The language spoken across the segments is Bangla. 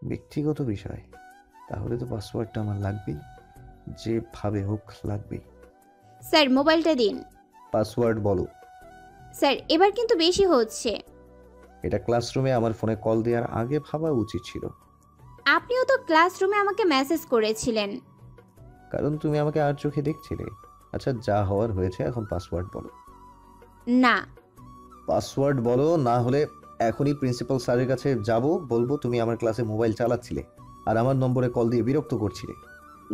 ব্যক্তিগত বিষয়, তাহলে তো পাসওয়ার্ডটা আমার লাগবেই, যেভাবে হোক লাগবেই। স্যার মোবাইলটা দিন। পাসওয়ার্ড বলো। স্যার এবার কিন্তু বেশি হচ্ছে। এটা ক্লাসরুমে আমার ফোনে কল দেওয়ার আগে ভাবা উচিত ছিল। আপনিও তো ক্লাসরুমে আমাকে মেসেজ করেছিলেন। কারণ তুমি আমাকে আর চোখে দেখছিলে। আচ্ছা, যা হওয়ার হয়েছে, এখন পাসওয়ার্ড বলো। না। পাসওয়ার্ড বলো, না হলে এখনই প্রিন্সিপাল স্যারের কাছে যাব, বলবো তুমি আমার ক্লাসে মোবাইল চালাচ্ছিলে আর আমার নম্বরে কল দিয়ে বিরক্ত করছিলে।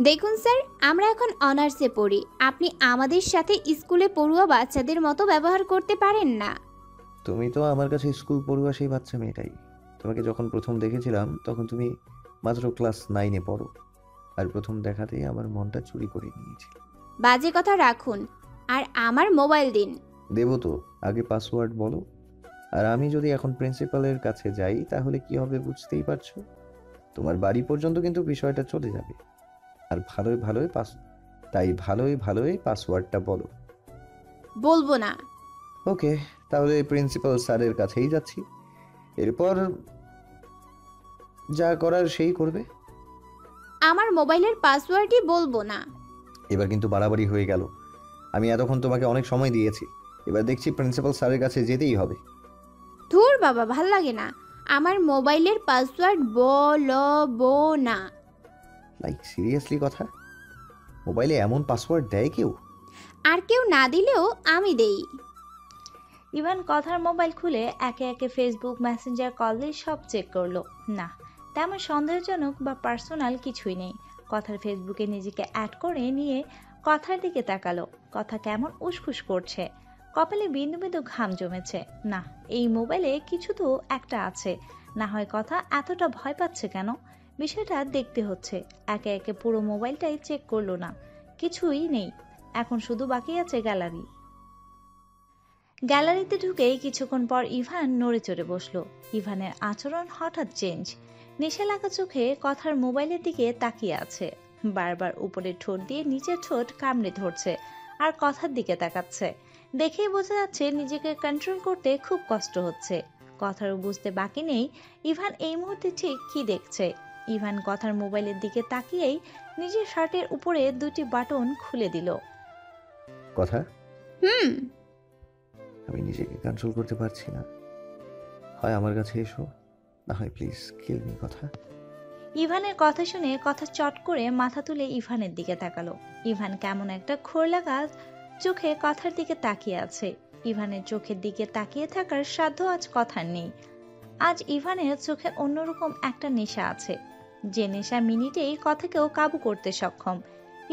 দেখুন স্যার, আমরা এখন অনার্সে পড়ি, আপনি আমাদের সাথে স্কুলে পড়ুয়া বাচ্চাদের মতো ব্যবহার করতে পারেন না। তুমি তো আমার কাছে স্কুল পড়ুয়া সেই বাচ্চা মেয়েটাই। তোমাকে যখন প্রথম দেখেছিলাম তখন তুমি মাত্র ক্লাস 9-এ পড়ো, আর প্রথম দেখাতেই আমার মনটা চুরি করে নিয়েছিল। বাজে কথা রাখুন, আর আমার মোবাইল দিন। দেবো তো, আগে পাসওয়ার্ড বলো। আর আমি যদি এখন প্রিন্সিপালের কাছে যাই তাহলে কি হবে বুঝতেই পারছো। তোমার বাড়ি পর্যন্ত কিন্তু বিষয়টা চলে যাবে। আর ভালোই ভালোই পাসওয়ার্ডটা বলো। বলবো না। ওকে, তাহলে প্রিন্সিপাল স্যারের কাছেই যাচ্ছি। এরপর যা করার সেই করবে। আমার মোবাইলের পাসওয়ার্ডই বলবো না। এবার কিন্তু বাড়াবাড়ি হয়ে গেল। আমি এতক্ষণ তোমাকে অনেক সময় দিয়েছি, এবার দেখছি প্রিন্সিপাল স্যারের কাছে যেতেই হবে। ধুর বাবা, ভাল লাগে না। আমার মোবাইলের পাসওয়ার্ড বলবো না। লাইক সিরিয়াসলি কথা? মোবাইলে এমন পাসওয়ার্ড দেয় কেউ? আর কেউ না দিলেও আমি দেই। ইভান কথার মোবাইল খুলে একে একে ফেসবুক, মেসেঞ্জার, কল দিয়ে সব চেক করলো। না, তেমন সন্দেহজনক বা পার্সোনাল কিছুই নেই। কথার ফেসবুকে নিজেকে অ্যাড করে নিয়ে কথার দিকে তাকালো। কথা কেমন উসখুস করছে, কপালে বিন্দু বিন্দু ঘাম জমেছে। না, এই মোবাইলে কিছু তো একটা আছে। না হয় কথা এতটা ভয় পাচ্ছে কেন? বিষয়টা দেখতে হচ্ছে। একে একে পুরো মোবাইলটাই চেক করলো, না কিছুই নেই। এখন শুধু বাকি আছে গ্যালারি। গ্যালারিতে ঢুকেই কিছুক্ষণ পর ইভান নড়ে চড়ে বসলো। ইভানের আচরণ হঠাৎ চেঞ্জ। নেশা লাগা চোখে কথার মোবাইলের দিকে তাকিয়ে আছে। বারবার উপরের ঠোঁট দিয়ে নিচের ঠোঁট কামড়ে ধরছে আর কথার দিকে তাকাচ্ছে। দেখেই বোঝা যাচ্ছে নিজেকে কন্ট্রোল করতে খুব কষ্ট হচ্ছে। কথারও বুঝতে বাকি নেই ইভান এই মুহূর্তে ঠিক কি দেখছে। ইভান কথার মোবাইলের দিকে তাকিয়েই নিজের শার্টের উপরে দুটি বাটন খুলে দিল। কথা, হুম। আমি নিজেকে কন্ট্রোল করতে পারছি না। হয় আমার কাছে এসো, না হয় প্লিজ কিল মি। কথা। ইভানের কথা শুনে কথা চট করে মাথা তুলে ইভানের দিকে তাকালো। ইভান কেমন একটা খোর লাগা চোখে কথার দিকে তাকিয়ে আছে। ইভানের চোখের দিকে তাকিয়ে থাকার সাধ্য আজ কথার নেই। আজ ইভানের চোখে অন্যরকম একটা নেশা আছে, যে নেশা মিনিটেই কথাকেও কাবু করতে সক্ষম।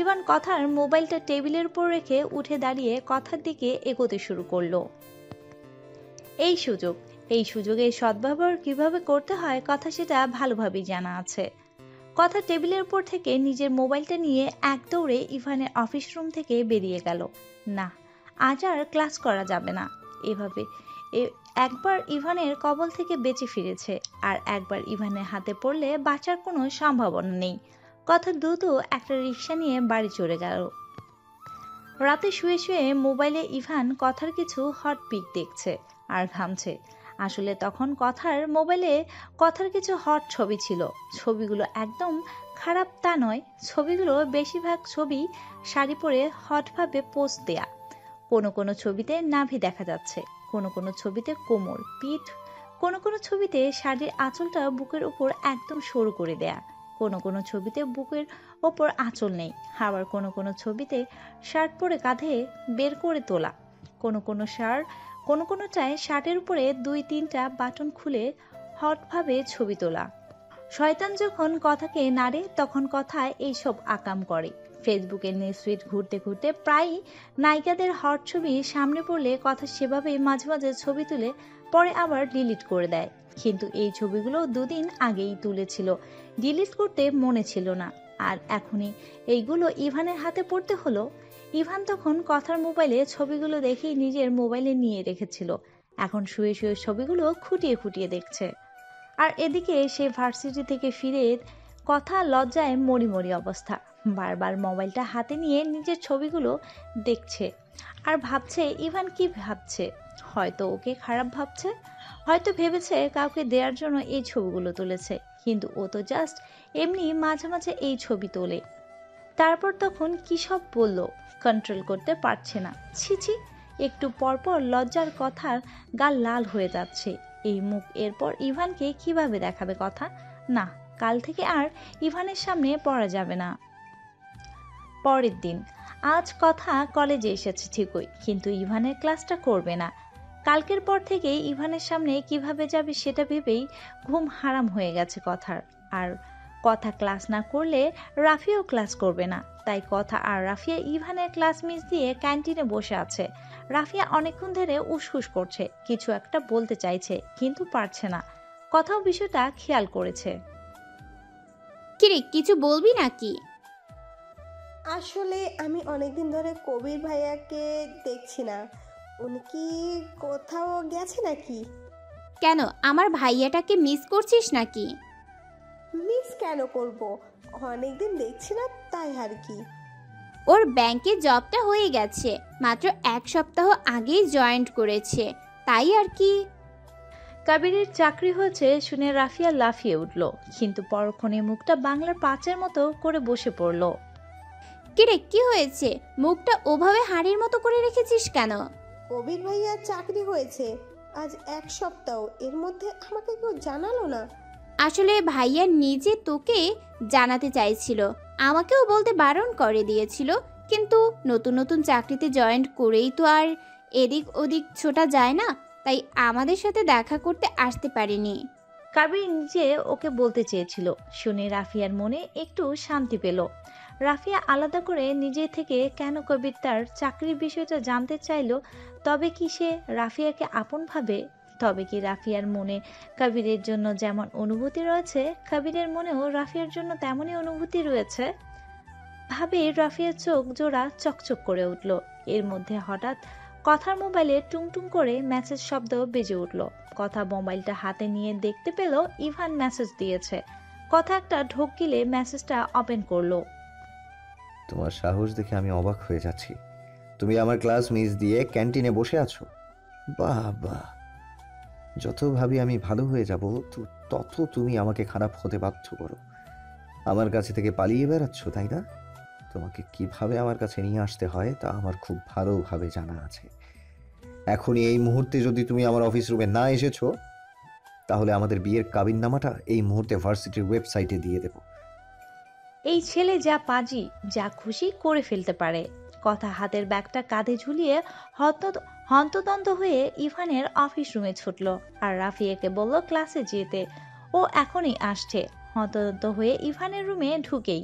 ইভান কথার মোবাইলটা টেবিলের উপর রেখে উঠে দাঁড়িয়ে কথার দিকে এগোতে শুরু করলো। এই সুযোগে সদ্ব্যবহার কিভাবে করতে হয় কথা সেটা ভালোভাবেই জানা আছে। কথা টেবিলের উপর থেকে নিজের মোবাইলটা নিয়ে এক দৌড়ে ইভানের অফিস রুম থেকে বেরিয়ে গেল। না, আজ আর ক্লাস করা যাবে না এভাবে। একবার ইভানের কবল থেকে বেঁচে ফিরেছে, আর একবার ইভানের হাতে পড়লে বাঁচার কোনো সম্ভাবনা নেই। কথা দ্রুত একটা রিক্সা নিয়ে বাড়ি চলে গেল। রাতে শুয়ে শুয়ে মোবাইলে ইভান কথার কিছু হট পিক দেখছে আর ঘামছে। আসলে তখন কথার মোবাইলে কথার কিছু হট ছবি ছিল। ছবিগুলো একদম খারাপ তা নয়, ছবিগুলো বেশিরভাগ ছবি শাড়ি পরে হটভাবে পোস্ট দেয়া। কোনো কোনো ছবিতে নাভি দেখা যাচ্ছে, কোনো কোনো ছবিতে কোমর, পিঠ, কোনো কোনো ছবিতে শাড়ির আঁচলটা বুকের উপর একদম সরু করে দেয়া, কোনো কোনো ছবিতে বুকের ওপর আঁচল নেই, আবার কোনো কোনো ছবিতে শার্ট পরে কাঁধে বের করে তোলা, কোনো কোনোটায় শার্টের উপরে 2-3টা বাটন খুলে হটভাবে ছবি তোলা। শয়তান যখন কথাকে নাড়ে তখন কথায় এইসব আকাম করে। ফেসবুকের নিউজফিড ঘুরতে ঘুরতে প্রায়ই নায়িকাদের হট ছবি সামনে পড়লে কথা সেভাবেই মাঝে মাঝে ছবি তুলে পরে আবার ডিলিট করে দেয়। কিন্তু এই ছবিগুলো 2 দিন আগেই তুলেছিল, ডিলিট করতে মনে ছিল না, আর এখনই এইগুলো ইভানের হাতে পড়তে হলো। ইভান তখন কথার মোবাইলে ছবিগুলো দেখেই নিজের মোবাইলে নিয়ে রেখেছিল, এখন শুয়ে শুয়ে ছবিগুলো খুঁটিয়ে খুঁটিয়ে দেখছে। আর এদিকে সে ভার্সিটি থেকে ফিরে কথা লজ্জায় মরিমরি অবস্থা, বারবার মোবাইলটা হাতে নিয়ে নিজের ছবিগুলো দেখছে আর ভাবছে ইভান কি ভাবছে। হয়তো ওকে খারাপ ভাবছে, হয়তো ভেবেছে কাউকে দেওয়ার জন্য এই ছবিগুলো তুলেছে, কিন্তু ও তো জাস্ট এমনি মাঝে মাঝে এই ছবি তোলে। তারপর তখন কি সব বলল, কন্ট্রোল করতে পারছে না। ছি ছি, একটু পরপর লজ্জার কথার গাল লাল হয়ে যাচ্ছে। এই মুখ এরপর ইভানকে কিভাবে দেখাবে কথা? না, কাল থেকে আর ইভানের সামনে পড়া যাবে না। পরের দিন আজ কথা কলেজে এসেছে ঠিকই, কিন্তু ইভানের ক্লাসটা করবে না। কালকের পর থেকে ইভানের সামনে কিভাবে যাবে সেটা ভেবেই ঘুম হারাম হয়ে গেছে কথার। আর কথা ক্লাস না করলে রাফিয়াও ক্লাস করবে না, তাই কথা আর রাফিয়া ইভানের ক্লাস মিস দিয়ে ক্যান্টিনে বসে আছে। রাফিয়া অনেকক্ষণ ধরে উসখুস করছে, কিছু একটা বলতে চাইছে কিন্তু পারছে না। কথাও বিষয়টা খেয়াল করেছে। কিরে, কিছু বলবি নাকি? আসলে আমি অনেকদিন ধরে কবির ভাইয়াকে দেখছি না। উনি কি কোথাও গেছে নাকি? কেন, আমার ভাইয়াটাকে মিস করছিস নাকি? মিস কেন করব, অনেকদিন দেখছি না তাই আর কি। ওর ব্যাংকে জবটা হয়ে গেছে, মাত্র 1 সপ্তাহ আগেই জয়েন্ট করেছে, তাই আর কি। কাবিরের চাকরি হয়েছে শুনে রাফিয়া লাফিয়ে উঠল, কিন্তু পরক্ষণে মুখটা বাংলার পাঁচের মতো করে বসে পড়ল। কিরে, কি হয়েছে? মুখটা ওভাবে হাড়ির মতো করে রেখেছিস কেন? কবির ভাইয়ার চাকরি হয়েছে আজ 1 সপ্তাহ, এর মধ্যে আমাকে কেউ জানালো না। আসলে ভাইয়া নিজে তোকে জানাতে চাইছিল, আমাকেও বলতে বারণ করে দিয়েছিল, কিন্তু নতুন নতুন চাকরিতে জয়েন্ট করেই তো আর এদিক ওদিক ছোটা যায় না, তাই আমাদের সাথে দেখা করতে আসতে পারিনি। কাবির নিজে ওকে বলতে চেয়েছিল, শুনে রাফিয়ার মনে একটু শান্তি পেল। রাফিয়া আলাদা করে নিজে থেকে কেন কবির তার চাকরির বিষয়টা জানতে চাইলো? তবে কি সে রাফিয়াকে আপন ভাবে? তবে কি রাফিয়ার মনে কবিরের জন্য যেমন অনুভূতি রয়েছে, কবিরের মনেও রাফিয়ার জন্য তেমনই অনুভূতি রয়েছে? ভাবে রাফিয়ার চোখ জোড়া চকচক করে উঠল। এর মধ্যে হঠাৎ কথার মোবাইলে টুংটুং করে মেসেজ শব্দ বেজে উঠল। কথা মোবাইলটা হাতে নিয়ে দেখতে পেল ইভান মেসেজ দিয়েছে। কথা একটা ঢোক গিলে মেসেজটা ওপেন করলো। তোমার সাহস দেখে আমি অবাক হয়ে যাচ্ছি। তুমি আমার ক্লাস মিস দিয়ে ক্যান্টিনে বসে আছো? বাহ বাহ, যত ভাবি আমি ভালো হয়ে যাব তত তুমি আমাকে খারাপ হতে বাধ্য করো। আমার কাছে থেকে পালিয়ে বেড়াচ্ছ, তাই না? তোমাকে কিভাবে আমার কাছে নিয়ে আসতে হয় তা আমার খুব ভালোভাবে জানা আছে। এখনই এই মুহূর্তে যদি তুমি আমার অফিস রুমে না এসেছো, তাহলে আমাদের বিয়ের কাবিননামাটা এই মুহূর্তে ভার্সিটির ওয়েবসাইটে দিয়ে দেব। এই ছেলে যা পাজি, যা খুশি করে ফেলতে পারে। কথা হাতের ব্যাগটা কাঁধে ঝুলিয়ে হন্তদন্ত হয়ে ইভানের অফিস রুমে ছুটল আর রাফিয়াকে বলল ক্লাসে যেতে। ও এখনই আসছে। হন্তদন্ত হয়ে ইভানের রুমে ঢুকেই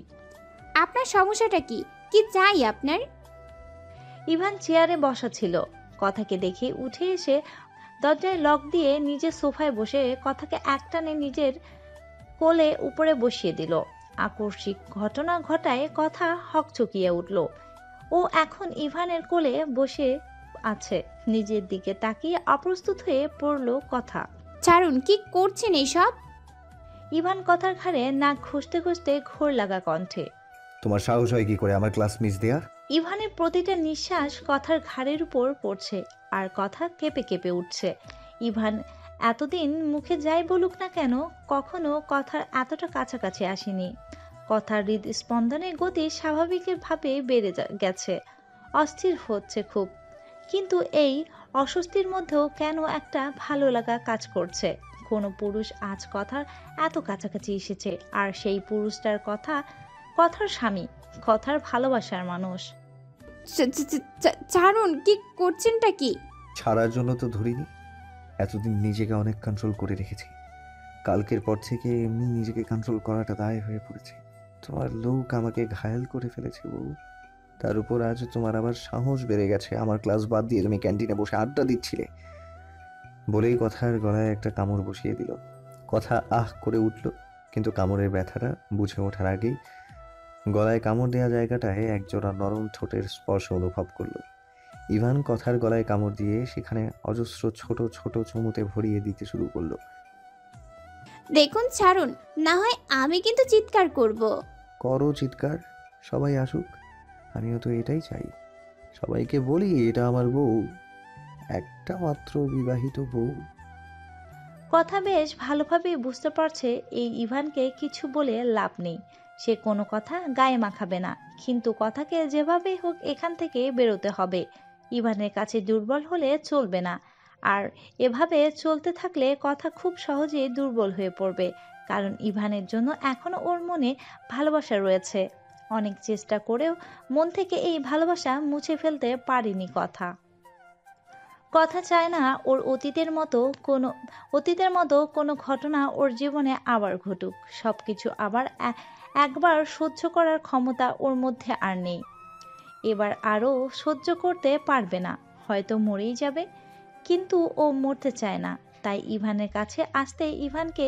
আপনার সমস্যাটা কি? কি চাই আপনার? ইভান চেয়ারে বসা ছিল। কথাকে দেখে উঠে এসে দরজায় লক দিয়ে নিজের সোফায় বসে কথাকে একটানে নিজের কোলে উপরে বসিয়ে দিল। আকস্মিক ঘটনা ঘটায় কথা হকচকিয়ে উঠল। ও এখন ইভানের কোলে বসে আছে, নিজের দিকে তাকিয়ে অপ্রস্তুত হয়ে পড়ল কথা। ছাড়ুন, কি করছেন এইসব? ইভান কথার ঘাড়ে নাক ঘষতে ঘষতে ঘোর লাগা কণ্ঠে। তোমার সাহস হয় কি করে আমার ক্লাস মিস দেওয়ার? ইভানের প্রতিটা নিঃশ্বাস কথার ঘাড়ের উপর পড়ছে আর কথা কেঁপে কেঁপে উঠছে। ইভান এতদিন মুখে যাই বলুক না কেন, কখনো কথার এতটা কাছাকাছি আসেনি। কথার হৃদস্পন্দনের গতি স্বাভাবিকের ভাবে বেড়ে গেছে, অস্থির হচ্ছে খুব। কিন্তু এই অস্বস্তির মধ্যেও কেন একটা ভালো লাগা কাজ করছে। কোনো পুরুষ আজ কথার এত কাছাকাছি এসেছে, আর সেই পুরুষটার কথার স্বামী, কথার ভালোবাসার মানুষ। ছাড়ুন, কি করছেনটা কি? ছাড়ার জন্য তো ধরিনি, এতদিন নিজেকে অনেক কন্ট্রোল করে রেখেছি। কালকের পর থেকে এমনি নিজেকে কন্ট্রোল করাটা দায় হয়ে পড়েছে। তোমার লোক আমাকে ঘায়েল করে ফেলেছে বউ। তার উপর আজ তোমার আবার সাহস বেড়ে গেছে, আমার ক্লাস বাদ দিয়ে তুমি ক্যান্টিনে বসে আড্ডা দিচ্ছিলে বলেই কথার গলায় একটা কামড় বসিয়ে দিল। কথা আহ করে উঠল, কিন্তু কামড়ের ব্যথাটা বুঝে ওঠার আগেই গলায় কামড় দেওয়া জায়গাটায় একজোড়া নরম ঠোঁটের স্পর্শ অনুভব করলো। ইভান কথার গলায় কামড় দিয়ে সেখানে অজস্র ছোট ছোট চুমুতে ভরিয়ে দিতে শুরু করলো। দেখুন, ছাড়ুন, না হয় আমি কিন্তু চিৎকার করব। করো চিৎকার, সবাই আসুক, আমিও তো এটাই চাই। সবাইকে বলি এটা আমার বউ, একটা মাত্র বিবাহিত বউ। কথা বেশ ভালোভাবেই বুঝতে পারছে এই ইভানকে কিছু বলে লাভ নেই। সে কোনো কথা গায়ে মাখাবে না, কিন্তু কথাকে যেভাবেই হোক এখান থেকে বেরোতে হবে। ইভানের কাছে দুর্বল হলে চলবে না। আর এভাবে চলতে থাকলে কথা খুব সহজেই দুর্বল হয়ে পড়বে, কারণ ইভানের জন্য এখনো ওর মনে ভালোবাসা রয়েছে। অনেক চেষ্টা করেও মন থেকে এই ভালোবাসা মুছে ফেলতে পারেনি কথা। কথা চায় না ওর অতীতের মতো কোনো ঘটনা ওর জীবনে আবার ঘটুক। সবকিছু আবার একবার সহ্য করার ক্ষমতা ওর মধ্যে আর নেই। এবার আরও সহ্য করতে পারবে না, হয়তো মরেই যাবে। কিন্তু ও মরতে চায় না, তাই ইভানের কাছে আসতে ইভানকে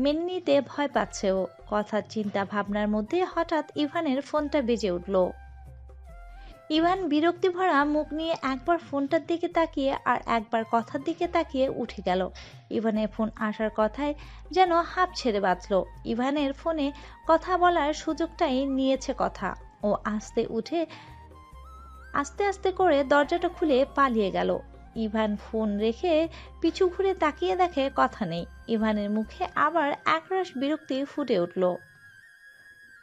মেনে নিতে ভয় পাচ্ছে ও। কথার চিন্তা ভাবনার মধ্যে হঠাৎ ইভানের ফোনটা বেজে উঠল। ইভান বিরক্তি ভরা মুখ নিয়ে একবার ফোনটার দিকে তাকিয়ে আর একবার কথার দিকে তাকিয়ে উঠে গেল। ইভানের ফোন আসার কথায় যেন হাঁপ ছেড়ে বাঁচল। ইভানের ফোনে কথা বলার সুযোগটাই নিয়েছে কথা। ও আস্তে আস্তে করে দরজাটা খুলে পালিয়ে গেল। ইভান ফোন রেখে পিছু ঘুরে তাকিয়ে দেখে কথা নেই। ইভানের মুখে আবার একরাশ বিরক্তি ফুটে উঠল।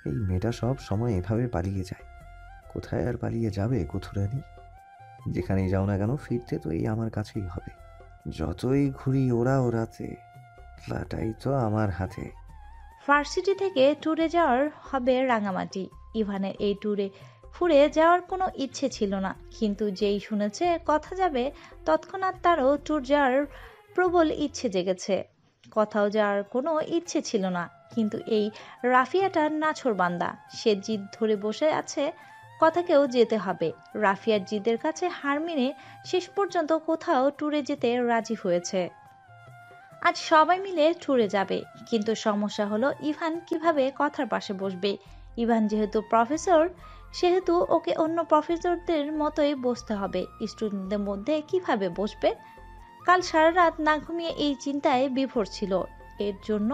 এই মেয়েটা সব সময় এভাবে পালিয়ে যায়। কোথায় আর পালিয়ে যাবে কুথুরানি? যেখানেই যাও না কেন ফিরতে তো এই আমার কাছেই হবে। যতই ঘুরি ওড়াতে ফ্ল্যাটাই তো আমার হাতে। ভার্সিটি থেকে ট্যুরে যাওয়ার হবে রাঙামাটি। ইভানের এই ফুরে যাওয়ার কোনো ইচ্ছে ছিল না, কিন্তু যেই শুনেছে কথা যাবে তৎক্ষণাৎ তারও ট্যুর যাওয়ার প্রবল ইচ্ছে জেগেছে। কোথাও যাওয়ার কোনো ইচ্ছে ছিল না, কিন্তু এই রাফিয়াটার নাছোড়বান্দা, সে জিদ ধরে বসে আছে কথাকেও যেতে হবে। রাফিয়ার জিদের কাছে হার মেনে শেষ পর্যন্ত কোথাও ট্যুরে যেতে রাজি হয়েছে। আজ সবাই মিলে ট্যুরে যাবে, কিন্তু সমস্যা হলো ইভান কিভাবে কথার পাশে বসবে। ইভান যেহেতু প্রফেসর, সেহেতু ওকে অন্য প্রফেসরদের মতোই বসতে হবে। স্টুডেন্টদের মধ্যে কিভাবে বসবে? কাল সারা রাত না ঘুমিয়ে এই চিন্তায় বিভোর ছিল। এর জন্য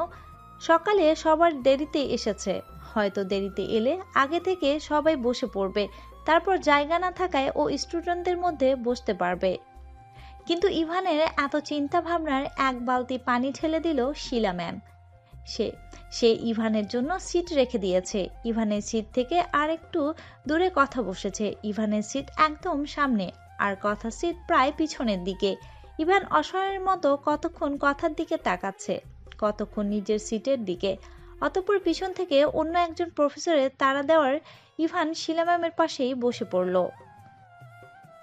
সকালে সবার দেরিতে এসেছে। হয়তো দেরিতে এলে আগে থেকে সবাই বসে পড়বে, তারপর জায়গা না থাকায় ও স্টুডেন্টদের মধ্যে বসতে পারবে। কিন্তু ইভানের এত চিন্তা ভাবনার এক বালতি পানি ঢেলে দিল শিলা ম্যাম। সে ইভানের জন্য সিট রেখে দিয়েছে। ইভানের সিট থেকে আর একটু দূরে কথা বসেছে। ইভানের সিট একদম সামনে, আর কথা সিট প্রায় পিছনের দিকে। ইভান অসহায়ের মতো কতক্ষণ কথার দিকে তাকাচ্ছে, কতক্ষণ নিজের সিটের দিকে। অতঃপর পিছন থেকে অন্য একজন প্রফেসরের তাড়া দেওয়ার ইভান শিলা ম্যামের পাশেই বসে পড়ল।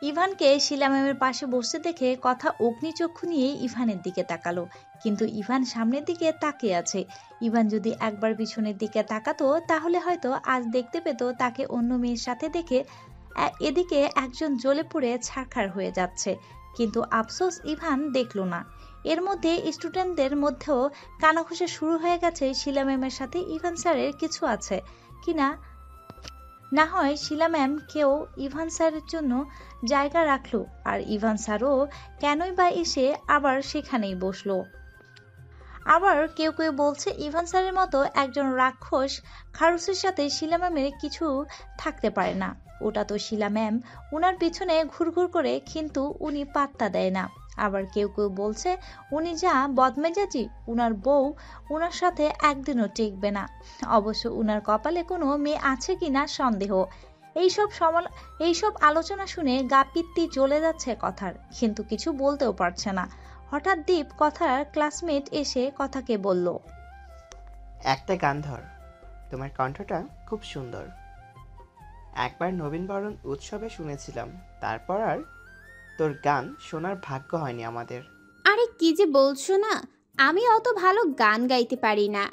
ইভানকে শিলা ম্যামের পাশে বসতে দেখে কথা অগ্নিচক্ষু নিয়ে ইভানের দিকে তাকালো, কিন্তু ইভান সামনের দিকে তাকিয়ে আছে। ইভান যদি একবার পিছনের দিকে তাকাতো তাহলে হয়তো আজ দেখতে পেত তাকে অন্য মেয়ের সাথে দেখে এদিকে একজন জ্বলে পুড়ে ছারখার হয়ে যাচ্ছে। কিন্তু আফসোস ইভান দেখল না। এর মধ্যে স্টুডেন্টদের মধ্যেও কানাঘুষা শুরু হয়ে গেছে শিলা ম্যামের সাথে ইভান স্যারের কিছু আছে কিনা। না হয় শিলা ম্যাম কেউ ইভান স্যারের জন্য জায়গা রাখলো, আর ইভান স্যারও কেনই বা এসে আবার সেখানেই বসলো। আবার কেউ কেউ বলছে ইভান স্যারের মতো একজন রাক্ষস খারুসের সাথে শিলা ম্যামের কিছু থাকতে পারে না। ওটা তো শিলা ম্যাম, উনার পিছনে ঘুরঘুর করে, কিন্তু উনি পাত্তা দেয় না। আবার কেউ কেউ বলছে উনি যা বদমেজাজি, উনার বউ উনার সাথে একদিনও টিকবে না। অবশ্য উনার কপালে কোনো মেয়ে আছে কিনা সন্দেহ। এইসব আলোচনা শুনে গা পিত্তি জ্বলে যাচ্ছে কথার, কিন্তু কিছু বলতেও পারছে না। হঠাৎ দীপ কথার ক্লাসমেট এসে কথাকে বলল, একটা গান ধর, তোমার কণ্ঠটা খুব সুন্দর। একবার নবীনবরণ উৎসবে শুনেছিলাম, তারপর আর তোর গান শোনার ভাগ্য হয়নি আমাদের। আরে কি যে বলছো না, আমি অত ভালো গান গাইতে পারি না।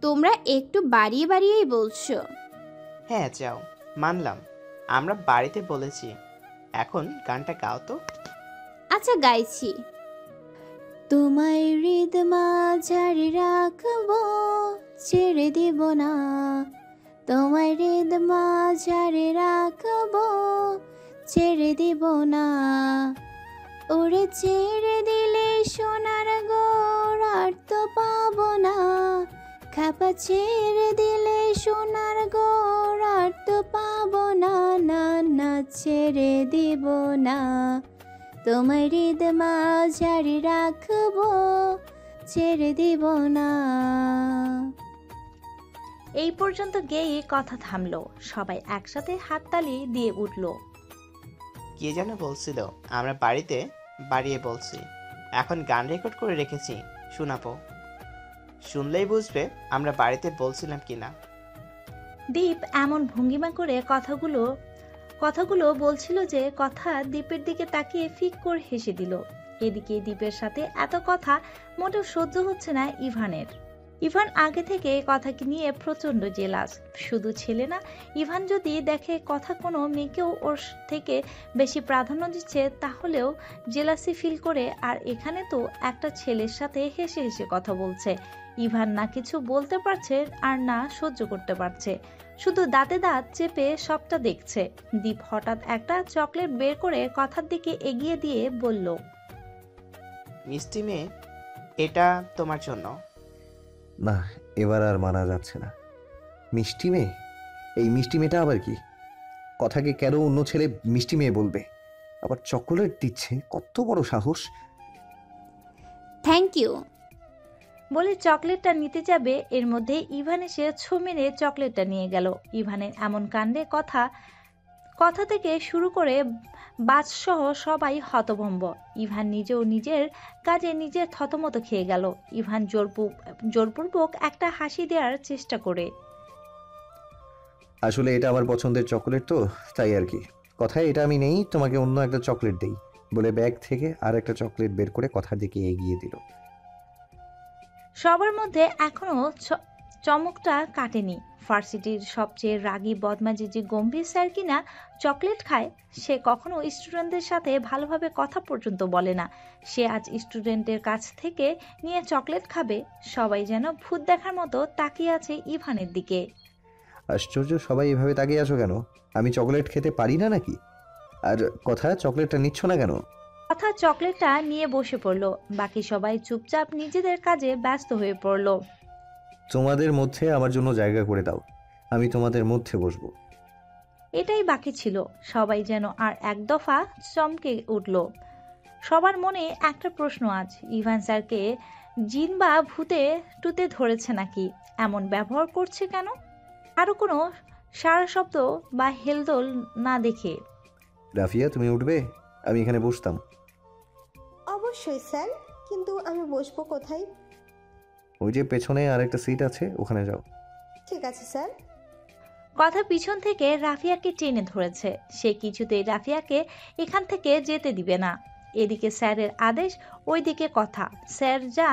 তোমরা একটু বাড়িয়ে বাড়িয়েই বলছো। হ্যাঁ যাও, মানলাম, আমরা বাড়িতে বলেছি, এখন গানটা গাও তো। আচ্ছা গাইছি। তোমায় হৃদ মাঝারে রাখবো, ছেড়ে দিব না। তোমায় হৃদ মাঝারে রাখবো, ছেড়ে দিব না। ওরে ছেড়ে দিলে সোনার গোড় আর তো পাবো না। খাপা ছেড়ে দিলে সোনার গোড় আর তো পাবো না। না না ছেড়ে দিব না। তোমার হৃদ মাঝারে রাখবো, ছেড়ে দেব না। এই পর্যন্ত গেয়ে কথা থামলো। সবাই একসাথে হাততালি দিয়ে উঠল। কে যেন বলছিল আমরা বাড়িতে বাড়িয়ে বলছি, এখন গান রেকর্ড করে রেখেছি, শোনাবো। শুনলেই বুঝবে আমরা বাড়িতে বলছিলাম কিনা। দীপ এমন ভঙ্গিমা করে কথাগুলো বলছিল যে কথা দীপের দিকে তাকিয়ে ফিক করে হেসে দিল। এদিকে দীপের সাথে এত কথা মোটেও সহ্য হচ্ছে না ইভানের। ইভান আগে থেকে কথাকে নিয়ে প্রচন্ড জেলাস। শুধু ছেলে না, ইভান যদি দেখে কথা কোনো মেয়েকেও ওর থেকে বেশি প্রাধান্য দিচ্ছে তাহলেও জেলাসি ফিল করে। আর এখানে তো একটা ছেলের সাথে হেসে হেসে কথা বলছে। ইভান না কিছু বলতে পারছে আর না সহ্য করতে পারছে, শুধু দাঁতে দাঁত চেপে সবটা দেখছে। দীপ হঠাৎ একটা চকলেট বের করে কথার দিকে এগিয়ে দিয়ে বলল, মিষ্টি মেয়ে, এটা তোমার জন্য। না, এবার আর মানা যাচ্ছে না। মিষ্টি মেয়ে? এই মিষ্টি মেয়েটা আবার কি? কথাকে কেন অন্য ছেলে মিষ্টি মেয়ে বলবে? আবার চকোলেট দিচ্ছে, কত বড় সাহস! Thank you. বলে চকলেটটা নিতে যাবে, এর মধ্যে ইভান এসে ছো মেরে চকলেটটা নিয়ে গেল। ইভানের এমন কাণ্ডে কথা থেকে শুরু করে বাজসহ সবাই হতভম্ব। ইভান নিজেও নিজের কাজে নিজে থতমত খেয়ে গেল। ইভান জোরপূর্বক একটা হাসি দেওয়ার চেষ্টা করে, আসলে এটা আমার পছন্দের চকোলেট তো, তাই আর কি। কথায় এটা আমি নেই, তোমাকে অন্য একটা চকলেট দেই বলে ব্যাগ থেকে আর একটা চকলেট বের করে কথার দিকে এগিয়ে দিল। সবার মধ্যে এখনো চমকটা কাটেনি। ভার্সিটির সবচেয়ে রাগী বদমাজি যে গম্ভীর স্যার কিনা চকলেট খায়, সে কখনো স্টুডেন্টদের সাথে ভালোভাবে কথা পর্যন্ত বলে না। সে আজ স্টুডেন্টের কাছ থেকে নিয়ে চকলেট খাবে। সবাই যেন ভূত দেখার মতো তাকিয়ে আছে ইভানের দিকে। আশ্চর্য, সবাই এভাবে তাকিয়ে আছো কেন? আমি চকলেট খেতে পারি না নাকি? আর কথা, চকলেটটা নিচ্ছ না কেন? কথা চকলেটটা নিয়ে বসে পড়ল। বাকি সবাই চুপচাপ নিজেদের কাজে ব্যস্ত হয়ে পড়ল। তোমাদের মধ্যে আমার জন্য জায়গা করে দাও, আমি তোমাদের মধ্যে বসবো। এটাই বাকি ছিল। সবাই যেন আর এক দফা চমকে উঠল। সবার মনে একটা প্রশ্ন আজ, ইভান স্যারকে জিন বা ভূতে টুতে ধরেছে নাকি? এমন ব্যবহার করছে কেন? আরো কোনো সারা শব্দ বা হেলদোল না দেখে। রাফিয়া, তুমি উঠবে? আমি এখানে বসতাম। অবশ্যই স্যার, কিন্তু আমি বসবো কোথায়? ওই যে পেছনে আরেকটা সিট আছে, ওখানে যাও। ঠিক আছে স্যার। কথা পিছন থেকে রাফিয়াকে টেনে ধরেছে। সে কিছুতেই রাফিয়াকে এখান থেকে যেতে দিবে না। এদিকে স্যারের আদেশ, ওইদিকে কথা। স্যার যা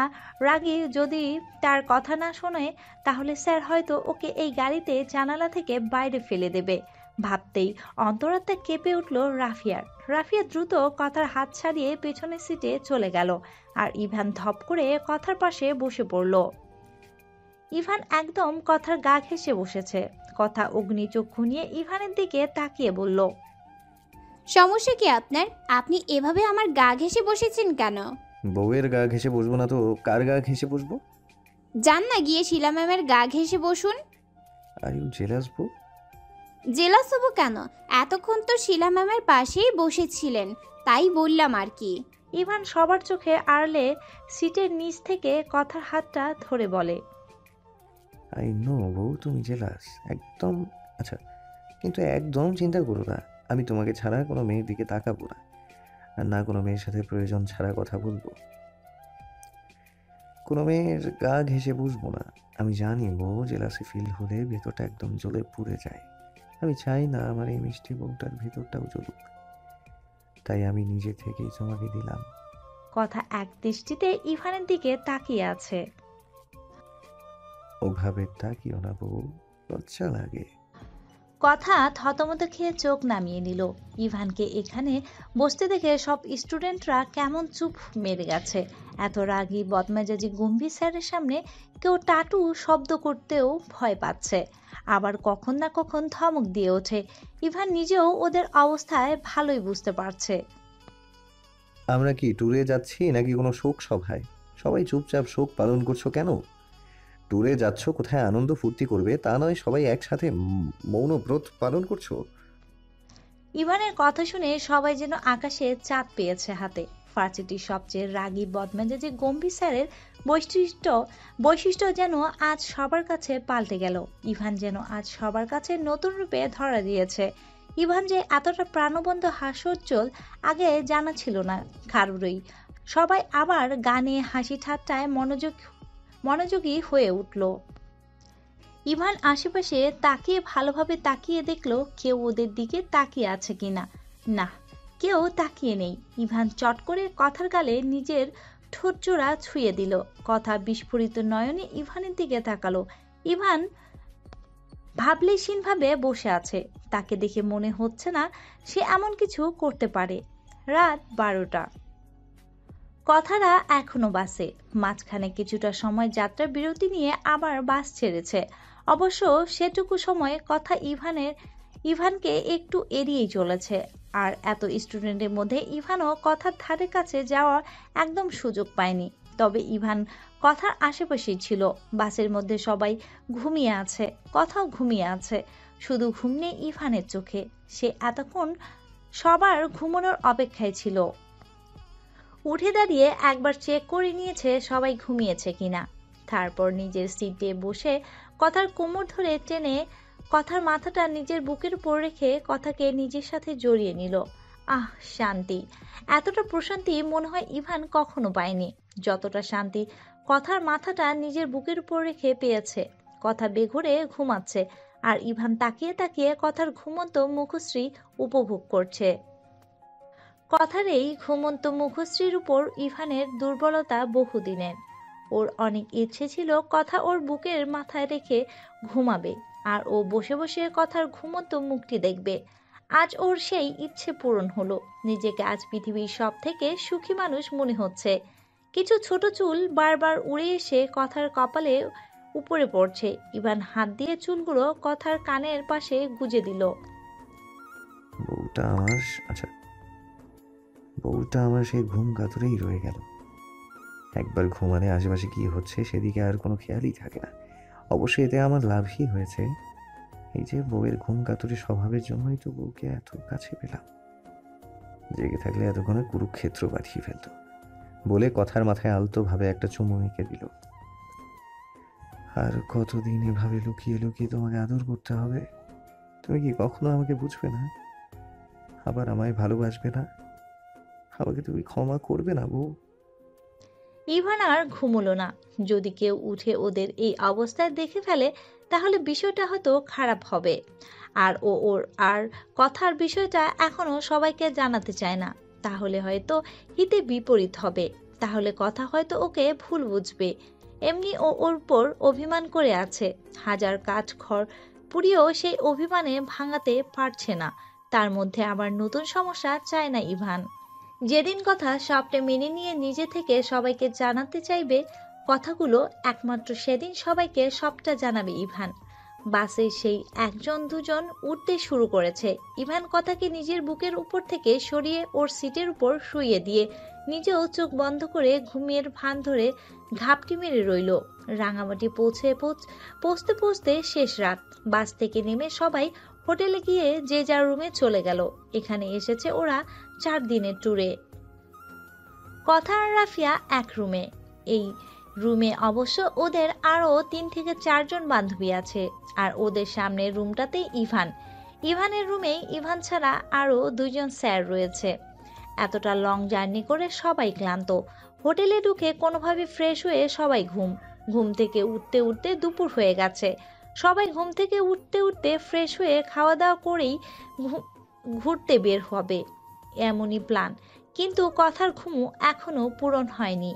রাগী, যদি তার কথা না শোনে তাহলে স্যার হয়তো ওকে এই গাড়িতে জানালা থেকে বাইরে ফেলে দেবে। ভাবতেই অন্তরাত্মা কেঁপে উঠল রাফিয়ার। রাফিয়া দ্রুত কথার হাত ছাড়িয়ে পেছনের সিটে চলে গেল। আর ইভান ধপ করে কথার পাশে বসে পড়ল। ইভান একদম কথার গা ঘেঁষে বসেছে। কথা অগ্নিচক্ষু নিয়ে ইভানের দিকে তাকিয়ে বলল, সমস্যা কি আপনার? আপনি এভাবে আমার গা ঘেঁষে বসেছেন কেন? বউয়ের গা ঘেঁষে বসবো না তো কার গা ঘেঁষে বসবো? যান না, গিয়ে শিলা ম্যামের গা ঘেঁষে বসুন। আর ইউ জেলাস বউ? জেলাস হবো কেন? এতক্ষণ তো শিলা ম্যামের পাশেই বসেছিলেন, তাই বললাম আর কি। ইভান সবার চোখে আড়ালে সিটের নিচ থেকে কথার হাতটা ধরে বলে, আই নো বউ, তুমি জেলাস একদম। আচ্ছা, কিন্তু একদম চিন্তা করো না, আমি তোমাকে ছাড়া কোনো মেয়ের দিকে তাকাবো না, আর না কোনো মেয়ের সাথে প্রয়োজন ছাড়া কথা বলবো। কোনো মেয়ের গা ঘেঁষে বসবো না। আমি জানি বউ, জেলাসি ফিল হলে ভেতরটা একদম জ্বলে পুড়ে যায়। আমি চাই না আমার এই মিষ্টি বউটার ভেতরটাও জ্বলুক, তাই আমি নিজে থেকেই তোমাকে দিলাম। কথা এক দৃষ্টিতে ইভানের দিকে তাকিয়ে আছে। ওভাবে তাকিও না বউ, লজ্জা লাগে। কথা থতমত খেয়ে চোখ নামিয়ে নিল। ইভানকে এখানে বসতে দেখে সব স্টুডেন্টরা কেমন চুপ মেরে গেছে। এত রাগী বদমেজাজি গম্ভীর স্যারের সামনে কেউ টাটু শব্দ করতেও ভয় পাচ্ছে, আবার কখন না কখন ধমক দিয়ে ওঠে। ইভান নিজেও ওদের অবস্থায় ভালোই বুঝতে পারছে। আমরা কি ট্যুরে যাচ্ছি নাকি কোনো শোক সভায়? সবাই চুপচাপ শোক পালন করছো কেন? ট্যুরে যাচ্ছ কোথায় আনন্দ ফুর্তি করবে, তা নয় সবাই একসাথে মৌন ব্রত পালন করছো। ইভানের কথা শুনে সবাই যেন আকাশে চাঁদ পেয়েছে হাতে। ভার্সিটির সবচেয়ে রাগী বদমেজাজি গম্ভীর স্যারের বৈশিষ্ট্য বৈশিষ্ট্য যেন আজ সবার কাছে পাল্টে গেল। ইভান যেন আজ সবার কাছে নতুন রূপে ধরা দিয়েছে। ইভান যে এতটা প্রাণবন্ত হাস্যোজ্জ্বল আগে জানা ছিল না কারোরই। সবাই আবার গানে হাসি ঠাট্টায় মনোযোগী হয়ে উঠল। ইভান আশেপাশে তাকিয়ে ভালোভাবে তাকিয়ে দেখলো কেউ ওদের দিকে তাকিয়ে আছে কিনা। না, কেউ তাকিয়ে নেই। ইভান চট করে কথার গালে নিজের ঠোঁটজোড়া ছুঁয়ে দিল। কথা বিস্ফোরিত নয়নে ইভানের দিকে তাকালো। ইভান ভাবলেশীনভাবে বসে আছে। তাকে দেখে মনে হচ্ছে না সে এমন কিছু করতে পারে। রাত 12টা। কথারা এখনো বাসে। মাঝখানে কিছুটা সময় যাত্রা বিরতি নিয়ে আবার বাস ছেড়েছে। অবশ্য সেটুকু সময়ে কথা ইভানকে একটু এড়িয়েই চলেছে। আর এত স্টুডেন্টের মধ্যে ইভানও কথার ধারে কাছে যাওয়ার একদম সুযোগ পায়নি। তবে ইভান কথার আশেপাশেই ছিল। বাসের মধ্যে সবাই ঘুমিয়ে আছে, কথাও ঘুমিয়ে আছে। শুধু ঘুম নেই ইভানের চোখে। সে এতক্ষণ সবার ঘুমানোর অপেক্ষায় ছিল। উঠে দাঁড়িয়ে একবার চেক করে নিয়েছে সবাই ঘুমিয়েছে কিনা। তারপর নিজের সিটে বসে কথার কোমর ধরে টেনে কথার মাথাটা নিজের বুকের উপর রেখে কথাকে নিজের সাথে জড়িয়ে নিল। আহ, শান্তি! এতটা প্রশান্তি মনে হয় ইভান কখনো পায়নি যতটা শান্তি কথার মাথাটা নিজের বুকের উপর রেখে পেয়েছে। কথা বেঘোরে ঘুমাচ্ছে আর ইভান তাকিয়ে তাকিয়ে কথার ঘুমন্ত মুখশ্রী উপভোগ করছে। কথার এই ঘুমন্ত মুখশ্রীর উপর ইভানের দুর্বলতা বহুদিনের। ওর অনেক ইচ্ছে ছিল কথা ওর বুকের মাথায় রেখে ঘুমাবে আর ও বসে বসে কথার ঘুমন্ত মুখটি দেখবে। আজ ওর সেই ইচ্ছে পূরণ হলো। নিজেকে আজ পৃথিবীর সব থেকে সুখী মানুষ মনে হচ্ছে। কিছু ছোট চুল বারবার উড়ে এসে কথার কপালে উপরে পড়ছে। ইভান হাত দিয়ে চুলগুলো কথার কানের পাশে গুজে দিল। বউটা আমার সেই ঘুম কাতুরেই রয়ে গেল। একবার ঘুমালে আশেপাশে কি হচ্ছে সেদিকে আর কোনো খেয়ালই থাকে না। অবশ্যই এতে আমার লাভই হয়েছে। এই যে বউয়ের ঘুম কাতুরে স্বভাবের জন্যই তো বউকে এত কাছে পেলাম। জেগে থাকলে এতক্ষণে কুরুক্ষেত্র পাঠিয়ে ফেলত বলে কথার মাথায় আলতোভাবে একটা চুমু এঁকে দিল। আর কতদিন এভাবে লুকিয়ে লুকিয়ে তোমাকে আদর করতে হবে? তুমি কি কখনো আমাকে বুঝবে না? আবার আমায় ভালোবাসবে না? আমাকে তুমি ক্ষমা করবে না বউ? ইভান আর ঘুমোলো না। যদি কেউ উঠে ওদের এই অবস্থায় দেখে ফেলে তাহলে বিষয়টা হয়তো খারাপ হবে। আর ওর আর কথার বিষয়টা এখনো সবাইকে জানাতে চায় না। তাহলে হয়তো হিতে বিপরীত হবে। তাহলে কথা হয়তো ওকে ভুল বুঝবে। এমনি ওর উপর অভিমান করে আছে। হাজার কাঠ খড় পুড়িয়েও সেই অভিমানে ভাঙাতে পারছে না। তার মধ্যে আবার নতুন সমস্যা চায় না ইভান। যেদিন কথা সবটা মেনে নিয়ে নিজে থেকে সবাইকে জানাতে চাইবে কথাগুলো, একমাত্র সেদিন সবাইকে সবটা জানাবে ইভান। বাসে সেই একজন দুজন উঠতে শুরু করেছে। ইভান কথাকে নিজের বুকের উপর থেকে সরিয়ে ওর সিটের উপর শুইয়ে দিয়ে নিজেও চোখ বন্ধ করে ঘুমিয়ে ভান ধরে ঘাপটি মেরে রইল। রাঙামাটি পৌঁছতে পৌঁছতে শেষ রাত। বাস থেকে নেমে সবাই হোটেলে গিয়ে যে যার রুমে চলে গেল। এখানে এসেছে ওরা 4 দিনের ট্যুরে। কথা আর রাফিয়া এক রুমে। এই রুমে অবশ্য ওদের আরও 3 থেকে 4 জন বান্ধবী আছে। আর ওদের সামনের রুমটাতেই ইভানের রুমেই ইভান ছাড়া আরও 2 জন স্যার রয়েছে। এতটা লং জার্নি করে সবাই ক্লান্ত। হোটেলে ঢুকে কোনোভাবে ফ্রেশ হয়ে সবাই ঘুম থেকে উঠতে উঠতে দুপুর হয়ে গেছে। সবাই ঘুম থেকে উঠতে ফ্রেশ হয়ে খাওয়া দাওয়া করেই ঘুরতে বের হবে এমনই প্ল্যান। কিন্তু কথার ঘুমু এখনো পূরণ হয়নি।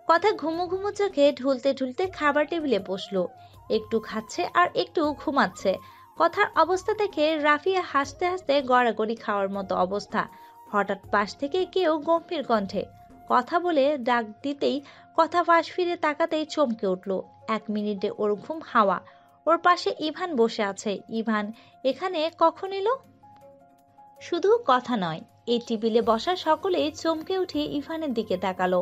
কথা ঘুমু চোখে ঢুলতে খাবার টেবিলে বসলো। একটু খাচ্ছে আর একটু ঘুমাচ্ছে। কথার অবস্থা দেখে রাফিয়া হাসতে হাসতে গড়াগড়ি খাওয়ার মতো অবস্থা। হঠাৎ পাশ থেকে কেউ গম্ভীর কণ্ঠে কথা বলে ডাক দিতেই কথা পাশ ফিরে তাকাতেই চমকে উঠল। 1 মিনিটে ওর ঘুম হাওয়া। ওর পাশে ইভান বসে আছে। ইভান এখানে কখন এলো? শুধু কথা নয়, এই টেবিলে বসা সকলেই চমকে উঠে ইভানের দিকে তাকালো।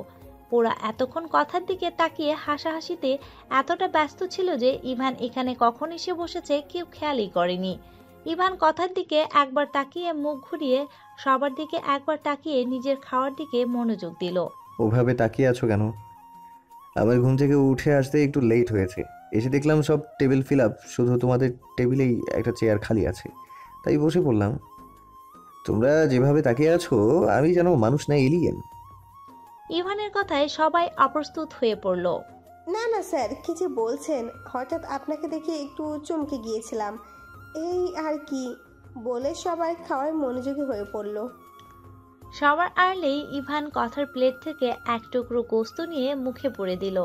ওরা এতক্ষণ কথার দিকে তাকিয়ে হাসাহাসিতে এতটা ব্যস্ত ছিল যে ইভান এখানে কখন এসে বসেছে কেউ খেয়ালই করেনি। ইভান কথার দিকে একবার তাকিয়ে মুখ ঘুরিয়ে সবার দিকে একবার তাকিয়ে নিজের খাওয়ার দিকে মনোযোগ দিল। ওভাবে তাকিয়ে আছো কেন? আমার ঘুম থেকে উঠে আসতে একটু লেট হয়েছে। এসে দেখলাম সব টেবিল ফিল আপ, শুধু তোমাদের টেবিলেই একটা চেয়ার খালি আছে, তাই বসে পড়লাম। তোমরা যেভাবে তাকিয়ে আছো আমি যেন মানুষ না এলিয়েন। ইভানের কথায় সবাই অপ্রস্তুত হয়ে পড়ল। না না স্যার, কি যে বলছেন, হঠাৎ আপনাকে দেখে একটু চমকে গিয়েছিলাম, এই আর কি, বলে সবাই খাওয়ায় মনোযোগী হয়ে পড়ল। সবার আড়লেই ইভান কথার প্লেট থেকে এক টুকরো গোস্ত নিয়ে মুখে পুরে দিল।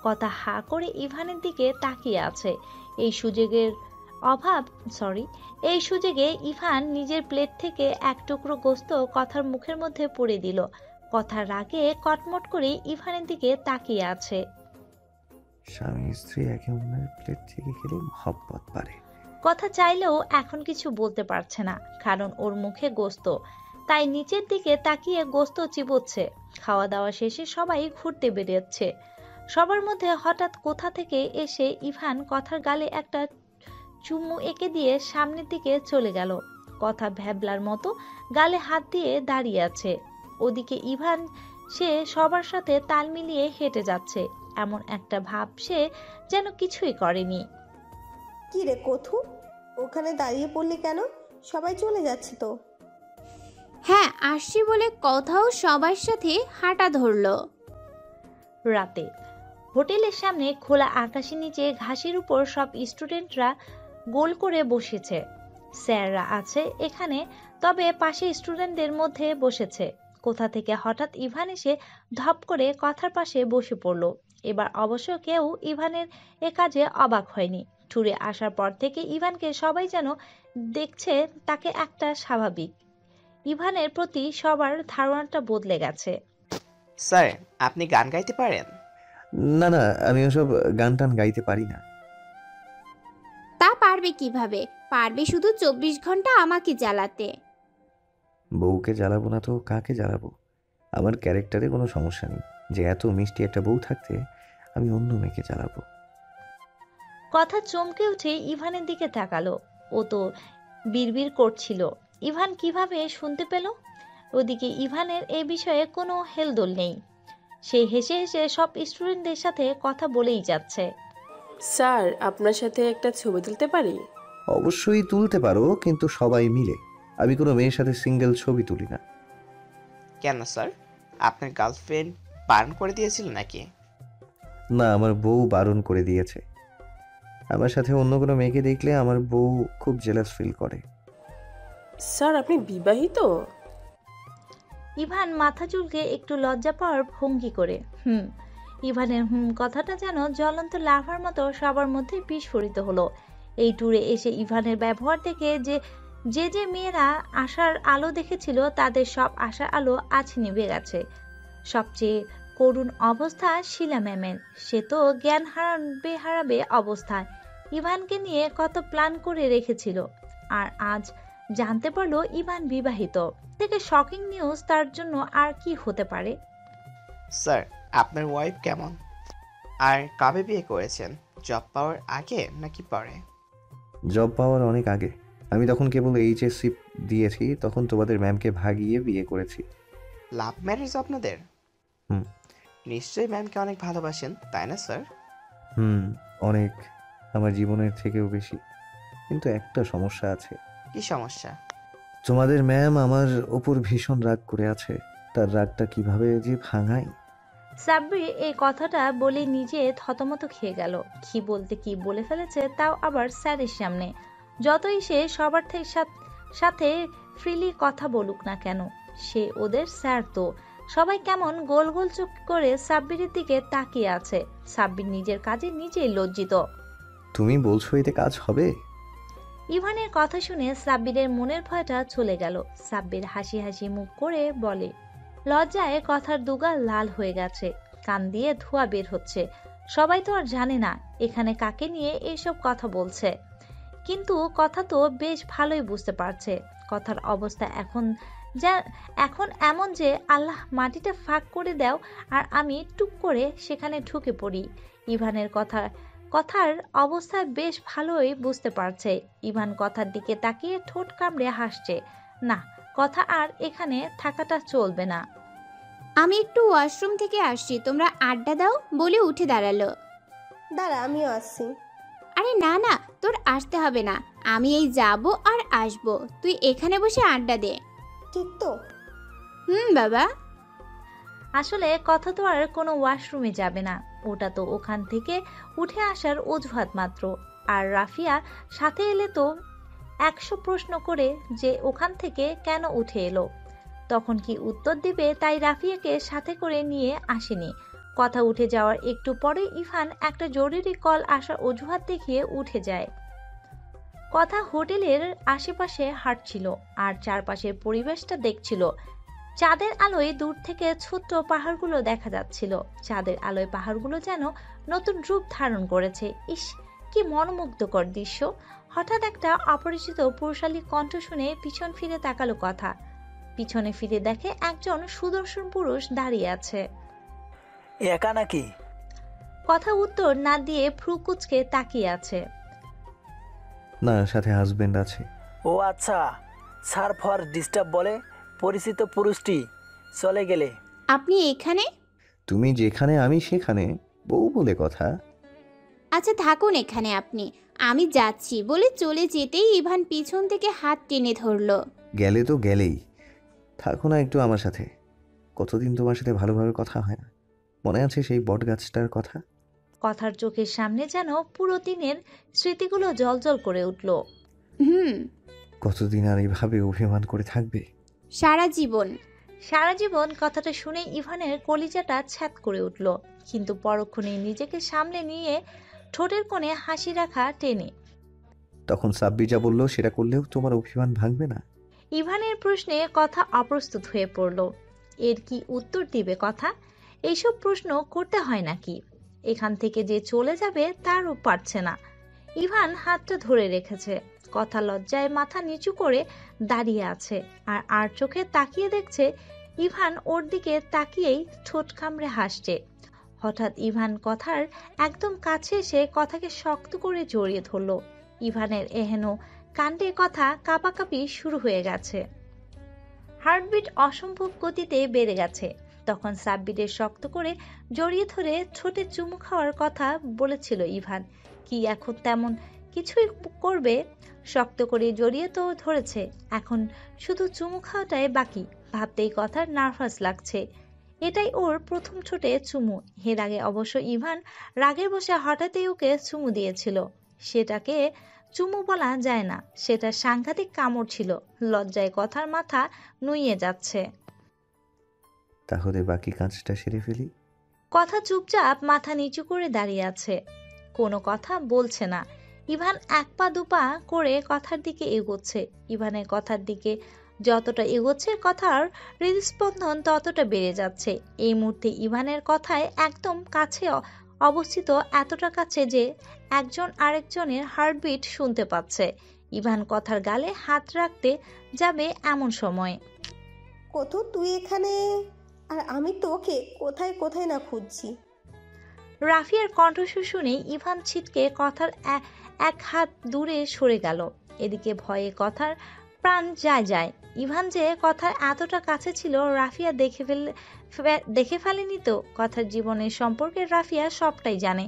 কথা হা করে ইভানের দিকে তাকিয়ে আছে। এই সুযোগের এই সুযোগে ইভান নিজের প্লেট থেকে এক টুকরো গোস্ত কথার মুখের মধ্যে পুরে দিল। কথার রাগে কটমট করে ইভানের দিকে তাকিয়ে আছে। স্বামী স্ত্রী একে অন্যের প্লেট থেকে খেলে মহব্বত বাড়ে। কথা চাইলেও এখন কিছু বলতে পারছে না, কারণ ওর মুখে গোস্ত, তাই নিচের দিকে তাকিয়ে গোস্ত চিবোচ্ছে। খাওয়া দাওয়া শেষে সবাই ঘুরতে বেরিয়েছে। সবার মধ্যে হঠাৎ কোথা থেকে এসে ইভান কথার গালে একটা চুমু এঁকে দিয়ে সামনের দিকে চলে গেল। কথা ভ্যাবলার মতো গালে হাত দিয়ে দাঁড়িয়ে আছে। ওদিকে ইভান, সে সবার সাথে তাল মিলিয়ে হেঁটে যাচ্ছে, এমন একটা ভাব সে যেন কিছুই করেনি। কি রে কথু, ওখানে দাঁড়িয়ে পড়লি কেন? সবাই চলে যাচ্ছে তো। হ্যাঁ, আসছি বলে কথাও সবার সাথে হাঁটা ধরলো। রাতে হোটেলের সামনে খোলা আকাশের নিচে ঘাসের উপর সব স্টুডেন্টরা গোল করে বসেছে। স্যাররা আছে এখানে, তবে পাশে স্টুডেন্টদের মধ্যে বসেছে। কোথা থেকে হঠাৎ ইভান এসে ধপ করে কথার পাশে বসে পড়ল। এবার অবশ্য কেউ ইভানের এ কাজে অবাক হয়নি। ট্যুরে আসার পর থেকে ইভানকে সবাই যেন দেখছে তাকে একটা স্বাভাবিক। ইভানের প্রতি সবার ধারণাটা বদলে গেছে। স্যার, আপনি গান গাইতে পারেন? না না, আমি ওসব গান টান গাইতে পারি না। তা পারবে কিভাবে? পারবে শুধু 24 ঘন্টা আমাকে জ্বালাতে। বউকে জ্বালাবো না তো কাকে জ্বালাবো? আমার ক্যারেক্টারে কোনো সমস্যা নেই যে এত মিষ্টি একটা বউ থাকতে আমি অন্য মেয়েকে জ্বালাবো। কথা চমকে উঠে ইভানের দিকে তাকালো। ও তো বিড়বিড় করছিল, ইভান কিভাবে শুনতে পেল? ওদিকে ইভানের এ বিষয়ে কোনো হেলদোল নেই। সে হেসে হেসে সব স্টুডেন্টদের সাথে কথা বলেই যাচ্ছে। স্যার, আপনার সাথে একটা ছবি তুলতে পারি? অবশ্যই তুলতে পারো, কিন্তু সবাই মিলে। আমি কোনো মেয়ের সাথে সিঙ্গেল ছবি তুলি না। কেন স্যার, আপনার গার্লফ্রেন্ড বারণ করে দিয়েছিল নাকি? না, আমার বউ বারণ করে দিয়েছে। আমার সাথে অন্য কোনো মেয়েকে দেখলে আমার বউ খুব জেলাস ফিল করে। স্যার, আপনি বিবাহিত? ইভান মাথা চুলকে একটু লজ্জা পাওয়ার ভঙ্গি করে ইভানের কথাটা যেন জ্বলন্ত লাভার মতো সবার মধ্যে বিস্ফোরিত হলো। এই ট্যুরে এসে ইভানের ব্যবহার দেখে যে মেয়েরা আশার আলো দেখেছিল, তাদের সব আশার আলো আজ নিভে গেছে। সবচেয়ে করুণ অবস্থা শিলা ম্যামের। সে তো জ্ঞান হারাবে অবস্থায় ইভানকে নিয়ে কত প্ল্যান করে রেখেছিল, আর আজ জানতে পারলো ইভান বিবাহিত। থেকে শকিং নিউজ তার জন্য আর কি হতে পারে? স্যার, আপনার ওয়াইফ কেমন? আর কবে বিয়ে করেছেন? জব পাওয়ার আগে নাকি পরে? জব পাওয়ার অনেক আগে। আমি তখন কেবল এইচএসসি দিয়েছি, তখন তোমাদের ম্যামকে ভাগিয়ে বিয়ে করেছি। লাভ ম্যারেজ আপনাদের? হুম। নিশ্চয়ই ম্যামকে অনেক ভালোবাসেন, তাই না স্যার? অনেক, আমার জীবনের থেকেও বেশি। কিন্তু একটা সমস্যা আছে। কি সমস্যা? তোমাদের ম্যাম আমার ওপর ভীষণ রাগ করে আছে। তার রাগটা কিভাবে যে ভাঙাই। সাব্বির এই কথাটা বলে নিজে থতমত খেয়ে গেল। কি বলতে কি বলে ফেলেছে, তাও আবার স্যারের সামনে। যতই সে সবার সাথে ফ্রিলি কথা বলুক না কেন, সে ওদের স্যার তো। সবাই কেমন গোল গোল চোখ করে সাব্বিরের দিকে তাকিয়ে আছে। সাব্বির নিজের কাজে নিজেই লজ্জিত। তুমি বলছো এতে কাজ হবে? ইভানের কথা শুনে সাব্বিরের মনের ভয়টা চলে গেল। সাব্বির হাসি হাসি মুখ করে বলে, লজ্জায় কথার দুগাল লাল হয়ে গেছে, কান দিয়ে ধোঁয়া বের হচ্ছে। সবাই তো আর জানে না এখানে কাকে নিয়ে এইসব কথা বলছে, কিন্তু কথা তো বেশ ভালোই বুঝতে পারছে। কথার অবস্থা এখন এমন যে আল্লাহ মাটিটা ফাঁক করে দাও আর আমি টুক করে সেখানে ঢুকে পড়ি। ইভানের কথার অবস্থা বেশ ভালোই বুঝতে পারছে। ইভান কথার দিকে তাকিয়ে ঠোঁট কামড়ে হাসছে। না, কথা আর এখানে থাকাটা চলবে না। আমি একটু ওয়াশরুম থেকে আসছি, তোমরা আড্ডা দাও বলে উঠে দাঁড়ালো। দাঁড়া, আমিও আসছি। আরে না না, তোর আসতে হবে না, আমি এই যাব আর আসবো, তুই এখানে বসে আড্ডা দে। ঠিক তো? বাবা। আসলে কথা তো আর কোনো ওয়াশরুমে যাবে না, ওটা তো ওখান থেকে উঠে আসার অজুহাত মাত্র। আর রাফিয়া সাথে এলে তো 100 প্রশ্ন করে যে ওখান থেকে কেন উঠে এলো, তখন কি উত্তর দিবে, তাই রাফিয়াকে সাথে করে নিয়ে আসেনি। কথা উঠে যাওয়ার একটু পরে ইভান একটা জরুরি কল আসার অজুহাত দেখিয়ে উঠে যায়। কথা হোটেলের আশেপাশে হাঁটছিল আর চারপাশের পরিবেশটা দেখছিল। চাঁদের আলোয় দূর থেকে ছোট্ট পাহাড়গুলো দেখা যাচ্ছিল। চাঁদের আলোয় পাহাড়গুলো যেন নতুন রূপ ধারণ করেছে। ইস, কি মনোমুগ্ধকর দৃশ্য। হঠাৎ একটা অপরিচিত পুরুষালী কণ্ঠ শুনে পিছন ফিরে তাকালো কথা। পিছনে ফিরে দেখে একজন সুদর্শন পুরুষ দাঁড়িয়ে আছে। একা নাকি? কথা উত্তর না দিয়ে ভ্রু কুঁচকে তাকিয়ে আছে। না, সাথে হাজবেন্ড আছে। ও আচ্ছা, স্যার ফর ডিস্টার্ব বলে পরিচিত পুরুষটি চলে গেলে। আপনি এখানে? তুমি যেখানে আমি সেখানে, বউ বলে কথা। আচ্ছা থাকুন এখানে আপনি, আমি যাচ্ছি বলে চলে যেতেই ইভান পিছন থেকে হাত টেনে ধরলো। গেলে তো গেলেই, থাকো না একটু আমার সাথে। কতদিন তোমার সাথে ভালোভাবে কথা হয় না, মনে আছে সেই বট গাছটার কথা? কথার চোখের সামনে যেন পুরো দিনের স্মৃতিগুলো জ্বলজ্বল করে উঠল। কতদিন আর এইভাবে অভিমান করে থাকবে? সারা জীবন। সারা জীবন কথাটা শুনে ইভানের কলিজাটা ছ্যাদ করে উঠল, কিন্তু পরক্ষণে নিজেকে সামলে নিয়ে ঠোঁটের কোণে হাসি রাখা টেনে। তখন সাব্বির যা বললো সেটা করলেও তোমার অভিমান ভাঙবে না? ইভানের প্রশ্নে কথা অপ্রস্তুত হয়ে পড়ল। এর কি উত্তর দিবে কথা? এইসব প্রশ্ন করতে হয় নাকি? এখান থেকে যে চলে যাবে তারও পারছে না। ইভান হাতটা ধরে রেখেছে। কথা লজ্জায় মাথা নিচু করে দাঁড়িয়ে আছে আর চোখে তাকিয়ে দেখছে ইভান ওর দিকে তাকিয়েই ঠোঁট কামড়ে হাসছে। হঠাৎ ইভান কথার একদম কাছে এসে কথাকে শক্ত করে জড়িয়ে ধরল। ইভানের এহেন কাণ্ডে কথা কাঁপাকাঁপি শুরু হয়ে গেছে। হার্টবিট অসম্ভব গতিতে বেড়ে গেছে। তখন সাব্বিরের শক্ত করে জড়িয়ে ধরে ঠোঁটে চুমু খাওয়ার কথা বলেছিল ইভান। কি এখন তেমন কিছুই করবে? শক্ত করে জড়িয়ে তো ধরেছে, এখন শুধু চুমু খাওয়াটাই বাকি। ভাবতেই কথার নার্ভাস লাগছে। এটাই ওর প্রথম ঠোঁটে চুমু। এর আগে অবশ্য ইভান রাগের বসে হঠাৎই ওকে চুমু দিয়েছিল। সেটাকে চুমু বলা যায় না, সেটা সাংঘাতিক কামড় ছিল। লজ্জায় কথার মাথা নুইয়ে যাচ্ছে। তাহলে বাকি কাজটা সেরে ফেলি। কথা চুপচাপ মাথা নিচু করে দাঁড়িয়ে আছে, কোনো কথা বলছে না। ইভান এক পা দুপা করে কথার দিকে এগোচ্ছে। ইভানের কথার দিকে যতটা এগোচ্ছে কথার হৃদস্পন্দন ততটা বেড়ে যাচ্ছে। এই মুহূর্তে ইভানের কথায় একদম কাছে অবস্থিত, এতটা কাছে যে একজন আরেকজনের হার্টবিট শুনতে পাচ্ছে। ইভান কথার গালে হাত রাখতে যাবে এমন সময় কত তুই এখানে আর আমি তোকে কোথায় কোথায় না খুঁজছি। রাফিয়ার কণ্ঠস্বর শুনে ইভান ছিটকে কথার এক হাত দূরে সরে গেল। এদিকে ভয়ে কথার প্রাণ যায়। ইভান যে কথার এতটা কাছে ছিল রাফিয়া দেখে ফেলেনি তো। কথার জীবনের সম্পর্কে রাফিয়া সবটাই জানে।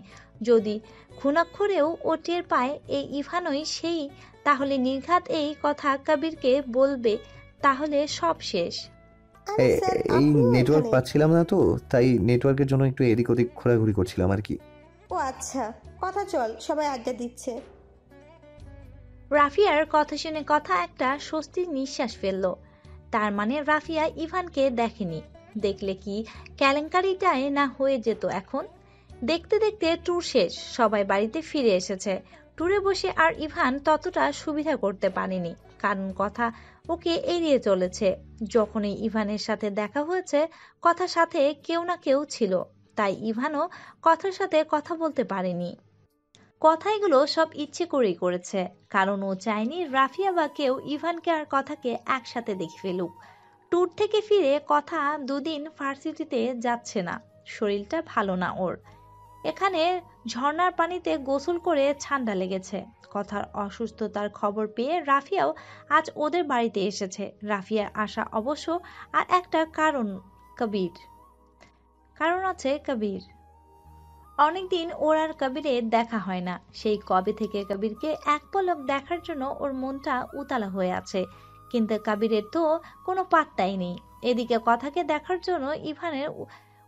যদি খুনাক্ষরেও ও টের পায় এই ইভানই সেই, তাহলে নির্ঘাত এই কথা কবিরকে বলবে, তাহলে সব শেষ। আরে স্যার, এই আপনিও নেটওয়ার্ক এখানে? পাচ্ছিলাম না তো, তাই নেটওয়ার্কের জন্য একটু এদিক ওদিক ঘোরাঘুরি করছিলাম আর কি। ও আচ্ছা, কথা চল, সবাই আড্ডা দিচ্ছে। রাফিয়ার কথা শুনে কথা একটা স্বস্তির নিঃশ্বাস ফেলল। তার মানে রাফিয়া ইভানকে দেখেনি। দেখলে কি কেলেঙ্কারিটাই না হয়ে যেত এখন। দেখতে দেখতে ট্যুর শেষ, সবাই বাড়িতে ফিরে এসেছে। ট্যুরে বসে আর ইভান ততটা সুবিধা করতে পারেনি, কারণ কথা ওকে এড়িয়ে চলেছে। যখনই ইভানের সাথে দেখা হয়েছে কথার সাথে কেউ না কেউ ছিল, তাই ইভানও কথার সাথে কথা বলতে পারেনি। কথাগুলো সব ইচ্ছে করেই করেছে, কারণ ও চায়নি রাফিয়া বা কেউ ইভানকে আর কথাকে একসাথে দেখে ফেলুক। ট্যুর থেকে ফিরে কথা দুদিন ভার্সিটিতে যাচ্ছে না, শরীরটা ভালো না ওর। এখানে ঝর্ণার পানিতে গোসল করে ঠান্ডা লেগেছে। কথার অসুস্থতার খবর পেয়ে রাফিয়াও আজ ওদের বাড়িতে এসেছে। রাফিয়ার আসা অবশ্য আর একটা কারণ, কবির। কারণ আছে কবির। অনেকদিন ওর আর কবিরের দেখা হয় না। সেই কবে থেকে কবিরকে এক পলক দেখার জন্য ওর মনটা উতালা হয়ে আছে, কিন্তু কবিরের তো কোনো পাত্তাই নেই। এদিকে কথাকে দেখার জন্য ইভানের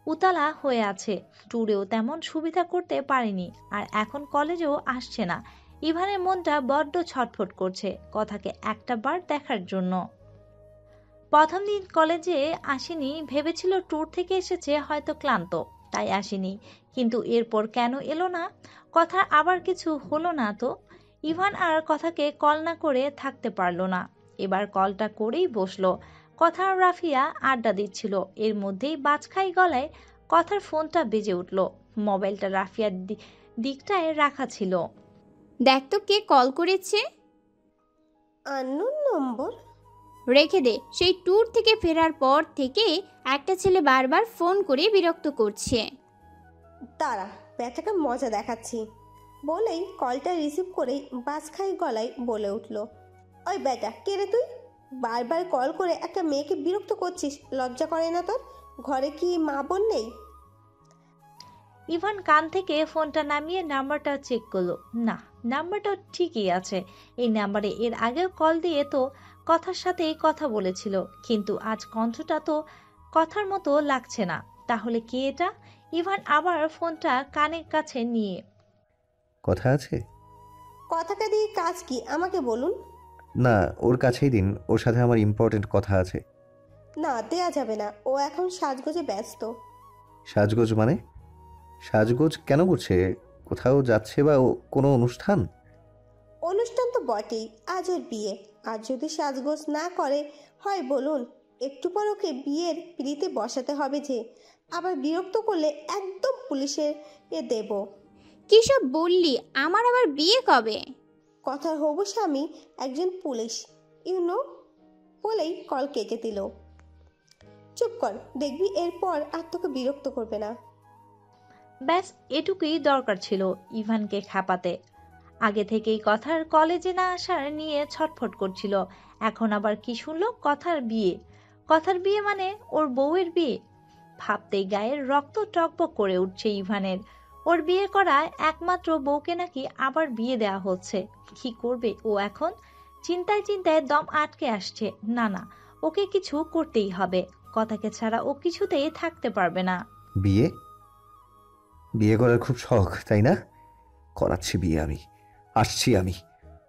উতালা হয়ে আছে। ট্যুরেও তেমন সুবিধা করতে পারেনি, আর এখন কলেজেও আসছে না। ইভানের মনটা বড্ড ছটফট করছে কথাকে একটা বার দেখার জন্য। প্রথম দিন কলেজে আসেনি, ভেবেছিল ট্যুর থেকে এসেছে, হয়তো ক্লান্ত তাই আসেনি। কিন্তু এরপর কেন এলো না? কথা আবার কিছু হলো না তো? ইভান আর কথাকে কল না করে থাকতে পারলো না। এবার কলটা করেই বসলো। কথা আর রাফিয়া আড্ডা দিচ্ছিল, এর মধ্যেই বাজখাই গলায় কথার ফোনটা বেজে উঠল। মোবাইলটা রাফিয়ার দিকটায় রাখা ছিল। দেখ তো কে কল করেছে। আননোন নম্বর। রেখে দে। সেই ট্যুর থেকে ফেরার পর থেকে একটা ছেলে বারবার ফোন করে বিরক্ত করছে। তারা ব্যাটাকে মজা দেখাচ্ছি বলেই কলটা রিসিভ করেই বাজখাই গলায় বলে উঠল, ওই ব্যাটা কে রে তুই? বারবার কল করে একটা মেয়েকে বিরক্ত করছিস, লজ্জা করে না তোর? ঘরে কি মা বোন নেই? ইভান কান থেকে ফোনটা নামিয়ে নাম্বারটা চেক করলো। না, নাম্বারটা ঠিকই আছে। এই নাম্বারে এর আগেও কল দিয়ে তো কথার সাথেই কথা বলেছিল, কিন্তু আজ কণ্ঠটা তো কথার মতো লাগছে না। তাহলে কে এটা? ইভান আবার ফোনটা কানের কাছে নিয়ে, কথা আছে? কথাটা দিয়ে কাজ কি আমাকে বলুন। না, ওর কাছেই দিন, ওর সাথে আমার ইম্পর্টেন্ট কথা আছে। না, দেয়া যাবে না, ও এখন সাজগোজে ব্যস্ত। সাজগোজ মানে? সাজগোজ কেন করছে? কোথাও যাচ্ছে বা কোনো অনুষ্ঠান? অনুষ্ঠান তো বটেই, আজ ওর বিয়ে। আর যদি সাজগোজ না করে হয় বলুন, একটু পর ওকে বিয়ের পিড়িতে বসাতে হবে যে। আবার বিরক্ত করলে একদম পুলিশের দেব। কী সব বললি? আমার আবার বিয়ে কবে? কথার হবু স্বামী একজন পুলিশ, বলেই কল কেটে দিল। চুপ কর, দেখবি এরপর আর তোকে বিরক্ত করবে না। ব্যাস এটুকুই দরকার ছিল ইভানকে খাপাতে। আগে থেকেই কথার কলেজে না আসার নিয়ে ছটফট করছিল, এখন আবার কি শুনলো কথার বিয়ে। কথার বিয়ে মানে ওর বউয়ের বিয়ে। ভাবতেই গায়ের রক্ত টকবক করে উঠছে ইভানের। ওর বিয়ে করা একমাত্র বউকে নাকি আবার বিয়ে দেওয়া হচ্ছে। কি করবে ও এখন? চিন্তায় চিন্তায় দম আটকে আসছে। না না, ওকে কিছু করতেই হবে। কথাকে ছাড়া ও কিছুতেই থাকতে পারবে না। বিয়ে? বিয়ে করার খুব শখ তাই না? করাচ্ছি বিয়ে আমি, আসছি আমি।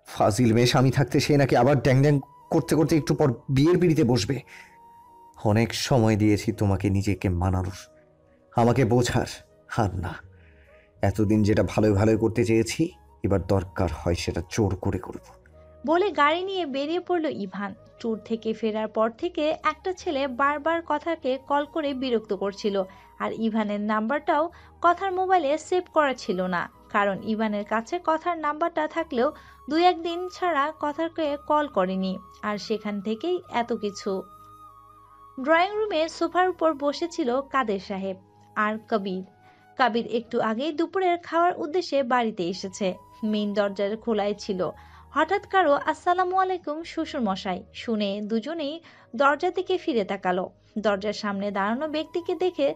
ফাজিল মেয়ে স্বামী থাকতে সে নাকি আবার ড্যাং ড্যাং করতে করতে একটু পর বিয়ের পিড়িতে বসবে। অনেক সময় দিয়েছি তোমাকে নিজেকে মানানোর, আমাকে বোঝার। আর না, এতদিন যেটা ভালোই ভালোই করতে চেয়েছি, এবার দরকার হয় সেটা জোর করে করব। বলে গাড়ি নিয়ে বেরিয়ে পড়ল ইভান। ট্যুর থেকে ফেরার পর থেকে একটা ছেলে বারবার কথাকে কল করে বিরক্ত করছিল, আর ইভানের নাম্বারটাও কথার মোবাইলে সেভ করা ছিল না। কারণ ইভানের কাছে কথার নাম্বারটা থাকলেও 2-1 দিন ছাড়া কথাকে কল করেনি, আর সেখান থেকেই এত কিছু। ড্রয়িং রুমে সোফার উপর বসেছিল কাদের সাহেব আর কবির। কবির একটু আগেই দুপুরের খাওয়ার উদ্দেশ্যে বাড়িতে এসেছে। মেইন দরজার খোলাই ছিল। হঠাৎ কারো আসসালামু আলাইকুম শ্বশুর মশাই শুনে দুজনেই দরজা থেকে ফিরে তাকালো। দরজার সামনে দাঁড়ানো ব্যক্তিকে দেখে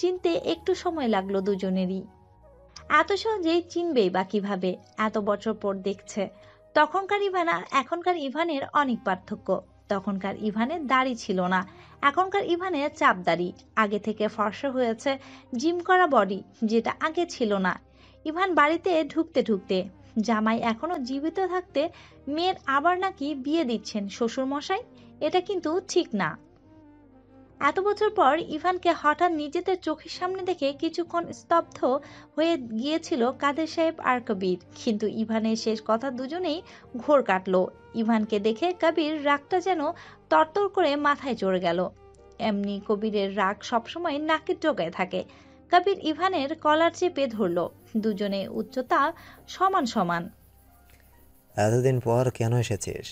চিনতে একটু সময় লাগলো দুজনেরই। এত সহজেই চিনবেই বা কিভাবে? এত বছর পর দেখছে। তখনকার ইভান আর এখনকার ইভানের অনেক পার্থক্য। তখনকার ইভানের দাড়ি ছিল না, এখনকার ইভানের চাপ দাড়ি। আগে থেকে ফর্সা হয়েছে, জিম করা বডি, যেটা আগে ছিল না। ইভান বাড়িতে ঢুকতে ঢুকতে, জামাই এখনো জীবিত থাকতে মেয়ের আবার নাকি বিয়ে দিচ্ছেন শ্বশুর মশাই, এটা কিন্তু ঠিক না। এত বছর পর ইভানকে হঠাৎ নিজেদের চোখের সামনে দেখে কিছুক্ষণ স্তব্ধ হয়ে গিয়েছিল কাদের সাহেব আর কবির, কিন্তু ইভানের শেষ কথা দুজনেই ঘোর কাটলো। ইভানকে দেখে কবির রাগটা যেন তরতর করে মাথায় চড়ে গেল। এমনি কবিরের রাগ সবসময় নাকের ডগায় থাকে। কবির ইভানের কলার চেপে ধরল। দুজনে উচ্চতা সমান সমান। এতদিন পর কেন এসেছিস?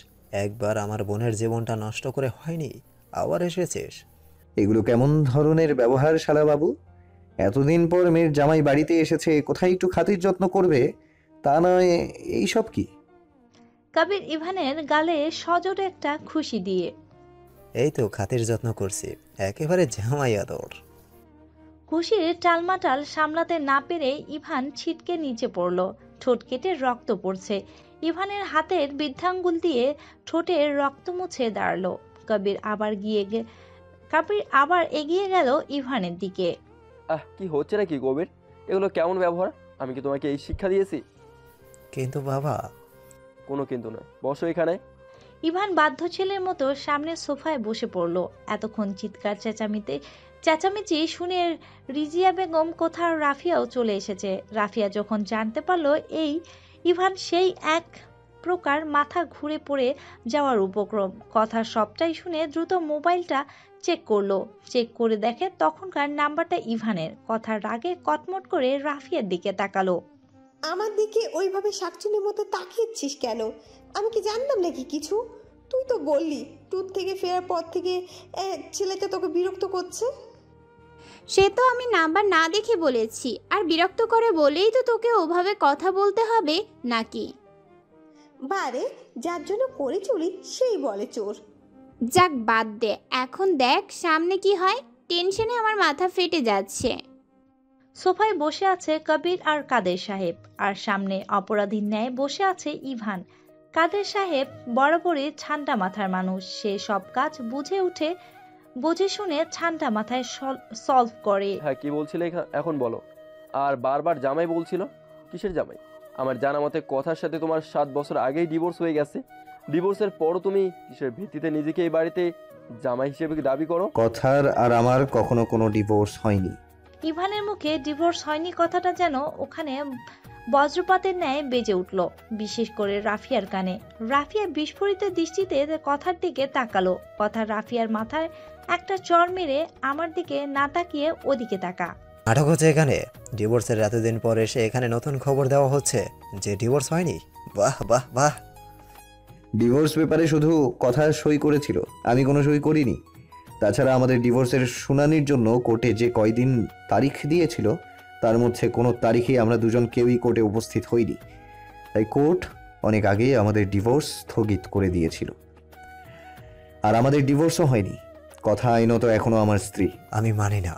একবার আমার বোনের জীবনটা নষ্ট করে হয়নি, আবার এসেছিস? এগুলো কেমন ধরনের ব্যবহার শালা বাবু? এতদিন পর মেয়ের জামাই বাড়িতে এসেছে, কোথায় একটু খাতির যত্ন করবে, তা নয় এইসব কি? কবির ইভানের গালে সজোরে একটা খুশি দিয়ে, এই তো খাতির যত্ন করছি, একেবারে জামাই আদর। খুশির টালমাটাল সামলাতে না পেরে ইভান ছিটকে নিচে পড়ল। ঠোঁট কেটে রক্ত পড়ছে। ইভানের হাতের বৃদ্ধাঙ্গুল দিয়ে ঠোঁটের রক্ত মুছে দাঁড়ালো। কবির আবার এগিয়ে গেল ইভানের দিকে। কি হচ্ছে নাকি কবির? এগুলো কেমন ব্যবহার? আমি কি তোমাকে এই শিক্ষা দিয়েছি? কিন্তু বাবা। কোনো কিন্তু নয়, বসো এখানে। ইভান বাধ্য ছেলের মতো সামনে সোফায় বসে পড়ল। এতক্ষণ চিৎকার চেঁচামেচি শুনে রিজিয়া বেগম কোথাও রাফিয়াও চলে এসেছে। রাফিয়া যখন জানতে পারলো এই ইভান সেই এক প্রকার মাথা ঘুরে পড়ে যাওয়ার উপক্রম। কথা সবটাই শুনে দ্রুত মোবাইলটা চেক করলো। চেক করে দেখে তখনকার নাম্বারটা ইভানের। কথার রাগে কটমট করে রাফিয়ার দিকে তাকালো। আমার দিকে ওইভাবে শাকচুনির মতো তাকিয়েছিস কেন? আমি কি জানতাম নাকি কিছু? তুই তো বললি ট্যুর থেকে ফেরার পর থেকে ছেলেটা তোকে বিরক্ত করছে। সে তো আমি নাম্বার না দেখে বলেছি, আর বিরক্ত করে বলেই তো তোকে ওভাবে কথা বলতে হবে নাকি? বারে, যার জন্য করে চুরি সেই বলে চোর। যাক বাদ দে, এখন দেখ সামনে কি হয়। টেনশনে আমার মাথা ফেটে যাচ্ছে। সোফায় বসে আছে কবির আর কাদের সাহেব, আর সামনে অপরাধীর ন্যায় বসে আছে ইভান। কাদের সাহেব বরাবরই ঠান্ডা মাথার মানুষ। সে সব কাজ বুঝে শুনে ঠান্ডা মাথায় সলভ করে। হ্যাঁ, কি বলছিলে এখন বলো। আর বারবার জামাই বলছিল, কিসের জামাই? আমার জানা মতে কথার সাথে তোমার 7 বছর আগেই ডিভোর্স হয়ে গেছে। ডিভোর্সের পরও তুমি কিসের ভিত্তিতে নিজেকে এই বাড়িতে জামাই হিসেবে দাবি করো? কথার আর আমার কখনো কোনো ডিভোর্স হয়নি। ইভানের মুখে ডিভোর্স হয়নি কথাটা যেন ওখানে বজ্রপাতের ন্যায় বেজে উঠল, বিশেষ করে রাফিয়ার কানে। রাফিয়া বিস্ফোরিত দৃষ্টিতে কথার দিকে তাকালো। কথা রাফিয়ার মাথায় একটা চড় মেরে আমার দিকে না তাকিয়ে ওদিকে তাকা। নাটক হচ্ছে এখানে? ডিভোর্সের এতদিন পর এসে এখানে নতুন খবর দেওয়া হচ্ছে যে ডিভোর্স হয়নি? বাহ বাহ বাহ। ডিভোর্স পেপারে শুধু কথা সই করেছিল, আমি কোনো সই করিনি। তাছাড়া আমাদের ডিভোর্সের শুনানির জন্য কোর্টে যে কয়দিন তারিখ দিয়েছিল তার মধ্যে কোনো তারিখেই আমরা দুজন কেউই কোর্টে উপস্থিত হইনি। তাই কোর্ট অনেক আগেই আমাদের ডিভোর্স স্থগিত করে দিয়েছিল। আর আমাদের ডিভোর্সও হয়নি। কথা আইনত এখনো আমার স্ত্রী। আমি মানি না।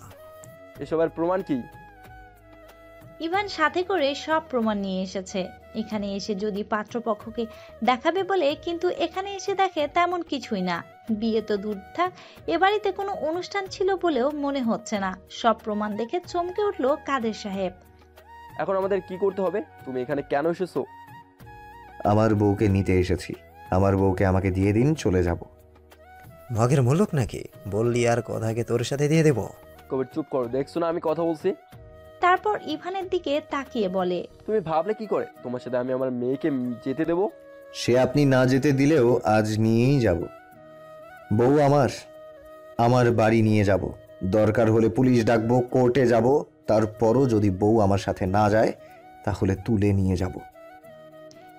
এসবের প্রমাণ কি? ইভান সাথে করে সব প্রমাণ নিয়ে এসেছে। এখানে এসে যদি পাত্রপক্ষকে দেখাবে বলে, কিন্তু এখানে এসে দেখে তেমন কিছুই না। বিয়ে তো দূর থাক, এ বাড়িতে কোনো অনুষ্ঠান ছিল বলেও মনে হচ্ছে না। সব প্রমাণ দেখে চমকে উঠল কাদের সাহেব। এখন আমাদের কি করতে হবে? তুমি এখানে কেন এসেছো? আমার বউকে নিতে এসেছি। আমার বউকে আমাকে দিয়ে দিন, চলে যাব। মগের মুলুক নাকি? বললি আর কথাকে তোর সাথে দিয়ে দেব? কবির চুপ করো, দেখছো না আমি কথা বলছি? তারপর ইভানের দিকে তাকিয়ে বলে, তুমি ভাবলে কি করে তোমার সাথে আমি আমার মেয়েকে যেতে দেব? সে আপনি না যেতে দিলেও আজ নিয়েই যাব। বউ আমার বাড়ি নিয়ে যাব। দরকার হলে পুলিশ ডাকবো, কোর্টে যাব। তারপরও যদি বউ আমার সাথে না যায় তাহলে তুলে নিয়ে যাব।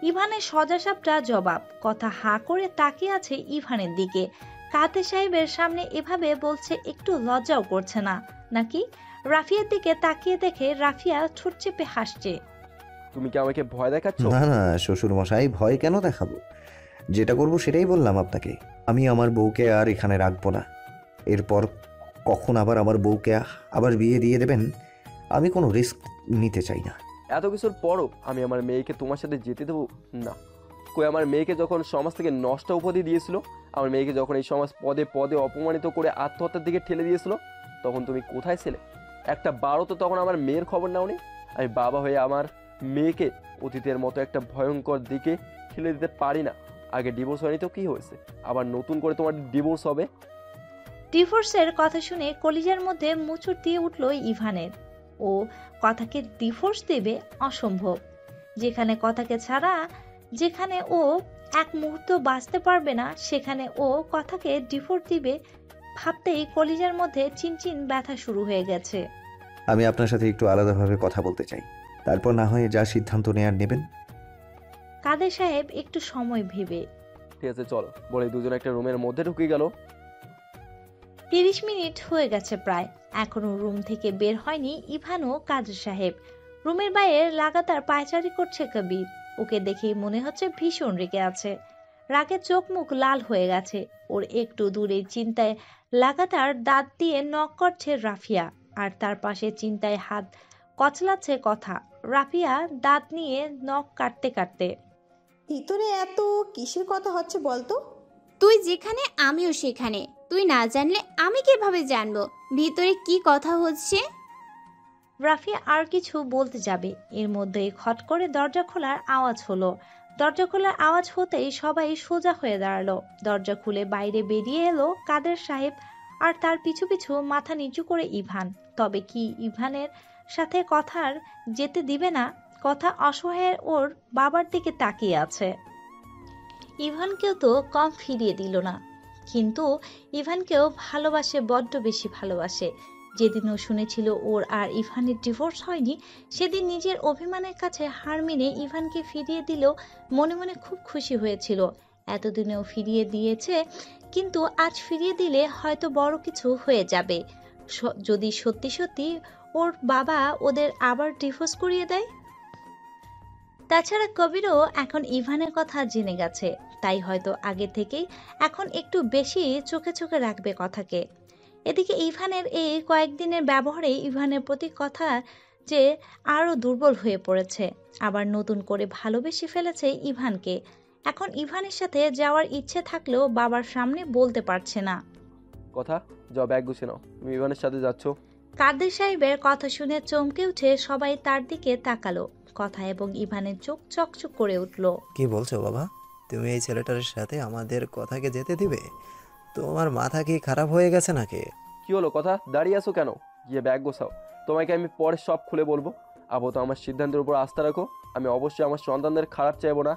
ইভানের সজাসাপটা জবাব। কথা হা করে তাকিয়ে আছে ইভানের দিকে। কাদের সাহেবের সামনে এভাবে বলছে, একটু লজ্জাও করছে না নাকি? রাফিয়ার দিকে তাকিয়ে দেখে রাফিয়া ঠোঁট চেপে হাসছে। তুমি কি আমাকে ভয় দেখাচ্ছ? না না শ্বশুর মশাই, ভয় কেন দেখাবো? যেটা করব সেটাই বললাম আপনাকে। আমি আমার বউকে আর এখানে রাখবো না। এরপর কখন আবার আমার বউকে আবার বিয়ে দিয়ে দেবেন, আমি কোনো রিস্ক নিতে চাই না। এত কিছুর পরও আমি আমার মেয়েকে তোমার সাথে যেতে দেবো না। কই, আমার মেয়েকে যখন সমাজ থেকে নষ্ট উপাধি দিয়েছিল, আমার মেয়েকে যখন এই সমাজ পদে পদে অপমানিত করে আত্মহত্যার দিকে ঠেলে দিয়েছিল, তখন তুমি কোথায় ছিলে? একটা বারও তো তখন আমার মেয়ের খবর নাওনি। আমি বাবা হয়ে আমার মেয়েকে অতীতের মতো একটা ভয়ঙ্কর দিকে ঠেলে দিতে পারি না। আগে ডিভোর্স হয়নি তো কি হয়েছে, আবার নতুন করে তোমার ডিভোর্স হবে? ডিভোর্সের কথা শুনে কলিজার মধ্যে মুচুর দিয়ে উঠল ইভানের। ও কথাকে ডিভোর্স দেবে অসম্ভব। যেখানে কথাকে ছাড়া যেখানে ও এক মুহূর্ত বাঁচতে পারবে না, সেখানে ও কথাকে ডিভোর্স দিবে ভাবতেই কলিজার মধ্যে চিনচিন ব্যথা শুরু হয়ে গেছে। আমি আপনার সাথে একটু আলাদাভাবে কথা বলতে চাই, তারপর না হয় যা সিদ্ধান্ত নেবেন। কাদের সাহেব একটু সময় ভেবে, ঠিক আছে চলো বলে দুজন একটা রুমের মধ্যে ঢুকে গেল। 30 মিনিট হয়ে গেছে প্রায়, এখনো রুম থেকে বের হয়নি ইভান ও কাদের সাহেব। রুমের বাইরে লাগাতার পায়চারি করছে কবির। ওকে দেখেই মনে হচ্ছে ভীষণ রেগে আছে। রাগে চোখ মুখ লাল হয়ে গেছে ওর। একটু দূরে চিন্তায় লাগাতার দাঁত দিয়ে নক করছে রাফিয়া। আর তার পাশে চিন্তায় হাত কচলাচ্ছে কথা। রাফিয়া দাঁত নিয়ে নখ কাটতে কাটতে, ভিতরে এত কিসের কথা হচ্ছে বলতো? তুই যেখানে আমিও সেখানে, তুই না জানলে আমি কিভাবে জানবো ভিতরে কি কথা হচ্ছে? রাফিয়া আর কিছু বলতে যাবে, এর মধ্যেই খট করে দরজা খোলার আওয়াজ হলো। দরজা খোলার আওয়াজ হতেই সবাই সোজা হয়ে দাঁড়ালো। দরজা খুলে বাইরে বেরিয়ে এলো কাদের সাহেব, আর তার পিছু পিছু মাথা নিচু করে ইভান। তবে কি ইভানের সাথে কথার যেতে দিবে না? কথা অসহায় ওর বাবার দিকে তাকিয়ে আছে। ইভানকেও তো কম ফিরিয়ে দিল না, কিন্তু ইভানকেও ভালোবাসে, বড্ড বেশি ভালোবাসে। যেদিনও শুনেছিল ওর আর ইভানের ডিভোর্স হয়নি, সেদিন নিজের অভিমানের কাছে হার মেনে ইভানকে ফিরিয়ে দিলেও মনে মনে খুব খুশি হয়েছিল। এতদিনেও ফিরিয়ে দিয়েছে, কিন্তু আজ ফিরিয়ে দিলে হয়তো বড় কিছু হয়ে যাবে। যদি সত্যি সত্যি ওর বাবা ওদের আবার ডিভোর্স করিয়ে দেয়। তাছাড়া কবিরও এখন ইভানের কথা জেনে গেছে, তাই হয়তো আগে থেকেই এখন একটু বেশি চোখে চোখে রাখবে কথাকে। এদিকে ইভানের এই কয়েকদিনের ব্যবহারে ইভানের প্রতি কথা যে আরও দুর্বল হয়ে পড়েছে, আবার নতুন করে ভালোবেসে ফেলেছে ইভানকে। এখন ইভানের সাথে যাওয়ার ইচ্ছে থাকলেও বাবার সামনে বলতে পারছে না। কথা, যাও ব্যাগ গুছিয়ে নাও, তুমি ইভানের সাথে যাচ্ছ। কাদের সাহেবের কথা শুনে চমকে উঠে সবাই তার দিকে তাকালো। কথা এবং ইভানের চোখ চকচক করে উঠল। কি বলছো বাবা? তুমি এই ছেলেটার সাথে আমাদের কথাকে যেতে দিবে? তোমার মাথা কি খারাপ হয়ে গেছে নাকি? কি হলো কথা, দাঁড়িয়ে আছো কেন? গিয়ে ব্যাগ গোছাও, তোমাকে আমি পরে সব খুলে বলবো। আপাতত আমার সিদ্ধান্তের উপর আস্থা রাখো, আমি অবশ্যই আমার সন্তানদের খারাপ চাইবো না।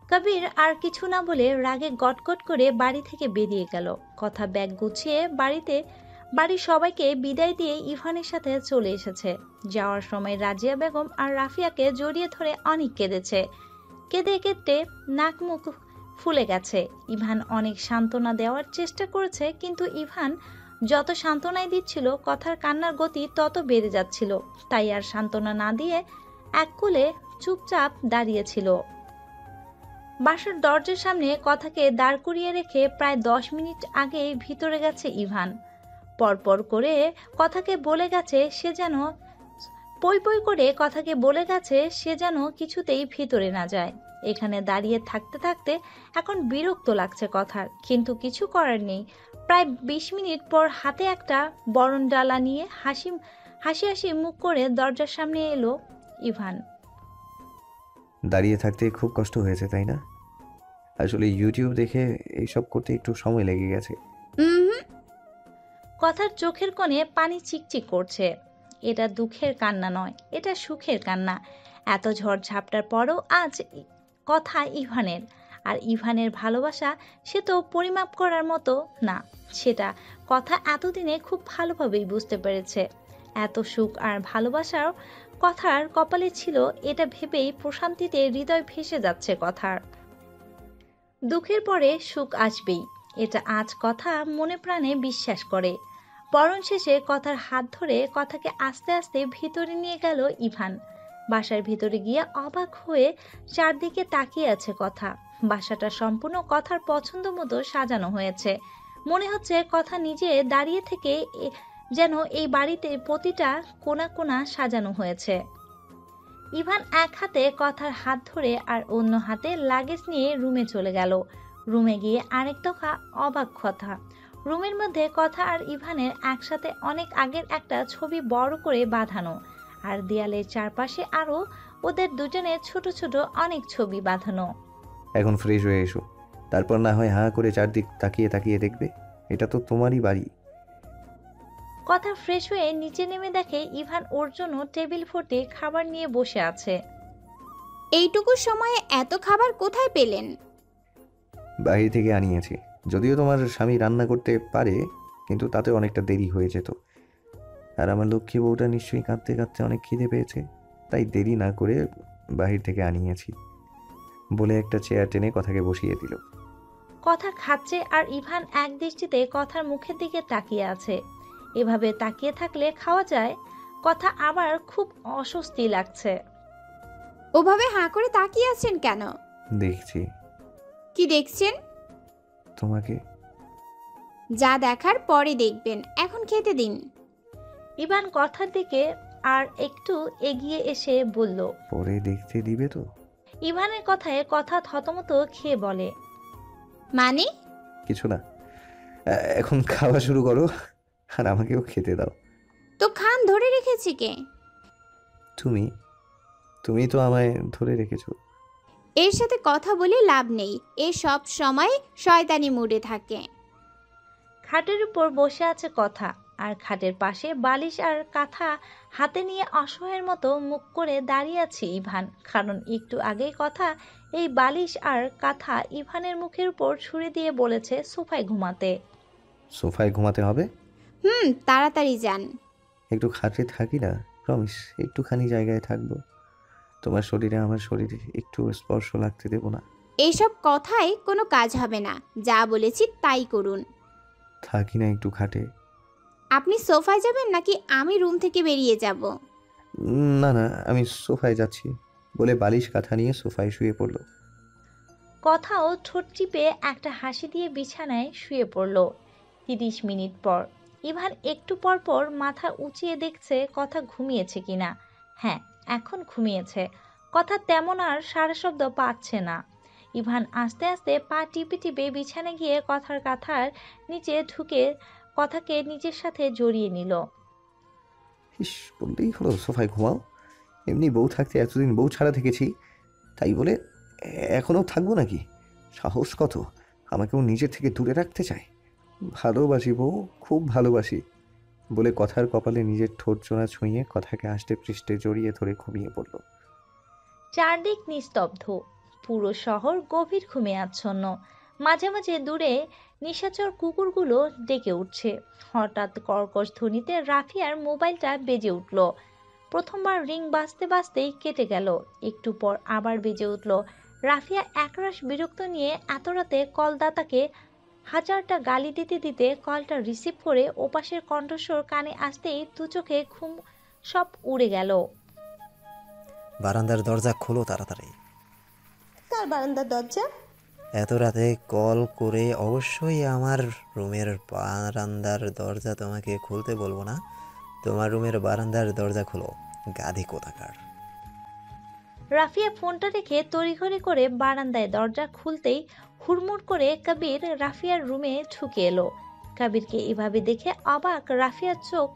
কবির আর কিছু না বলে রাগে গটগট করে বাড়ি থেকে বেরিয়ে গেল। কথা ব্যাগ গুছিয়ে বাড়ির সবাইকে বিদায় দিয়ে ইভানের সাথে চলে এসেছে। যাওয়ার সময় রাজিয়া বেগম আর রাফিয়াকে জড়িয়ে ধরে অনেক কেঁদেছে। কেঁদে কেটে নাক মুখ ফুলে গেছে। ইভান অনেক সান্ত্বনা দেওয়ার চেষ্টা করেছে, কিন্তু ইভান যত সান্ত্বনাই দিচ্ছিল কথার কান্নার গতি তত বেড়ে যাচ্ছিল। তাই আর সান্ত্বনা না দিয়ে এক কোলে চুপচাপ দাঁড়িয়েছিল। বাসার দরজার সামনে কথাকে দাঁড় করিয়ে রেখে প্রায় 10 মিনিট আগে ভিতরে গেছে ইভান। পরপর করে কথাকে বলে গেছে সে যেন পই পই করে কথাকে বলে গেছে সে যেন কিছুতেই ভিতরে না যায়। এখানে দাঁড়িয়ে থাকতে থাকতে এখন বিরক্ত লাগছে কথার, কিন্তু কিছু করার নেই। প্রায় 20 মিনিট পর হাতে একটা বরণ ডালা নিয়ে হাসি হাসি মুখ করে দরজার সামনে এলো ইভান। দাঁড়িয়ে থাকতে খুব কষ্ট হয়েছে তাই না? আসলে ইউটিউব দেখে এইসব করতে একটু সময় লেগে গেছে। কথার চোখের কোণে পানি চিকচিক করছে। এটা দুঃখের কান্না নয়, এটা সুখের কান্না। এত ঝড় ঝাপটার পরও আজ কথা ইভানের, আর ইভানের ভালোবাসা সে তো পরিমাপ করার মতো না। সেটা কথা এতদিনে খুব ভালোভাবেই বুঝতে পেরেছে। এত সুখ আর ভালোবাসাও কথার কপালে ছিল, এটা ভেবেই প্রশান্তিতে হৃদয় ভেসে যাচ্ছে কথার। দুঃখের পরে সুখ আসবেই, এটা আজ কথা মনে প্রাণে বিশ্বাস করে। বরণ শেষে কথার হাত ধরে কথাকে আস্তে আস্তে ভিতরে নিয়ে গেল ইভান। বাসার ভিতরে গিয়ে অবাক হয়ে চারদিকে তাকিয়ে আছে কথা। বাসাটা সম্পূর্ণ কথার পছন্দ মতো সাজানো হয়েছে। মনে হচ্ছে কথা নিজে দাঁড়িয়ে থেকে যেন এই বাড়িতে প্রতিটা কোণা কোণা সাজানো হয়েছে। ইভান এক হাতে কথার হাত ধরে আর অন্য হাতে লাগেজ নিয়ে রুমে চলে গেল। রুমে গিয়ে আরেক দফা অবাক কথা। রুমের মধ্যে কথা আর ইভানের একসাথে অনেক আগের একটা ছবি বড় করে বাঁধানো, আর দেয়ালের চারপাশে আরো ওদের দুজনের ছোট ছোট অনেক ছবি বাঁধানো। এখন ফ্রেশ হয়ে এসো, তারপর না হয় হাঁ করে চারদিক তাকিয়ে তাকিয়ে দেখবে। এটা তো তোমারই বাড়ি। কথা ফ্রেশ হয়ে নিচে নেমে দেখে ইভান ওর জন্য টেবিল ভর্তি খাবার নিয়ে বসে আছে। এইটুকু সময়ে এত খাবার কোথায় পেলেন? বাইরে থেকে আনিয়েছি। যদিও তোমার স্বামী রান্না করতে পারে, কিন্তু তাতে অনেকটা দেরি হয়ে যেত। আর আমার লক্ষ্মী বউটা নিশ্চয়ই কাঁদতে কাঁদতে অনেক খিদে পেয়েছে, তাই দেরি না করে বাহির থেকে আনিয়েছি বলে একটা চেয়ার টেনে কথাকে বসিয়ে দিল। কথা খাচ্ছে আর ইভান এক দৃষ্টিতে কথার মুখের দিকে তাকিয়ে আছে। এভাবে তাকিয়ে থাকলে খাওয়া যায়? কথা আবার খুব অস্বস্তি লাগছে। ওভাবে হাঁ করে তাকিয়ে আছেন কেন? দেখছি। কি দেখছেন? তোমাকে। যা দেখার পরে দেখবেন, এখন খেতে দিন। ইভান কথার দিকে আর একটু এগিয়ে এসে বলল। পরে দেখতে দিবে তো? ইভানের কথায় কথা থতমত খেয়ে বলে। মানে? কিছু না, এখন খাওয়া শুরু করো আর আমাকেও খেতে দাও। তো খান ধরে রেখেছি কে? তুমি তুমি তো আমায় ধরে রেখেছো। এর সাথে কথা বলে লাভ নেই, এ সব সময় শয়তানি মুডে থাকে। খাটের উপর বসে আছে কথা, আর খাটের পাশে বালিশ আর কাঁথা হাতে নিয়ে অসহায়ের মতো মুখ করে দাঁড়িয়ে আছে ইভান। কারণ একটু আগেই কথা এই বালিশ আর কাঁথা ইভানের মুখের উপর ছুঁড়ে দিয়ে বলেছে সোফায় ঘুমাতে। সোফায় ঘুমাতে হবে? তাড়াতাড়ি যান। একটু খাটে থাকি না, প্রমিস একটুখানি জায়গায় থাকবো। তোমার শরীরে আমার শরীরে একটু স্পর্শ লাগতে দেব না। এইসব কথায় কোনো কাজ হবে না, যা বলেছি তাই করুন। থাকি না একটু খাটে? আপনি সোফায় যাবেন নাকি আমি রুম থেকে বেরিয়ে যাব? না না, আমি সোফায় যাচ্ছি বলে বালিশ কাঁথা নিয়ে সোফায় শুয়ে পড়লো। কথাও ঠোঁট টিপে একটা হাসি দিয়ে বিছানায় শুয়ে পড়ল। 30 মিনিট পর ইভান একটু পর পর মাথা উঁচিয়ে দেখছে কথা ঘুমিয়েছে কিনা। হ্যাঁ, এখন ঘুমিয়েছে। কথা তেমন আর সারা শব্দ পাচ্ছে না। ইভান আস্তে আস্তে পা টিপে টিপে বিছানায় গিয়ে কথার কাঁথার নিচে ঢুকে কথাকে নিজের সাথে জড়িয়ে নিল। ইস, বললেই হলো সোফায় ঘুমাও। এমনি বউ থাকতে এতদিন বউ ছাড়া থেকেছি, তাই বলে এখনও থাকবো নাকি? সাহস কত, আমাকেও নিজের থেকে দূরে রাখতে চায়। ভালোবাসি বউ, খুব ভালোবাসি বলে কথার কপালে নিজের ঠোঁট জোড়া ছুঁয়ে কথাকে আষ্টে পৃষ্ঠে জড়িয়ে ধরে ঘুমিয়ে পড়ল। চারদিক নিস্তব্ধ, পুরো শহর গভীর ঘুমে আচ্ছন্ন। মাঝে মাঝে দূরে নিশাচর কুকুরগুলো ডেকে উঠছে। হঠাৎ কর্কশ ধ্বনিতে রাফিয়ার মোবাইলটা বেজে উঠল। প্রথমবার রিং বাজতে বাজতেই কেটে গেল, একটু পর আবার বেজে উঠল। রাফিয়া একরাশ বিরক্ত নিয়ে এত রাতে কলদাতাকে হাজারটা গালি দিতে দিতে কলটা রিসিভ করে ওপাশের কণ্ঠস্বর কানে আসতেই দু চোখে ঘুম সব উড়ে গেল। বারান্দার দরজা খোলো তাড়াতাড়ি। কার বারান্দার দরজা? এত রাতে কল করে অবশ্যই আমার রুমের বারান্দার দরজা তোমাকে খুলতে বলবো না। তোমার রুমের বারান্দার দরজা খোলো, গাধি কোথাকার। রাফিয়া ফোনটা রেখে তড়িঘড়ি করে বারান্দায় দরজা খুলতেই হুড়মুড় করে কবির রাফিয়ার রুমে ঢুকে এলো। কবিরকে এভাবে দেখে অবাক রাফিয়ার চোখ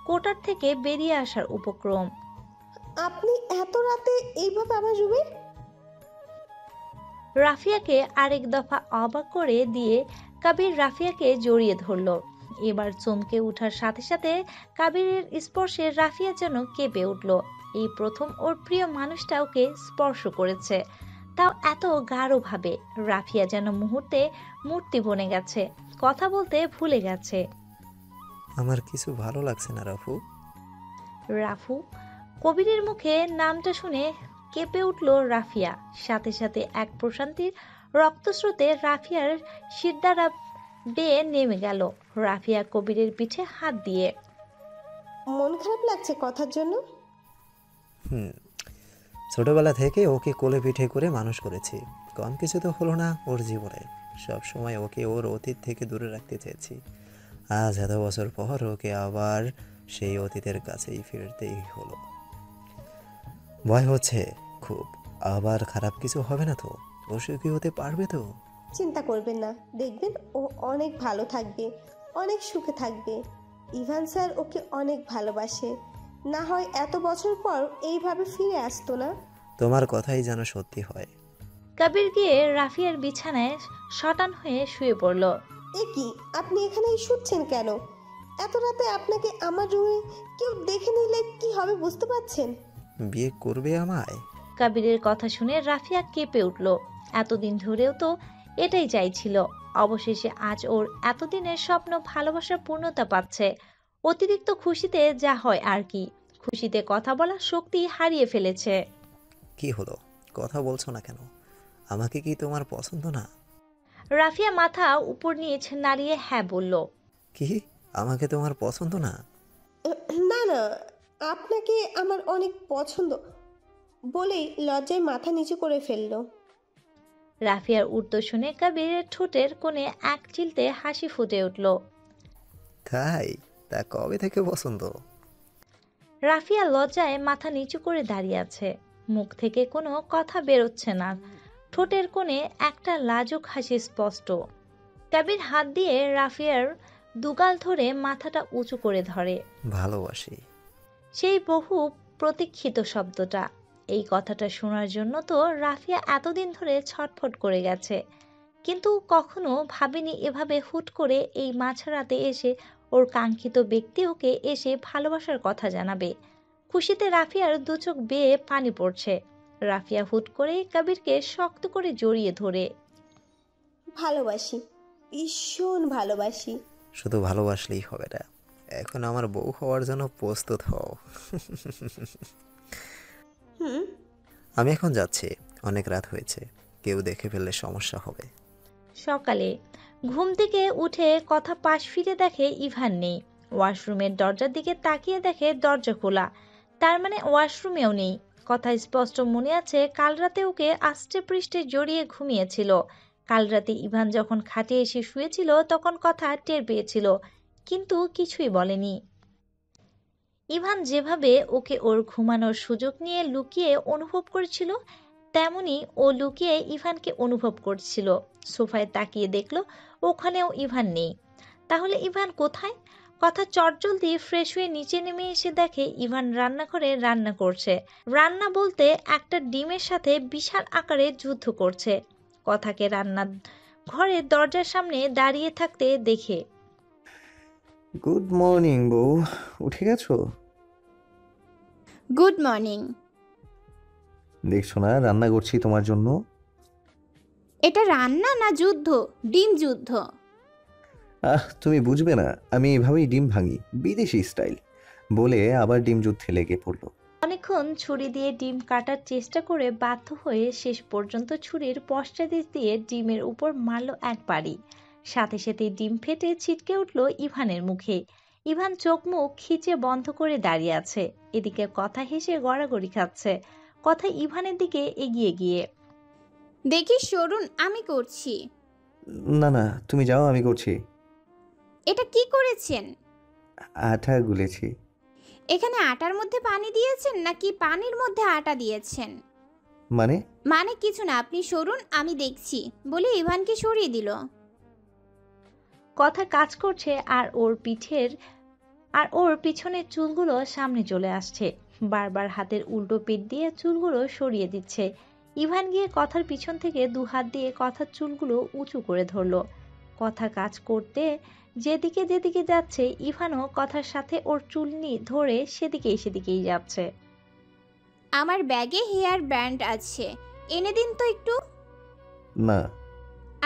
কোটার থেকে বেরিয়ে আসার উপক্রম। আপনি এত রাতে এইভাবে আমার রুমে? রাফিয়াকে আরেক দফা অবাক করে দিয়ে কবির রাফিয়াকে জড়িয়ে ধরল। এবার চমকে ওঠার সাথে সাথে কবিরের স্পর্শে রাফিয়া যেন কেঁপে উঠল। এই প্রথম ওর প্রিয় মানুষটা ওকে স্পর্শ করেছে, তাও এত গাঢ়ভাবে। রাফিয়া যেন মুহূর্তে মূর্তি বনে গেছে, কথা বলতে ভুলে গেছে। আমার কিছু ভালো লাগছে না রাফু। রাফু, কবিরের মুখে নামটা শুনে কেঁপে উঠল রাফিয়া। সাথে সাথে এক প্রশান্তির রক্তস্রোতে রাফিয়ার শিরদাঁড়া বেয়ে নেমে গেল। রাফিয়া কবিরের পিঠে হাত দিয়ে। মন খারাপ লাগছে কথার জন্য? ছোটবেলা থেকে ওকে কোলে পিঠে করে মানুষ করেছি, কম কিছু তো হলো না ওর জীবনে। সব সময় ওকে ওর অতীত থেকে দূরে রাখতে চেয়েছি। আজ এত বছর পর ওকে আবার সেই অতীতের কাছেই ফিরতেই হলো। ভয় হচ্ছে খুব, আবার খারাপ কিছু হবে না তো? ও সুখী হতে পারবে তো? চিন্তা করবেন না, দেখবেন ও অনেক ভালো থাকবে, অনেক সুখে থাকবে। ইভান স্যার ওকে অনেক ভালোবাসে, না হয় এত বছর পর এইভাবে ফিরে আসতো না। তোমার কথাই যেন সত্যি হয়। কবির গিয়ে রাফিয়ার বিছানায় শটান হয়ে শুয়ে পড়ল। এ কি, আপনি এখানেই শুচ্ছেন কেন? এত রাতে আপনাকে আমার রুমে কেউ দেখে নিলে কি হবে বুঝতে পারছেন? বিয়ে করবে আমায়? কবিরের কথা শুনে রাফিয়া কেঁপে উঠল। এতদিন ধরেও তো এটাই চাইছিল। অবশেষে আজ ওর এতদিনের স্বপ্ন ভালোবাসার পূর্ণতা পাচ্ছে। অতিরিক্ত খুশিতে যা হয় আর কি, খুশিতে কথা বলার শক্তি হারিয়ে ফেলেছে। কি হলো, কথা বলছো না কেন? আমাকে কি তোমার পছন্দ না? রাফিয়া মাথা উপর নিয়ে নাড়িয়ে হ্যাঁ বলল। কি, আমাকে তোমার পছন্দ না? না না, আপনাকে আমার অনেক পছন্দ বলেই লজ্জায় মাথা নিচু করে ফেললো। রাফিয়ার উত্তর শুনে কবিরের ঠোঁটের কোণে এক চিলতে হাসি ফুটে উঠল। তাই? তা কবে থেকে পছন্দ? রাফিয়া লজ্জায় মাথা নিচু করে দাঁড়িয়ে আছে। মুখ থেকে কোনো কথা বেরোচ্ছে না। ঠোঁটের কোণে একটা লাজুক হাসি স্পষ্ট। কাবির হাত দিয়ে রাফিয়ার দুগাল ধরে মাথাটা উঁচু করে ধরে। ভালোবাসি। সেই বহু প্রতীক্ষিত শব্দটা। এই কথাটা শোনার জন্য তো রাফিয়া এতদিন ধরে ছটফট করে গেছে, কিন্তু কখনো ভাবেনি এভাবে হুট করে এই মাঝরাতে এসে ওর কাঙ্ক্ষিত ব্যক্তি ওকে এসে ভালোবাসার কথা জানাবে। খুশিতে রাফিয়ার দু চোখ বেয়ে পানি পড়ছে। রাফিয়া হুট করে কবিরকে শক্ত করে জড়িয়ে ধরে। ভালোবাসি, ভীষণ ভালোবাসি। শুধু ভালোবাসলেই হবে না, এখন আমার বউ হওয়ার জন্য প্রস্তুত হও। হুম। আমি এখন যাচ্ছি, অনেক রাত হয়েছে, কেউ দেখে ফেললে সমস্যা হবে। সকালে ঘুম থেকে উঠে কথা পাশ ফিরে দেখে ইভান নেই। ওয়াশরুমের দরজার দিকে তাকিয়ে দেখে দরজা খোলা, তার মানে ওয়াশরুমেও নেই। কথা স্পষ্ট মনে আছে কাল রাতে ওকে আষ্টে পৃষ্ঠে জড়িয়ে ঘুমিয়েছিল। কাল রাতে ইভান যখন খাটে এসে শুয়েছিল তখন কথা টের পেয়েছিল, কিন্তু কিছুই বলেনি। ইভান যেভাবে ওকে ওর ঘুমানোর সুযোগ নিয়ে লুকিয়ে অনুভব করেছিল, তেমনি ও লুকিয়ে ইভানকে অনুভব করছিল। সোফায় তাকিয়ে দেখলো ওখানেও ইভান নেই। তাহলে ইভান কোথায়? কথা চটজলদি ফ্রেশ হয়ে নিচে নেমে এসে দেখে ইভান রান্নাঘরে রান্না করছে। রান্না বলতে একটা ডিমের সাথে বিশাল আকারে যুদ্ধ করছে। কথাকে রান্না ঘরের দরজার সামনে দাঁড়িয়ে থাকতে দেখে। গুড মর্নিং বউ, উঠে গেছো? Good morning. দেখছো না রান্না করছি তোমার জন্য। এটা রান্না না যুদ্ধ? ডিম যুদ্ধ। তুমি বুঝবে না, আমি এভাবেই ডিম ভাঙি, বিদেশি স্টাইল। বলে আবার ডিম যুদ্ধে লেগে পড়লো। অনেকক্ষণ ছুরি দিয়ে ডিম কাটার চেষ্টা করে বাধ্য হয়ে শেষ পর্যন্ত ছুরির পশ্চাদিক দিয়ে ডিমের উপর মারল এক বাড়ি। সাথে সাথে ডিম ফেটে ছিটকে উঠল ইভানের মুখে। ইভান চোখ মুখ খিচে বন্ধ করে দাঁড়িয়ে আছে। এদিকে কথা হেসে গড়াগড়ি খাচ্ছে। কথা ইভানের দিকে এগিয়ে গিয়ে। দেখিস সরুন, আমি করছি। না না, তুমি যাও, আমি করছি। এটা কি করেছেন? আটা গুলেছি। এখানে আটার মধ্যে পানি দিয়েছেন নাকি পানির মধ্যে আটা দিয়েছেন? মানে? মানে কিছু না, আপনি সরুন, আমি দেখছি বলে ইভানকে সরিয়ে দিল। কথা কাজ করছে আর ওর পিছনের চুলগুলো সামনে চলে আসছে। বারবার হাতের উল্টো পিঠ দিয়ে চুলগুলো সরিয়ে দিচ্ছে। ইভান গিয়ে কথার পিছন থেকে দু হাত দিয়ে কথার চুলগুলো উঁচু করে ধরলো। কথা কাজ করতে যেদিকে যেদিকে যাচ্ছে ইভানও কথার সাথে ওর চুল ধরে সেদিকেই যাচ্ছে। আমার ব্যাগে হেয়ার ব্যান্ড আছে, এনে দিন তো একটু। না।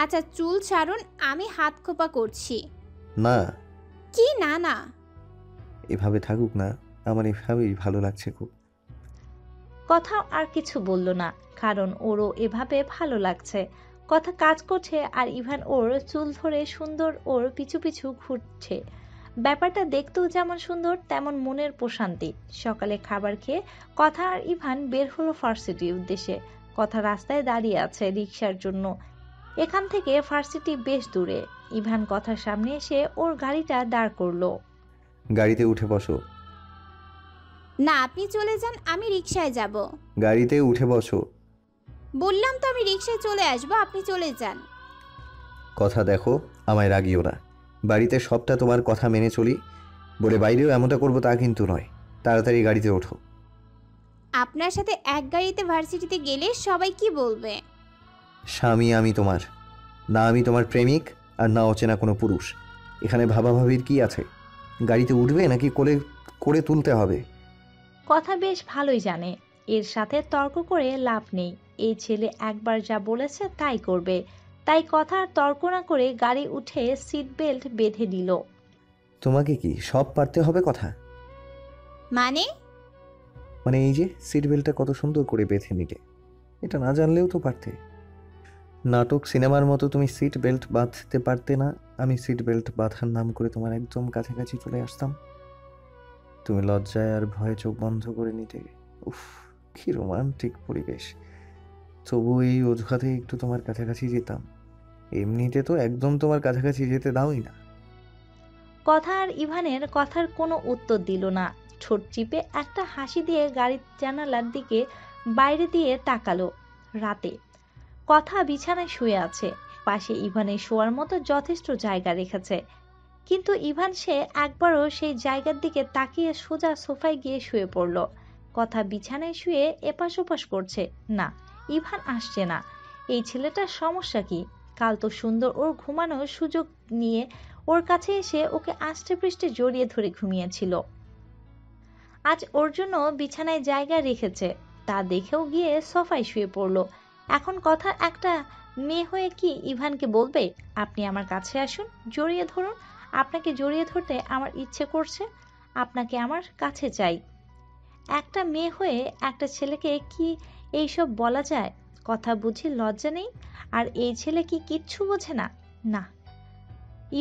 আচ্ছা চুল ছাড়ুন, আমি হাত খোপা করছি। না। কি না না? এভাবে থাকুক না, আমার এভাবেই ভালো লাগছে খুব। কথা আর কিছু বলল না, কারণ ওরও এভাবে ভালো লাগছে। কথা কাজ করছে আর ইভান ওর চুল ধরে সুন্দর ওর পিছু পিছু ঘুরছে। ব্যাপারটা দেখতেও যেমন সুন্দর তেমন মনের প্রশান্তি। সকালে খাবার খেয়ে কথা আর ইভান বের হলো ভার্সিটির উদ্দেশ্যে। কথা রাস্তায় দাঁড়িয়ে আছে রিক্সার জন্য। এখান থেকে ভার্সিটি বেশ দূরে। ইভান কথার সামনে এসে ওর গাড়িটা দাঁড় করলো। গাড়িতে উঠে বসো। না, আপনি চলে যান, আমি রিকশায় যাব। গাড়িতে উঠে বসো। বললাম তো আমি রিকশায় চলে আসবো, আপনি চলে যান। কথা দেখো, আমায় রাগিও না। বাড়িতে সবটা তোমার কথা মেনে চলি বলে বাইরেও এমনটা করবো তা কিন্তু নয়। তাড়াতাড়ি গাড়িতে ওঠো। আপনার সাথে এক গাড়িতে ভার্সিটিতে গেলে সবাই কি বলবে? স্বামী আমি তোমার, না আমি তোমার প্রেমিক আর না অচেনা কোনো পুরুষ। এখানে ভাবাভাবির কি আছে? গাড়িতে উঠবে নাকি কোলে করে তুলতে হবে? কথা বেশ ভালোই জানে, এর সাথে তর্ক করে লাভ নেই। এই ছেলে একবার যা বলেছে তাই করবে। তাই কথা আর তর্ক না করে গাড়ি উঠে সিট বেল্ট বেঁধে দিল। তোমাকে কি সব পারতে হবে কথা? মানে? মানে এই যে সিট বেল্টটা কত সুন্দর করে বেঁধে নিলে, এটা না জানলেও তো পারতে। নাটক সিনেমার মতো তুমি সিট বেল্ট বাঁধতে পারতে না? আমি সিট বেল্ট বাঁধার নাম করে তোমার একদম কাছাকাছি চলে আসতাম, তুমি লজ্জায় আর ভয়ে চোখ বন্ধ করে নিতে। উফ, কি রোমান্টিক পরিবেশ। তবু এই অজুহাতে একটু তোমার কাছাকাছি যেতাম। এমনিতে তো একদম তোমার কাছাকাছি যেতে দাওই না। কথা আর ইভানের কথার কোনো উত্তর দিল না। ঠোঁট চিপে একটা হাসি দিয়ে গাড়ির জানালার দিকে বাইরে দিয়ে তাকালো। রাতে কথা বিছানায় শুয়ে আছে, পাশে ইভানের শোয়ার মতো যথেষ্ট জায়গা রেখেছে, কিন্তু ইভান সে একবারও সেই জায়গার দিকে তাকিয়ে সোজা সোফায় গিয়ে শুয়ে পড়ল। কথা বিছানায় শুয়ে এপাশ ওপাশ করছে। না, ইভান আসছে না। এই ছেলেটার সমস্যা কি? কাল তো সুন্দর ওর ঘুমানোর সুযোগ নিয়ে ওর কাছে এসে ওকে আষ্টে পৃষ্ঠে জড়িয়ে ধরে ঘুমিয়েছিল। আজ ওর জন্য বিছানায় জায়গা রেখেছে, তা দেখেও গিয়ে সোফায় শুয়ে পড়ল। এখন কথা একটা মেয়ে হয়ে কি ইভানকে বলবে, আপনি আমার কাছে আসুন, জড়িয়ে ধরুন, আপনাকে জড়িয়ে ধরতে আমার ইচ্ছে করছে, আপনাকে আমার কাছে চাই। একটা মেয়ে হয়ে একটা ছেলেকে কি এইসব বলা যায়? কথা বুঝি লজ্জা নেই? আর এই ছেলে কি কিচ্ছু বোঝে না? না,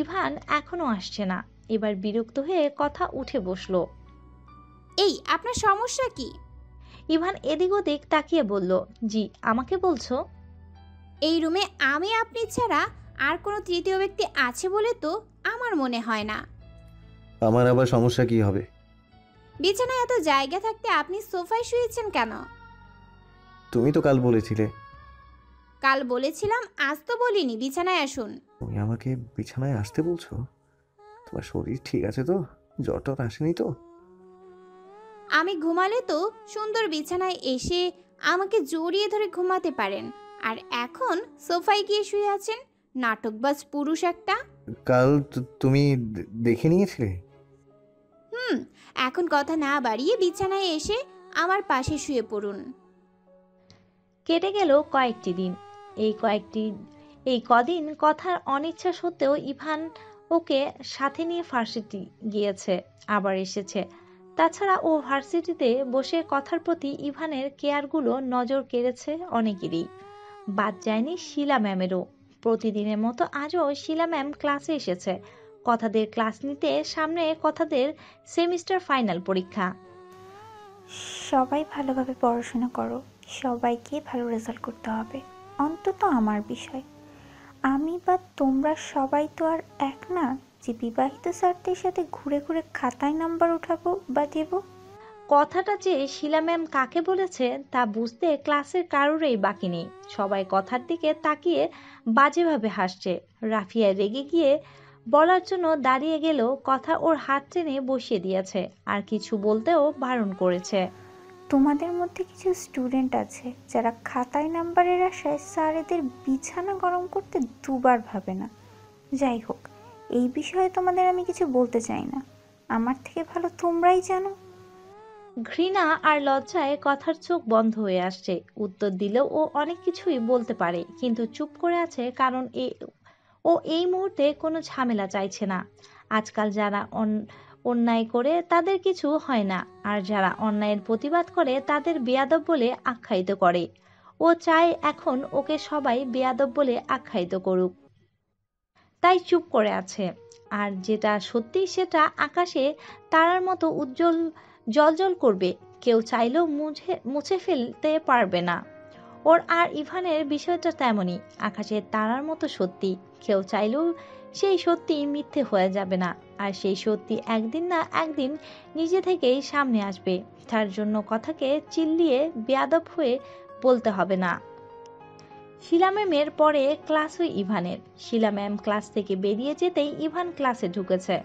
ইভান এখনো আসছে না। এবার বিরক্ত হয়ে কথা উঠে বসলো। এই আপনার সমস্যা কি? ইভান এদিক ওদিক তাকিয়ে বলল, জি, আমাকে বলছো? এই রুমে আমি আপনি ছাড়া আর কোনো তৃতীয় ব্যক্তি আছে বলে তো আমার মনে হয় না। আমার আবার সমস্যা কি হবে? বিছানায় এত জায়গা থাকতে আপনি সোফায় শুয়েছেন কেন? তুমি তো কাল বলেছিলে। কাল বলেছিলাম, আজ তো বলিনি। বিছানায় আসুন। তুমি আমাকে বিছানায় আসতে বলছো? তোমার শরীর ঠিক আছে তো? জ্বর টর আসেনি তো? আমি ঘুমালে তো সুন্দর বিছানায় এসে আমাকে জড়িয়ে ধরে ঘুমাতে পারেন, আর এখন সোফায় গিয়ে শুয়ে আছেন। নাটকবাজ পুরুষ একটা। কাল তুমি দেখে নিয়েছিলে? এখন কথা না বাড়িয়ে বিছানায় এসে আমার পাশে শুয়ে পড়ুন। কেটে গেল কয়েকটি দিন। এই কদিন কথার অনিচ্ছা সত্ত্বেও ইভান ওকে সাথে নিয়ে ভার্সিটি গিয়েছে, আবার এসেছে। তাছাড়া ও ভার্সিটিতে বসে কথার প্রতি ইভানের কেয়ারগুলো নজর কেড়েছে অনেকেরই। বাদ যায়নি শিলা ম্যামেরও। প্রতিদিনের মতো আজও শিলা ম্যাম ক্লাসে এসেছে। কথাদের ক্লাস নিতে। সামনে কথাদের সেমিস্টার ফাইনাল পরীক্ষা। সবাই ভালোভাবে পড়াশোনা করো, সবাইকে ভালো রেজাল্ট করতে হবে, অন্তত আমার বিষয়। আমি বা তোমরা সবাই তো আর এক না যে বিবাহিত স্যারদের সাথে ঘুরে ঘুরে খাতায় নাম্বার উঠাবো বা দেব। কথাটা যে শিলা ম্যাম কাকে বলেছে তা বুঝতে ক্লাসের কারোরই বাকি নেই। সবাই কথার দিকে তাকিয়ে বাজেভাবে হাসছে। রাফিয়া রেগে গিয়ে বলার জন্য দাঁড়িয়ে গেল, কথা ওর হাত টেনে বসিয়ে দিয়েছে, আর কিছু বলতেও বারণ করেছে। তোমাদের মধ্যে কিছু স্টুডেন্ট আছে যারা খাতায় নাম্বারের আশায় স্যারেদের বিছানা গরম করতে দুবার ভাবে না। যাই হোক, এই বিষয়ে তোমাদের আমি কিছু বলতে চাই না, আমার থেকে ভালো তোমরাই জানো। ঘৃণা আর লজ্জায় কথার চোখ বন্ধ হয়ে আসছে। উত্তর দিলেও ও অনেক কিছুই বলতে পারে, কিন্তু চুপ করে আছে, কারণ ও এই মুহূর্তে কোনো ঝামেলা চাইছে না। আজকাল যারা অন্যায় করে তাদের কিছু হয় না, আর যারা অন্যায়ের প্রতিবাদ করে তাদের বেয়াদব বলে আখ্যায়িত করে। ও চায় এখন ওকে সবাই বেয়াদব বলে আখ্যায়িত করুক, তাই চুপ করে আছে। আর যেটা সত্যি সেটা আকাশে তারার মতো উজ্জ্বল জ্বলজ্বল করবে, কেউ চাইলেও মুছে ফেলতে পারবে না। ওর আর ইভানের বিষয়টা তেমনই, আকাশের তারার মতো সত্যি, কেউ চাইলেও সেই সত্যি মিথ্যে হয়ে যাবে না। আর সেই সত্যি একদিন না একদিন নিজে থেকেই সামনে আসবে। তার জন্য কথাকে চিল্লিয়ে বেয়াদব হয়ে বলতে হবে না। শিলা ম্যামের পরে ক্লাস হয় ইভানের। শিলা ম্যাম ক্লাস থেকে বেরিয়ে যেতেই ইভান ক্লাসে ঢুকেছে।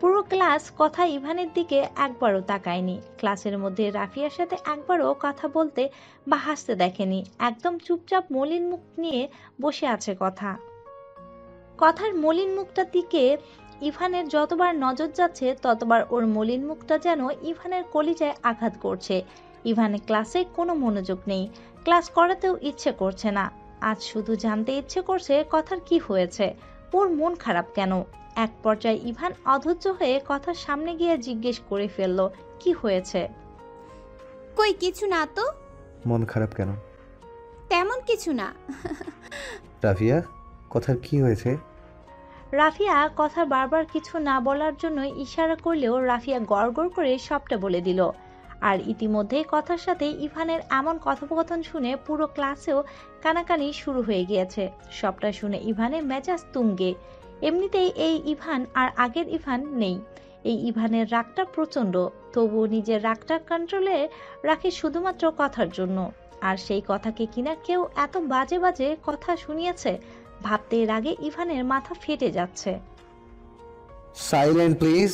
পুরো ক্লাস কথা ইভানের দিকে একবারও তাকায়নি। ক্লাসের মধ্যে রাফিয়ার সাথে একবারও কথা বলতে বা হাসতে দেখেনি। একদম চুপচাপ মলিন মুখ নিয়ে বসে আছে কথা। কথার মলিন মুখটার দিকে ইভানের যতবার নজর যাচ্ছে ততবার ওর মলিন মুখটা যেন ইভানের কলিজায় আঘাত করছে। ইভানের ক্লাসে কোনো মনোযোগ নেই, ক্লাস করাতেও ইচ্ছে করছে না। আজ শুধু জানতে ইচ্ছে করছে কথার কি হয়েছে, ওর মন খারাপ কেন। এক পর্যায়ে ইভান অধৈর্য হয়ে কথার সামনে গিয়ে জিজ্ঞেস করে ফেলল, কি হয়েছে? কই কিছু না তো। মন খারাপ কেন? তেমন কিছু না। রাফিয়া, কথার কি হয়েছে? রাফিয়া কথা বারবার কিছু না বলার জন্য ইশারা করলেও রাফিয়া গড়গড় করে সবটা বলে দিল। আর ইতিমধ্যে কথার সাথে ইভানের এমন কথোপকথন শুনে পুরো ক্লাসেও কানাকানি শুরু হয়ে গিয়েছে। সবটা শুনে ইভানের মেজাজ তুঙ্গে। এমনিতেই এই ইভান আর আগের ইভান নেই। এই ইভানের রাগটা প্রচণ্ড, তবুও নিজের রাগটা কন্ট্রোলে রাখে শুধুমাত্র কথার জন্য। আর সেই কথাকে কিনা কেউ এত বাজে বাজে কথা শুনিয়েছে, ভাবতে এর আগে ইভানের মাথা ফেটে যাচ্ছে। Silent please.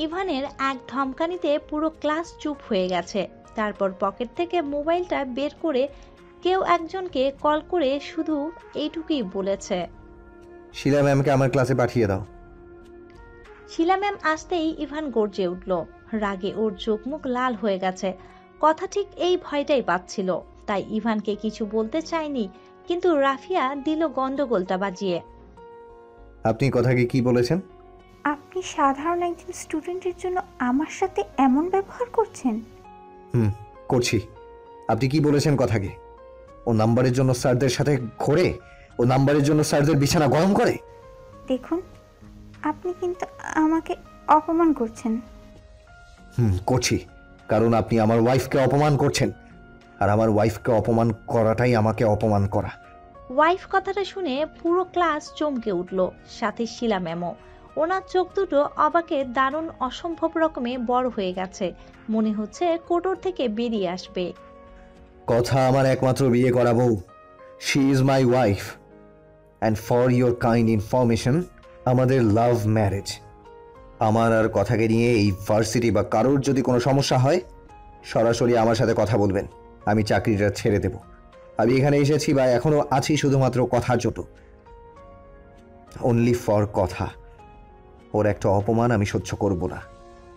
ইভানের এক ধমকানিতে পুরো ক্লাস চুপ হয়ে গেছে। তারপর পকেট থেকে মোবাইলটা বের করে কেউ একজনকে কল করে শুধু এইটুকুই বলেছে, শিলা ম্যামকে আমার ক্লাসে পাঠিয়ে দাও। শিলা ম্যাম আসতেই ইভান গর্জে উঠল। রাগে ওর চোখ মুখ লাল হয়ে গেছে। কথা ঠিক এই ভয়টাই পাচ্ছিল, তাই ইভানকে কিছু বলতে চায়নি, কিন্তু রাফিয়া দিল গন্ডগোলটা বাজিয়ে। আপনি কথাকে কি বলেছেন? আপনি সাধারণ একজন স্টুডেন্টের জন্য আমার সাথে এমন ব্যবহার করছেন? করছি। আপনি কি বলেছেন কথাকে? ও নাম্বারের জন্য স্যারদের সাথে ঘোরে, ও নাম্বারের জন্য স্যারদের বিছানা গরম করে। দেখুন, আপনি কিন্তু আমাকে অপমান করছেন। করছি, কারণ আপনি আমার ওয়াইফকে অপমান করছেন, আর আমার ওয়াইফকে অপমান করাটাই আমাকে অপমান করা। ওয়াইফ কথাটা শুনে পুরো ক্লাস চমকে উঠল, সাথে শিলা ম্যামও। ওনার চোখ দুটো অবাকে দারুণ অসম্ভব রকমে বড় হয়ে গেছে, মনে হচ্ছে কোটর থেকে বেরিয়ে আসবে। কথা আমার একমাত্র বিয়ে করা বউ, she is my wife, and for your kind information, আমাদের লাভ ম্যারেজ। আমার আর কথাকে নিয়ে এই ভার্সিটি বা কারোর যদি কোনো সমস্যা হয়, সরাসরি আমার সাথে কথা বলবেন। আমি চাকরিটা ছেড়ে দেব। আমি এখানে এসেছি বা এখনো আছি শুধুমাত্র কথার জন্য, অনলি ফর কথা। ওর একটা অপমান আমি সহ্য করব না।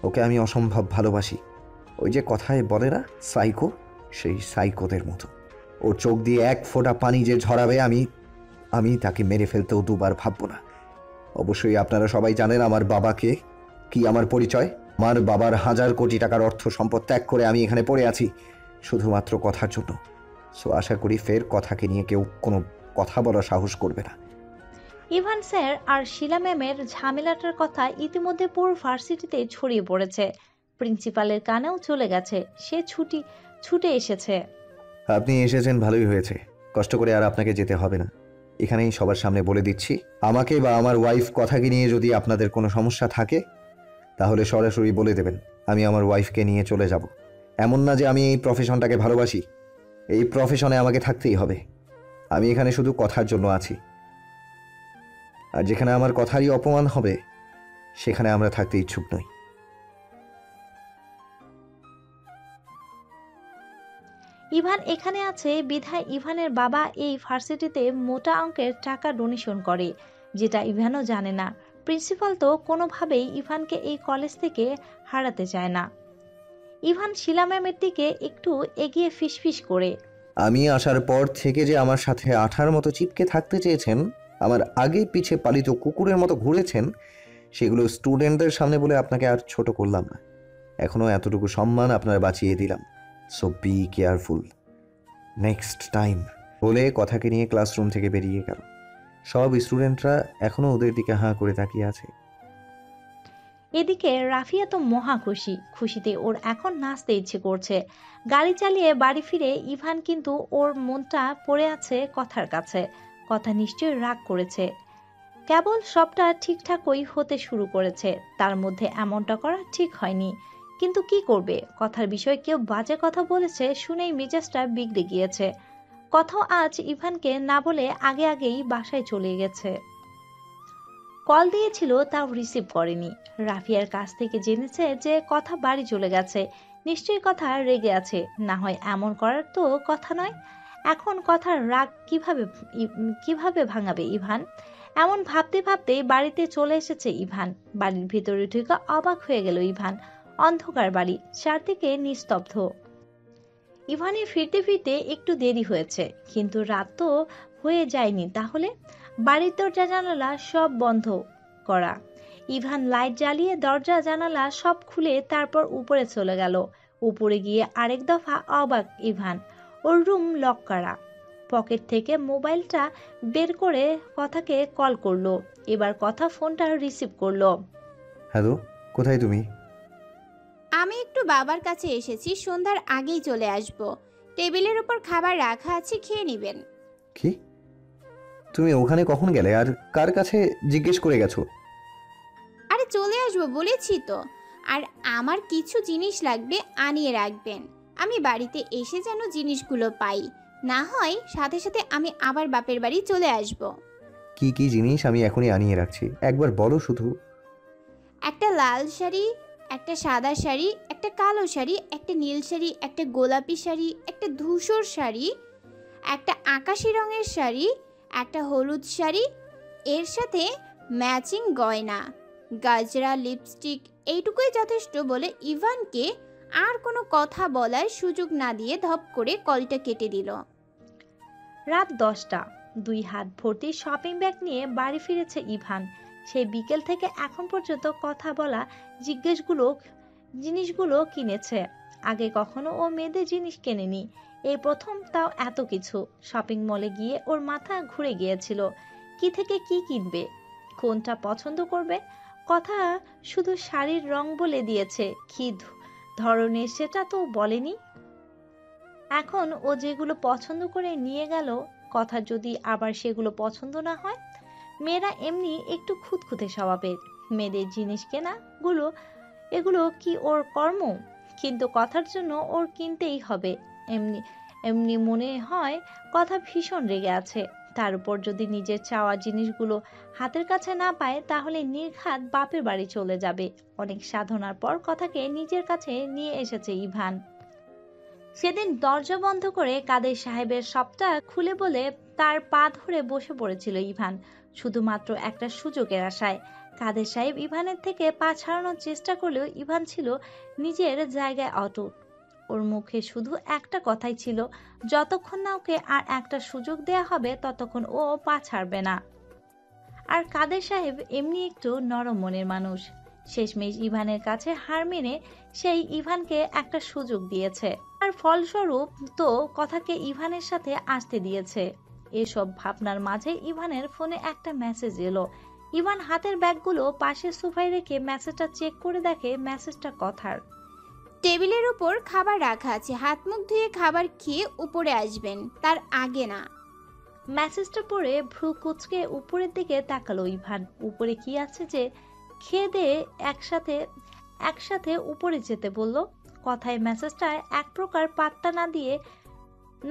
ওকে আমি অসম্ভব ভালোবাসি। ওই যে কথায় বলে না, সাইকো, সেই সাইকোদের মতো। ওর চোখ দিয়ে এক ফোঁটা পানি যে ঝরাবে, আমি তাকে মেরে ফেলতেও দুবার ভাববো না। অবশ্যই আপনারা সবাই জানেন আমার বাবাকে, কি আমার পরিচয়। আমার বাবার 1000 কোটি টাকার অর্থ সম্পদ ত্যাগ করে আমি এখানে পড়ে আছি শুধুমাত্র কথার জন্য। সো আশা করি ফের কথাকে নিয়ে কেউ কোনো কথা বলার সাহস করবে না। ইভান স্যার আর শিলা ম্যামের ঝামেলাটার কথা ইতিমধ্যে পুরো ভার্সিটিতে ছড়িয়ে পড়েছে। প্রিন্সিপালের কানেও চলে গেছে, সে ছুটে এসেছে। আপনি এসেছেন ভালোই হয়েছে, কষ্ট করে আর আপনাকে যেতে হবে না। এখানেই সবার সামনে বলে দিচ্ছি, আমাকে বা আমার ওয়াইফ কথাকে নিয়ে যদি আপনাদের কোনো সমস্যা থাকে, তাহলে সরাসরি বলে দেবেন। আমি আমার ওয়াইফকে নিয়ে চলে যাব। এমন না যে আমি এই প্রফেশনটাকে ভালোবাসি, এই প্রফেশনে আমাকে থাকতেই হবে। আমি এখানে শুধু কথার জন্য আছি, আর যেখানে আমার কথারই অপমান হবে সেখানে আমরা থাকতে ইচ্ছুক নই। ইভান এখানে আছে বিধায় ইভানের বাবা এই ভার্সিটিতে মোটা অঙ্কের টাকা ডোনেশন করে, যেটা ইভানও জানে না। প্রিন্সিপাল তো কোনোভাবেই ইভানকে এই কলেজ থেকে হারাতে চায় না। ইভান শিলা ম্যামের দিকে একটু এগিয়ে ফিসফিস করে, আমি আসার পর থেকে যে আমার সাথে আঠার মতো চিপকে থাকতে চেয়েছেন, আমার আগে পিছে পালিত কুকুরের মতো ঘুরেছেন, সেগুলো স্টুডেন্টদের সামনে বলে আপনাকে আর ছোট করলাম না। এখনো এতটুকু সম্মান আপনার বাঁচিয়ে দিলাম। So be careful next time, বলে কথাকে নিয়ে ক্লাসরুম থেকে বেরিয়ে গেল। সব স্টুডেন্টরা এখনো ওদের দিকে হাঁ করে তাকিয়ে আছে। এদিকে রাফিয়া তো মহা খুশি, খুশিতে ওর এখন নাচতে ইচ্ছে করছে। গাড়ি চালিয়ে বাড়ি ফিরে ইভান কিন্তু ওর মনটা পড়ে আছে কথার কাছে। কথা নিশ্চয়ই রাগ করেছে, কেবল সবটা ঠিকঠাকই হতে শুরু করেছে, তার মধ্যে এমনটা করা ঠিক হয়নি। কিন্তু কি করবে, কথার বিষয়ে কেউ বাজে কথা বলেছে শুনেই মেজাজটা বিগড়ে গিয়েছে। কথাও আজ ইভানকে না বলে আগেই বাসায় চলে গেছে। কল দিয়েছিল, তাও রিসিভ করেনি। রাফিয়ার কাছ থেকে জেনেছে যে কথা বাড়ি চলে গেছে, নিশ্চয়ই কথা রেগে আছে, না হয় এমন করার তো কথা নয়। এখন কথার রাগ কিভাবে ভাঙাবে ইভান? এমন ভাবতে ভাবতে বাড়িতে চলে এসেছে ইভান। বাড়ির ভিতরে ঢুকে অবাক হয়ে গেল ইভান। অন্ধকার বাড়ি, চারদিকে নিস্তব্ধ। ইভানের ফিরতে ফিরতে একটু দেরি হয়েছে, কিন্তু রাত তো হয়ে যায়নি। তাহলে বাড়ির দরজা জানালা সব বন্ধ করা। ইভান লাইট জ্বালিয়ে দরজা জানালা সব খুলে তারপর উপরে চলে গেল। উপরে গিয়ে আরেক দফা অবাক ইভান, ওর রুম লক করা। পকেট থেকে মোবাইলটা বের করে কথাকে কল করলো। এবার কথা ফোনটা রিসিভ করলো। হ্যালো, কোথায় তুমি? আমি একটু বাবার কাছে এসেছি, সন্ধ্যার আগেই চলে আসব। টেবিলের উপর খাবার রাখা আছে, খেয়ে নেবেন। কি? তুমি ওখানে কখন গেলে আর কার কাছে জিজ্ঞেস করে গেছো? আরে চলে আসবো বলেছি তো। আর আমার কিছু জিনিস লাগবে, আনিয়ে রাখবেন। আমি বাড়িতে এসে যেন জিনিসগুলো পাই, না হয় সাথে সাথে আমি আবার বাপের বাড়ি চলে আসব। কি কি জিনিস আমি এখনই আনিয়ে রাখছি, একবার বলো শুধু। একটা লাল শাড়ি, একটা সাদা শাড়ি, একটা কালো শাড়ি, একটা নীল শাড়ি, একটা গোলাপি শাড়ি, একটা ধূসর শাড়ি, একটা আকাশি রঙের শাড়ি, একটা হলুদ শাড়ি, এর সাথে ম্যাচিং গয়না, গাজরা, লিপস্টিক, এইটুকুই যথেষ্ট বলে ইভানকে আর কোনো কথা বলার সুযোগ না দিয়ে ধপ করে কলটা কেটে দিল। রাত 10টা। 2 হাত ভর্তি শপিং ব্যাগ নিয়ে বাড়ি ফিরেছে ইভান। সেই বিকেল থেকে এখন পর্যন্ত কথা বলা জিনিসগুলো কিনেছে। আগে কখনো ও মেয়েদের জিনিস কেনেনি, এই প্রথম, তাও এত কিছু। শপিং মলে গিয়ে ওর মাথা ঘুরে গিয়েছিল, কি থেকে কি কিনবে, কোনটা পছন্দ করবে। কথা শুধু শাড়ির রং বলে দিয়েছে, কি ধরনের সেটা তো বলেনি। এখন ও যেগুলো পছন্দ করে নিয়ে গেল, কথা যদি আবার সেগুলো পছন্দ না হয়। মেয়েরা এমনি একটু খুঁতখুঁতে স্বভাবের, মেয়েদের জিনিস এগুলো কি ওর কর্ম? কিন্তু কথার জন্য ওর কিনতেই হবে। এমনি এমনি মনে হয় কথা ভীষণ রেগে আছে। তার উপর যদি নিজের চাওয়া জিনিসগুলো হাতের কাছে না পায়, তাহলে নির্ঘাত বাপের বাড়ি চলে যাবে। অনেক সাধনার পর কথাকে নিজের কাছে নিয়ে এসেছে ইভান। সেদিন দরজা বন্ধ করে কাদের সাহেবের সবটা খুলে বলে তার পা ধরে বসে পড়েছিল ইভান, শুধুমাত্র একটা সুযোগের আশায়। কাদের সাহেব ইভানের থেকে পা ছাড়ানোর চেষ্টা করলেও ইভান ছিল নিজের জায়গায় অটুট। ওর মুখে শুধু একটা কথাই ছিল, যতক্ষণ না ওকে আর একটা সুযোগ দেয়া হবে ততক্ষণ ও পা ছাড়বে না। আর কাদের সাহেব এমনি একটু নরম মনের মানুষ। শেষমেশ ইভানের কাছে হার মেনে সেই ইভানকে একটা সুযোগ দিয়েছে, আর ফলস্বরূপ তো কথাকে ইভানের সাথে আসতে দিয়েছে। এসব ভাবনার মাঝে ইভানের ফোনে একটা মেসেজ এলো। ইভান হাতের ব্যাগগুলো পাশের সোফায় রেখে মেসেজটা চেক করে দেখে মেসেজটা কথার। টেবিলের উপর খাবার রাখা আছে, হাত মুখ ধুয়ে খাবার খেয়ে উপরে আসবেন, তার আগে না। মেসেজটা পড়ে ভ্রু কুচকে উপরের দিকে তাকালো ইভান। উপরে কি আছে যে খেয়ে দিয়ে একসাথে উপরে যেতে বলল। কথায় মেসেজটায় এক প্রকার পাত্তা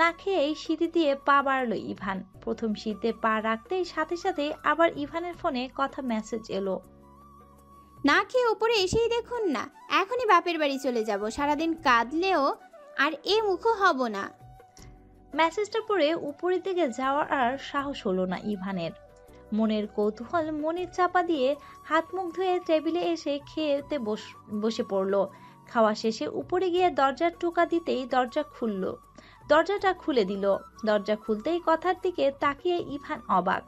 না খেয়েই সিঁড়ি দিয়ে পা বাড়ালো ইভান। প্রথম সিঁড়িতে পা রাখতেই সাথে সাথে আবার ইভানের ফোনে কথা মেসেজ এলো। না খেয়ে উপরে এসেই দেখুন না, এখনই বাপের বাড়ি চলে যাব, সারাদিন কাঁদলেও আর এ মুখো হব না। মেসেজটা পড়ে উপরের দিকে যাওয়ার আর সাহস হলো না ইভানের। মনের কৌতূহল মনের চাপা দিয়ে হাত মুখ ধুয়ে টেবিলে এসে খেতে বসে পড়লো। খাওয়া শেষে উপরে গিয়ে দরজার টোকা দিতেই দরজাটা খুলে দিল। দরজা খুলতেই কথার দিকে তাকিয়ে ইভান অবাক।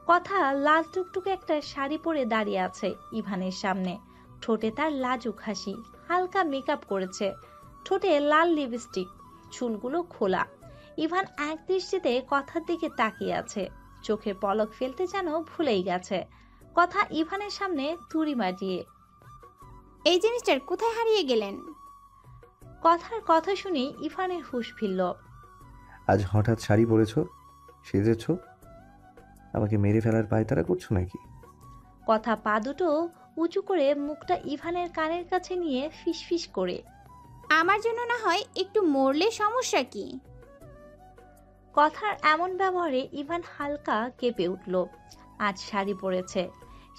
কথা লাল টুকটুকে একটা শাড়ি পরে দাঁড়িয়ে আছে ইভানের সামনে। ঠোঁটে তার লাজুক হাসি, হালকা মেকআপ করেছে, ঠোঁটে লাল লিপস্টিক, চুলগুলো খোলা। ইভান এক দৃষ্টিতে কথার দিকে তাকিয়ে আছে, চোখে পলক ফেলতে যেন ভুলেই গেছে। কথা ইভানের সামনে তুড়ি মারিয়ে, এই জিনিসটার কোথায় হারিয়ে গেলেন? কথার কথা শুনে ইভানের হুঁশ ফিরল। আজ হঠাৎ শাড়ি পরেছ, সেজেছ, আমাকে মেরে ফেলার পায়তারা করছো নাকি? কথা পা দুটো উঁচু করে মুখটা ইভানের কানের কাছে নিয়ে ফিসফিস করে, আমার জন্য না হয় একটু মরলে সমস্যা কি? কথার এমন ব্যবহারে ইভান হালকা কেঁপে উঠল। আজ শাড়ি পরেছে,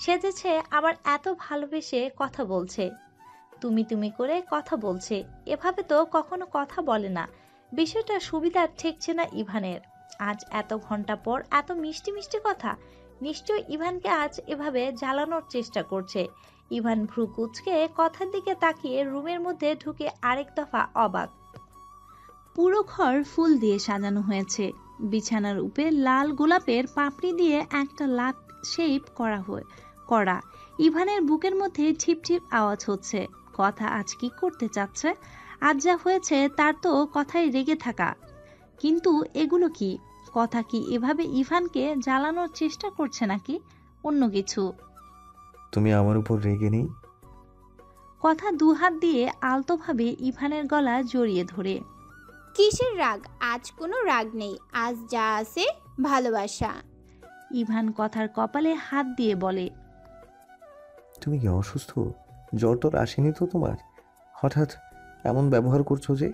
সেজেছে, আবার এত ভালোবেসে কথা বলছে, তুমি করে কথা বলছে। এভাবে তো কখনো কথা বলে না। বিষয়টা সুবিধা ঠেকছে না ইভানের। আজ এত ঘন্টা পর এত মিষ্টি মিষ্টি কথা, নিশ্চয় ইভানকে আজ এভাবে জ্বালানোর চেষ্টা করছে। ইভান ভ্রু কুচকে কথার দিকে তাকিয়ে রুমের মধ্যে ঢুকে আরেক দফা অবাক। পুরো ঘর ফুল দিয়ে সাজানো হয়েছে। বিছানার উপরে লাল গোলাপের পাপড়ি দিয়ে একটা লাভ শেপ করা। ইভানের বুকের মধ্যে ছিপছিপ আওয়াজ হচ্ছে। কথা আজ কি করতে চাচ্ছে? আজ যা হয়েছে তার তো কথায় রেগে থাকা, কিন্তু এগুলো কি? কথা কি এভাবে ইভানকে জ্বালানোর চেষ্টা করছে নাকি অন্য কিছু? তুমি আমার উপর রেগে নেই? কথা দুহাত দিয়ে আলতোভাবে ইভানের গলা জড়িয়ে ধরে, কিসের রাগ? আজ কোনো রাগ নেই, আজ যা আছে ভালোবাসা। ইভান কথার কপালে হাত দিয়ে বলে, তুমি কি অসুস্থ? জ্বর টর আসেনি তো তোমার? হঠাৎ এমন ব্যবহার করছো যে?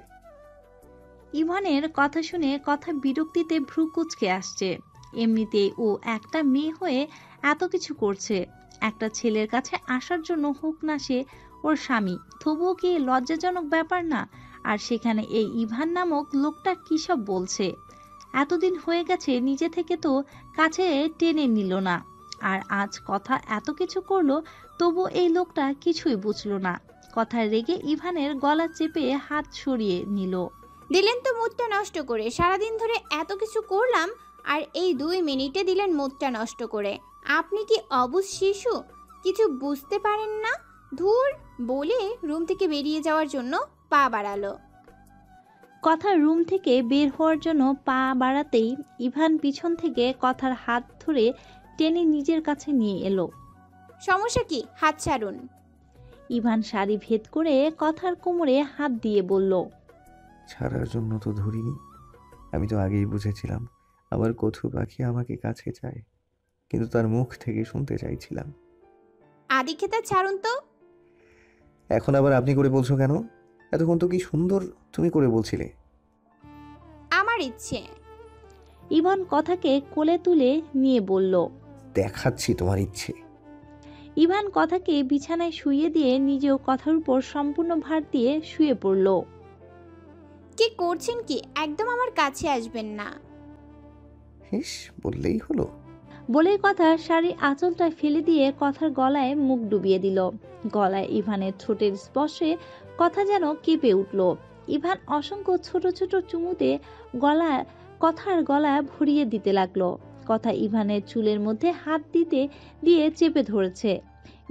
ইভানের কথা শুনে কথা বিরক্তিতে ভ্রু কুঁচকে আসছে। এমনিতেই ও একটা মেয়ে হয়ে এত কিছু করছে, একটা ছেলের কাছে আসার জন্য হোক না সে ওর স্বামী, তবুও কি লজ্জাজনক ব্যাপার না? আর সেখানে এই ইভান নামক লোকটা কী সব বলছে। এতদিন হয়ে গেছে নিজে থেকে তো কাছে টেনে নিল না, আর আজ কথা এত কিছু করলো, তবু এই লোকটা কিছুই বুঝলো না। কথা রেগে ইভানের গলা চেপে হাত সরিয়ে নিল। দিলেন তো মুডটা নষ্ট করে। সারাদিন ধরে এত কিছু করলাম আর এই 2 মিনিটে দিলেন মুডটা নষ্ট করে। আপনি কি অবুঝ শিশু? কিছু বুঝতে পারেন না? ধুর, বলে রুম থেকে বেরিয়ে যাওয়ার জন্য পা বাড়ালো। কথা রুম থেকে বের হওয়ার জন্য পা বাড়াতেই ইভান পিছন থেকে কথার হাত ধরে টেনে নিজের কাছে নিয়ে এলো। সমস্যা কি? হাত ছাড়ুন। ইভান শাড়ি ভেদ করে কথার কোমরে হাত দিয়ে বলল, ছাড়ার জন্য তো ধরিনি। আমি তো আগেই বুঝেছিলাম আমার কথু পাখি আমাকে কাছে চায়, কিন্তু তার মুখ থেকে শুনতে চাইছিলাম। আদিক্ষেতা ছাড়ুন তো। এখন আবার আপনি করে বলছো কেন? এতক্ষণ তো কি সুন্দর তুমি করে বলছিলে। আমার ইচ্ছে। ইভান কথাকে কোলে তুলে নিয়ে বলল, দেখাচ্ছি তোমার ইচ্ছে। ইভান কথাকে বিছানায় শুইয়ে দিয়ে নিজেও কথার উপর সম্পূর্ণ ভার দিয়ে শুয়ে পড়ল। কি করছেন কি? একদম আমার কাছে আসবেন না। হিস, বললেই হলো। বলে কথা শাড়ির আঁচলটা ফেলে দিয়ে কথার গলায় মুখ ডুবিয়ে দিল। গলায় ইভানের ঠোঁটের স্পর্শে কথা যেন কেঁপে উঠল। ইভান অসংখ্য ছোট ছোট চুমুতে কথার গলা ভরিয়ে দিতে লাগলো। কথা ইভানের চুলের মধ্যে হাত দিয়ে চেপে ধরেছে।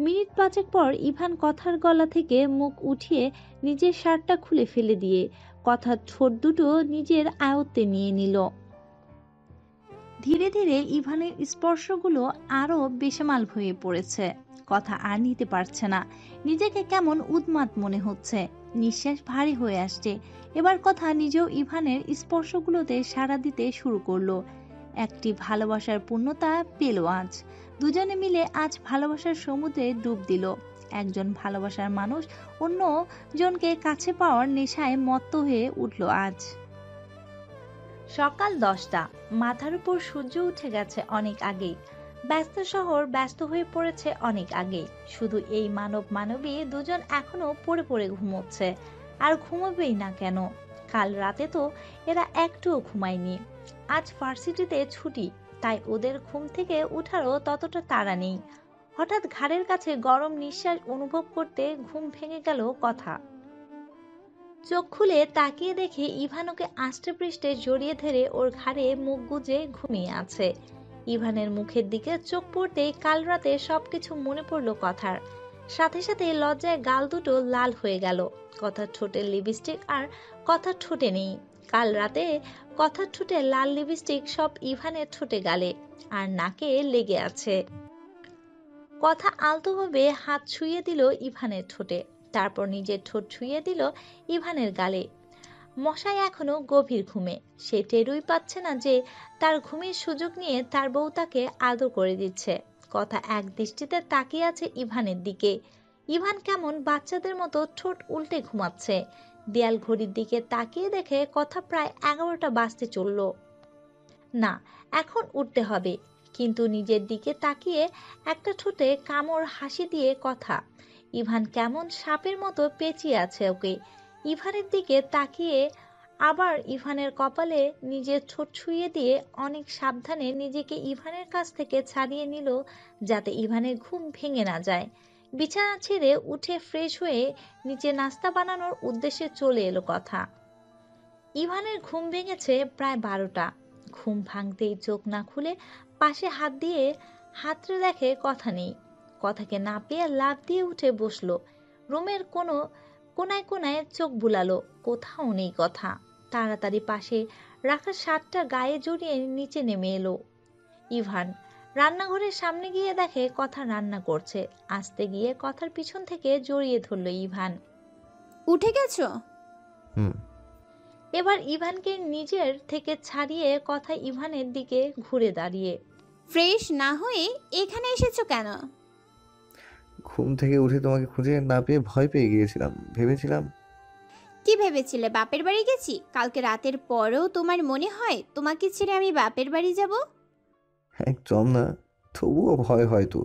মিনিট 5 পর ইভান কথার গলা থেকে মুখ উঠিয়ে নিজের শার্টটা খুলে ফেলে দিয়ে কথার ঠোঁট দুটো নিজের আয়ত্তে নিয়ে নিল। ধীরে ধীরে ইভানের স্পর্শগুলো আরো বেসামাল হয়ে পড়েছে। কথা আর নিতে পারছে না, নিজেকে কেমন উন্মাদ মনে হচ্ছে, নিঃশ্বাস ভারী হয়ে আসছে। এবার কথা নিজেও ইভানের স্পর্শগুলোতে সাড়া দিতে শুরু করলো। একটি ভালোবাসার পূর্ণতা পেল আজ। দুজনে মিলে আজ ভালোবাসার সমুদ্রে ডুব দিল। একজন ভালোবাসার মানুষ অন্য জনকে কাছে পাওয়ার নেশায় মত্ত হয়ে উঠল আজ। সকাল 10টা। মাথার উপর সূর্য উঠে গেছে অনেক আগেই। ব্যস্ত শহর ব্যস্ত হয়ে পড়েছে অনেক আগেই। শুধু এই মানবী দুজন এখনো পড়ে পড়ে ঘুমোচ্ছে। আর ঘুমাবেই না কেন? কাল রাতে তো এরা একটুও ঘুমায়নি। আজ ভার্সিটিতে ছুটি, তাই ওদের ঘুম থেকে উঠারও ততটা তাড়া নেই। হঠাৎ ঘাড়ের কাছে গরম নিঃশ্বাস অনুভব করতে ঘুম ভেঙে গেল কথা। চোখ খুলে তাকিয়ে দেখে ইভান ওকে আষ্টে পৃষ্ঠে জড়িয়ে ধরে ওর ঘাড়ে মুখ গুজে ঘুমিয়ে আছে। ইভানের মুখের দিকে চোখ পড়তেই কাল রাতে সবকিছু মনে পড়ল কথার। সাথে সাথে লজ্জায় গাল দুটো লাল হয়ে গেল। কথার ঠোঁটের লিপস্টিক আর কথার ঠোঁটে নেই। কাল রাতে কথার ঠোঁটে লাল লিপস্টিক সব ইভানের ঠোঁটে গালে আর নাকে লেগে আছে। কথা আলতোভাবে হাত ছুঁয়ে দিল ইভানের ঠোঁটে, তারপর নিজের ঠোঁট ছুঁয়ে দিল ইভানের গালে। মশাই এখনো গভীর ঘুমে। সে টেরই পাচ্ছে না যে তার ঘুমের সুযোগ নিয়ে তার বউ তাকে আদর করে দিচ্ছে। কথা এক দৃষ্টিতে তাকিয়ে আছে ইভানের দিকে। ইভান কেমন বাচ্চাদের মতো ঠোঁট উল্টে ঘুমাচ্ছে। দেয়াল ঘড়ির দিকে তাকিয়ে দেখে কথা প্রায় 11টা বাজতে চলল। না, এখন উঠতে হবে। কিন্তু নিজের দিকে তাকিয়ে একটা ঠোঁটে কামড় হাসি দিয়ে কথা। ইভান কেমন সাপের মতো পেঁচিয়ে আছে ওকে। ইভানের দিকে তাকিয়ে আবার ইভানের কপালে নিজের ঠোঁট ছুঁয়ে দিয়ে অনেক সাবধানে নিজেকে ইভানের কাছ থেকে ছাড়িয়ে নিল, যাতে ইভানের ঘুম ভেঙে না যায়। বিছানা ছেড়ে উঠে ফ্রেশ হয়ে নিচে নাস্তা বানানোর উদ্দেশ্যে চলে এলো কথা। ইভানের ঘুম ভেঙেছে প্রায় 12টা। ঘুম ভাঙতেই চোখ না খুলে পাশে হাত দিয়ে হাতড়ে দেখে কথা নেই। কথাকে না পেয়ে লাফ দিয়ে উঠে বসলো। রুমের কোনায় কোনায় চোখ বুলালো, কোথাও নেই কথা। তাড়াতাড়ি পাশে রাখা শার্টটা গায়ে জড়িয়ে নিচে নেমে এলো। ইভান রান্নাঘরের সামনে গিয়ে দেখে কথা রান্না করছে। আসতে গিয়ে কথার পিছন থেকে জড়িয়ে ধরলো ইভান। উঠে গেছো? এবার ইভানকে নিজের থেকে ছাড়িয়ে কথা ইভানের দিকে ঘুরে দাঁড়িয়ে। ফ্রেশ না হয়ে এখানে এসেছো কেন? ঘুম থেকে উঠে তোমাকে খুঁজে না পেয়ে ভয় পেয়ে গিয়েছিলাম, ভেবেছিলাম। কি ভেবেছিলে বাপের বাড়ি গেছি? কালকে রাতের পরেও তোমার মনে হয় তোমাকে ছেড়ে আমি বাপের বাড়ি যাব? একদম না, তবুও ভয় হয় তো।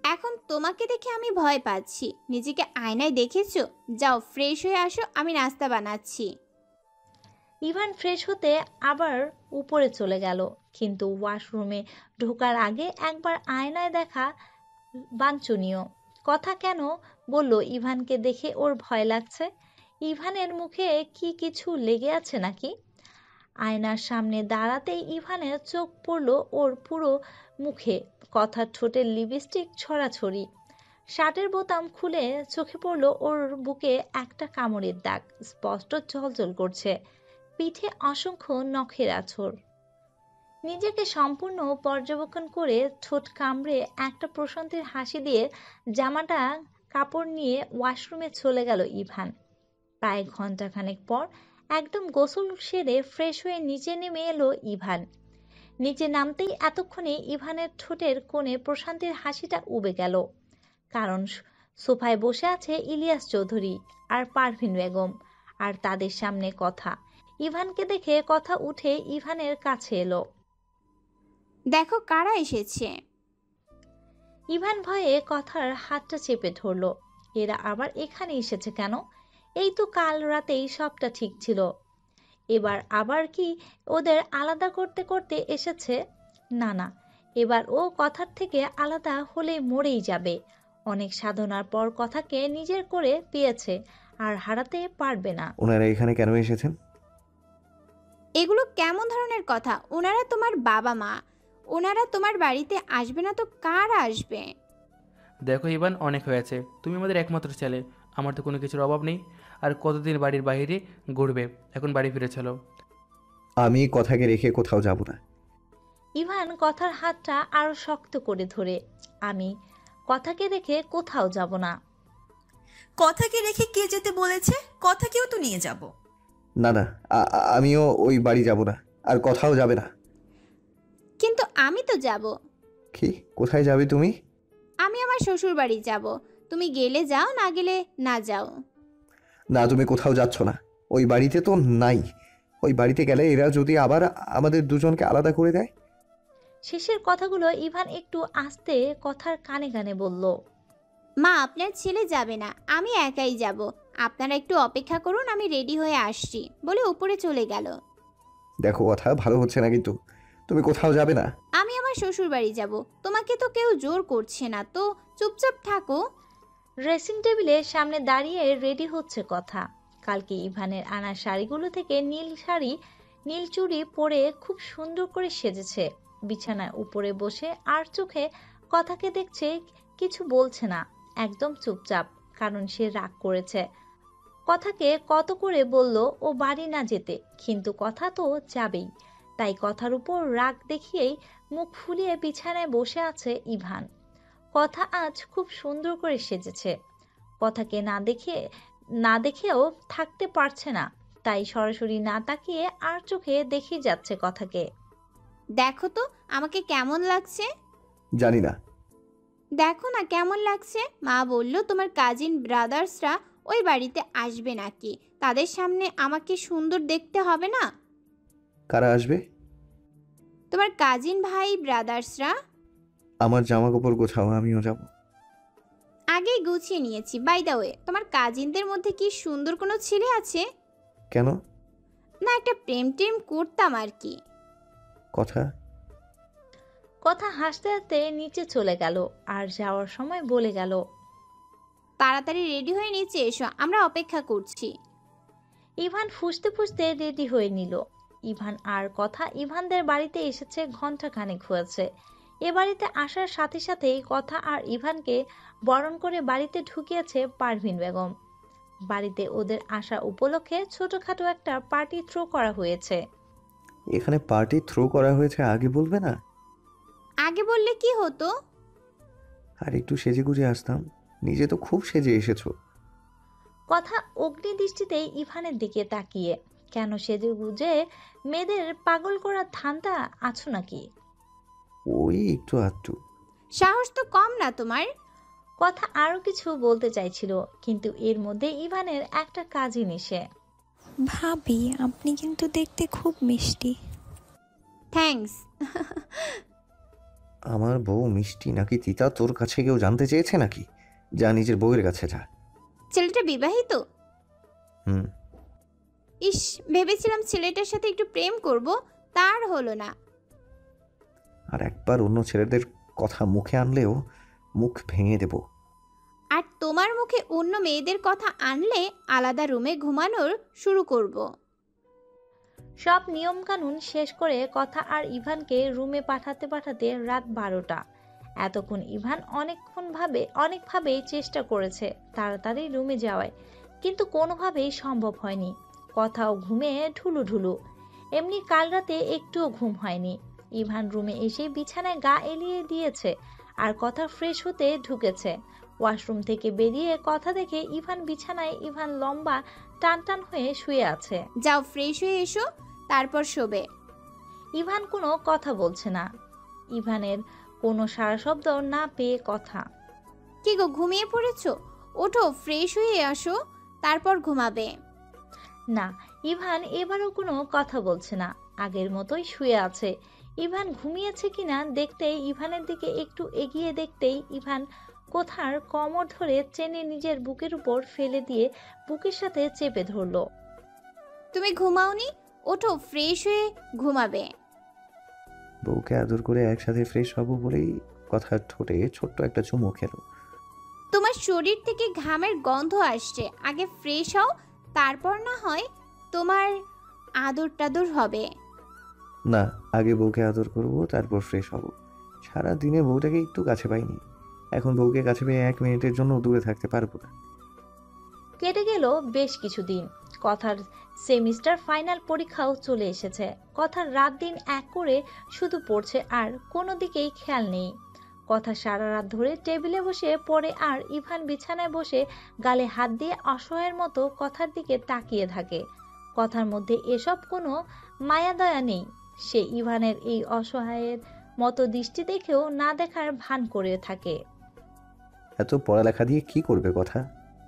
এখন তোমাকে দেখে আমি ভয় পাচ্ছি। নিজেকে আয়নায় দেখেছো? যাও ফ্রেশ হয়ে আসো, আমি নাস্তা বানাচ্ছি। ইভান ফ্রেশ হতে আবার উপরে চলে গেল, কিন্তু ওয়াশরুমে ঢোকার আগে একবার আয়নায় দেখা বাঞ্ছনীয়। কথা কেন বলল ইভানকে দেখে ওর ভয় লাগছে? ইভানের মুখে কি কিছু লেগে আছে নাকি? আয়নার সামনে দাঁড়াতেই ইভানের চোখ পড়ল ওর পুরো মুখে, কথার ঠোঁটের লিপস্টিক ছড়াছড়ি। শার্টের বোতাম খুলে চোখে পড়ল ওর বুকে একটা কামড়ের দাগ, স্পষ্ট জ্বলজ্বল করছে, পিঠে অসংখ্য নখের আঁচড়। নিজেকে সম্পূর্ণ পর্যবেক্ষণ করে ঠোঁট কামড়ে একটা প্রশান্তির হাসি দিয়ে জামাটা কাপড় নিয়ে ওয়াশরুমে চলে গেল ইভান। প্রায় ঘন্টাখানেক পর একদম গোসল সেরে ফ্রেশ হয়ে নিচে নেমে এলো ইভান। নিচে নামতেই এতক্ষণে ইভানের ঠোঁটের কোণে প্রশান্তির হাসিটা উবে গেল, কারণ সোফায় বসে আছে ইলিয়াস চৌধুরী আর পারভিন বেগম, আর তাদের সামনে কথা। ইভানকে দেখে কথা উঠে ইভানের কাছে এলো। দেখো কারা এসেছে। ইভান ভয়ে কথার হাতটা চেপে ধরল। এরা আবার এখানে এসেছে কেন? এই তো কাল রাতেই সবটা ঠিক ছিল। এবার আবার কি ওদের আলাদা করতে করতে এসেছে? না না, এবার ও কথার থেকে আলাদা হলে মরেই যাবে। অনেক সাধনার পর কথাকে নিজের করে পেয়েছে, আর হারাতে পারবে না। ওনারা এখানে কেন এসেছেন? এগুলো কেমন ধরনের কথা? ওনারা তোমার বাবা মা, ওনারা তোমার বাড়িতে আসবে না তো কার আসবে? দেখো ইভান, অনেক হয়েছে। তুমি আমাদের একমাত্র ছেলে, আমার তো কোনো কিছুর অভাব নেই। আর কতদিন বাড়ির বাইরে ঘুরবে? এখন বাড়ি ফিরে চলো। আমি কথাকে রেখে কোথাও যাব না। ইভান কথার হাতটা আরো শক্ত করে ধরে, আমি কথাকে রেখে কোথাও যাব না। কথাকে রেখে কে যেতে বলেছে? কথাকেও তো নিয়ে যাব। না না, আমিও ওই বাড়ি যাব না, আর কোথাও যাবে না। কিন্তু আমি তো যাব। কি? কোথায় যাবে তুমি? আমি আমার শ্বশুর বাড়ি যাব। তুমি গেলে যাও, না গেলে না যাও। না, তুমি কোথাও যাচ্ছ না। ওই বাড়িতে তো নাই। ওই বাড়িতে গেলে এরা যদি আবার আমাদের দুজনকে আলাদা করে দেয়। শেষের কথাগুলো ইভান একটু আস্তে কথার কানে কানে বলল। মা, আপনার ছেলে যাবে না, আমি একাই যাব। আপনারা একটু অপেক্ষা করুন, আমি রেডি হয়ে আসছি, বলে উপরে চলে গেল। দেখো, কথা ভালো হচ্ছে না কিন্তু। তুমি কোথাও যাবে না। আমি আমার শ্বশুর বাড়ি যাব। তোমাকে তো কেউ জোর করছে না, তো চুপচাপ থাকো। ড্রেসিং টেবিলের সামনে দাঁড়িয়ে রেডি হচ্ছে কথা। কালকে ইভানের আনা শাড়িগুলো থেকে নীল শাড়ি, নীল চুড়ি পরে খুব সুন্দর করে সেজেছে। বিছানায় উপরে বসে আর চোখে কথাকে দেখছে, কিছু বলছে না, একদম চুপচাপ, কারণ সে রাগ করেছে। কথাকে কত করে বলল ও বাড়ি না যেতে, কিন্তু কথা তো যাবেই। তাই কথার উপর রাগ দেখিয়েই মুখ ফুলিয়ে বিছানায় বসে আছে ইভান। কথা আজ খুব সুন্দর করে সেজেছে। কথাকে না দেখেও থাকতে পারছে না, তাই সরাসরি না তাকিয়ে আর চোখে দেখে যাচ্ছে কথাকে। দেখো তো আমাকে কেমন লাগছে। জানি না। দেখো না কেমন লাগছে। মা বলল তোমার কাজিন ব্রাদার্সরা ওই বাড়িতে আসবে নাকি, তাদের সামনে আমাকে সুন্দর দেখতে হবে না? কারা আসবে? তোমার কাজিন ভাই ব্রাদার্সরা। আমার জামা কাপড় গোছাও, আমিও যাব। আগেই গুছিয়ে নিয়েছি। বাই দ্য ওয়ে, তোমার কাজিনদের মধ্যে কি সুন্দর কোনো ছেলে আছে? কেন? না, একটা প্রেম টেম করতাম আর কি। কথা হাসতে হাসতে নিচে চলে গেল, আর যাওয়ার সময় বলে গেল, তাড়াতাড়ি রেডি হয়ে নিচে এসো, আমরা অপেক্ষা করছি। ইভান ফুসতে ফুসতে রেডি হয়ে নিল। ইভান আর কথা ইভানদের বাড়িতে এসেছে ঘন্টা খানেক হয়েছে। এ বাড়িতে আসার সাথে সাথেই কথা আর ইভানকে বরণ করে বাড়িতে ঢুকিয়েছে পারভিন বেগম। বাড়িতে ওদের আসা উপলক্ষে ছোটখাটো একটা পার্টি থ্রো করা হয়েছে। এখানে পার্টি থ্রো করা হয়েছে, আগে বলবে না? আগে বললে কি হতো? আর একটু সেজে গুজে আসতাম। নিজে তো খুব সেজে এসেছো। কথা অগ্নি দৃষ্টিতে ইভানের দিকে তাকিয়ে, কেন সেজে গুজে মেয়েদের পাগল করার ধান্দা আছো নাকি? ওই একটু আধটু। সাহস তো কম না তোমার। কথা আরো কিছু বলতে চাইছিল, কিন্তু এর মধ্যে ইভানের একটা কাজই নিশে। ভাবি আপনি কিন্তু দেখতে খুব মিষ্টি। থ্যাঙ্কস। আমার বউ মিষ্টি নাকি তিতা তোর কাছে কেউ জানতে চেয়েছে নাকি? যা নিজের বউয়ের কাছে যা। ছেলেটা বিবাহিত? হুম। ইস, ভেবেছিলাম ছেলেটার সাথে একটু প্রেম করব, তার হলো না। আর একবার অন্য ছেলেদের কথা মুখে আনলেও মুখ ভেঙে দেব। আর তোমার মুখে অন্য মেয়েদের কথা আনলে আলাদা রুমে ঘুমানোর শুরু করব। সব নিয়মকানুন শেষ করে কথা আর ইভানকে রুমে পাঠাতে পাঠাতে রাত 12টা। এতক্ষণ ইভান অনেকভাবেই চেষ্টা করেছে তাড়াতাড়ি রুমে যাওয়ায়, কিন্তু কোনোভাবেই সম্ভব হয়নি। কথাও ঘুমে ঢুলু। এমনি কাল রাতে একটুও ঘুম হয়নি। ইভান রুমে এসে বিছানায় গা এলিয়ে দিয়েছে আর কথা ফ্রেশ হতে ঢুকেছে। ওয়াশরুম থেকে বেরিয়ে কথা দেখে ইভান লম্বা টান হয়ে শুয়ে আছে। যাও ফ্রেশ হয়ে এসো, তারপর শোবে। ইভান কোনো কথা বলছে না। ইভানের কোনো সারা শব্দ না পেয়ে কথা, কি গো, ঘুমিয়ে পড়েছো? ওঠো, ফ্রেশ হয়ে আসো, তারপর ঘুমাবে। না, ইভান এবারও কোনো কথা বলছে না, আগের মতোই শুয়ে আছে। ইভান ঘুমিয়েছে কিনা দেখতেই ইভানের দিকে একটু এগিয়ে দেখতেই ইভান কোথার কোমর ধরে টেনে নিজের বুকের উপর ফেলে দিয়ে বুকের সাথে চেপে ধরলো। তুমি ঘুমাওনি? ওঠো, ফ্রেশ হয়ে ঘুমাবে। বউকে আদর করে একসাথে ফ্রেশ হব বলেই কথার ঠোঁটে ছোট্ট একটা চুমু খেলো। তোমার শরীর থেকে ঘামের গন্ধ আসছে, আগে ফ্রেশ হও, তারপর না হয় তোমার আদর টাদর হবে। না, আগে বউকে আদর করব, তারপর ফ্রেশ হব। সারা দিনে বউটাকে একটু কাছে পাইনি, এখন বউকে কাছে পেয়ে 1 মিনিটের জন্য দূরে থাকতে পারবো না। কেটে গেল বেশ কিছুদিন। কথার সেমিস্টার ফাইনাল পরীক্ষাও চলে এসেছে। কথার রাত দিন এক করে শুধু পড়ছে আর কোনো দিকেই খেয়াল নেই। কথা সারা রাত ধরে টেবিলে বসে পড়ে আর ইভান বিছানায় বসে গালে হাত দিয়ে অসহায়ের মতো কথার দিকে তাকিয়ে থাকে। কথার মধ্যে এসব কোনো মায়াদয়া নেই। সে ইভানের এই অসহায়ের মতো দৃষ্টি দেখেও না দেখার ভান করে থাকে। এত পড়ালেখা দিয়ে কি করবে কথা?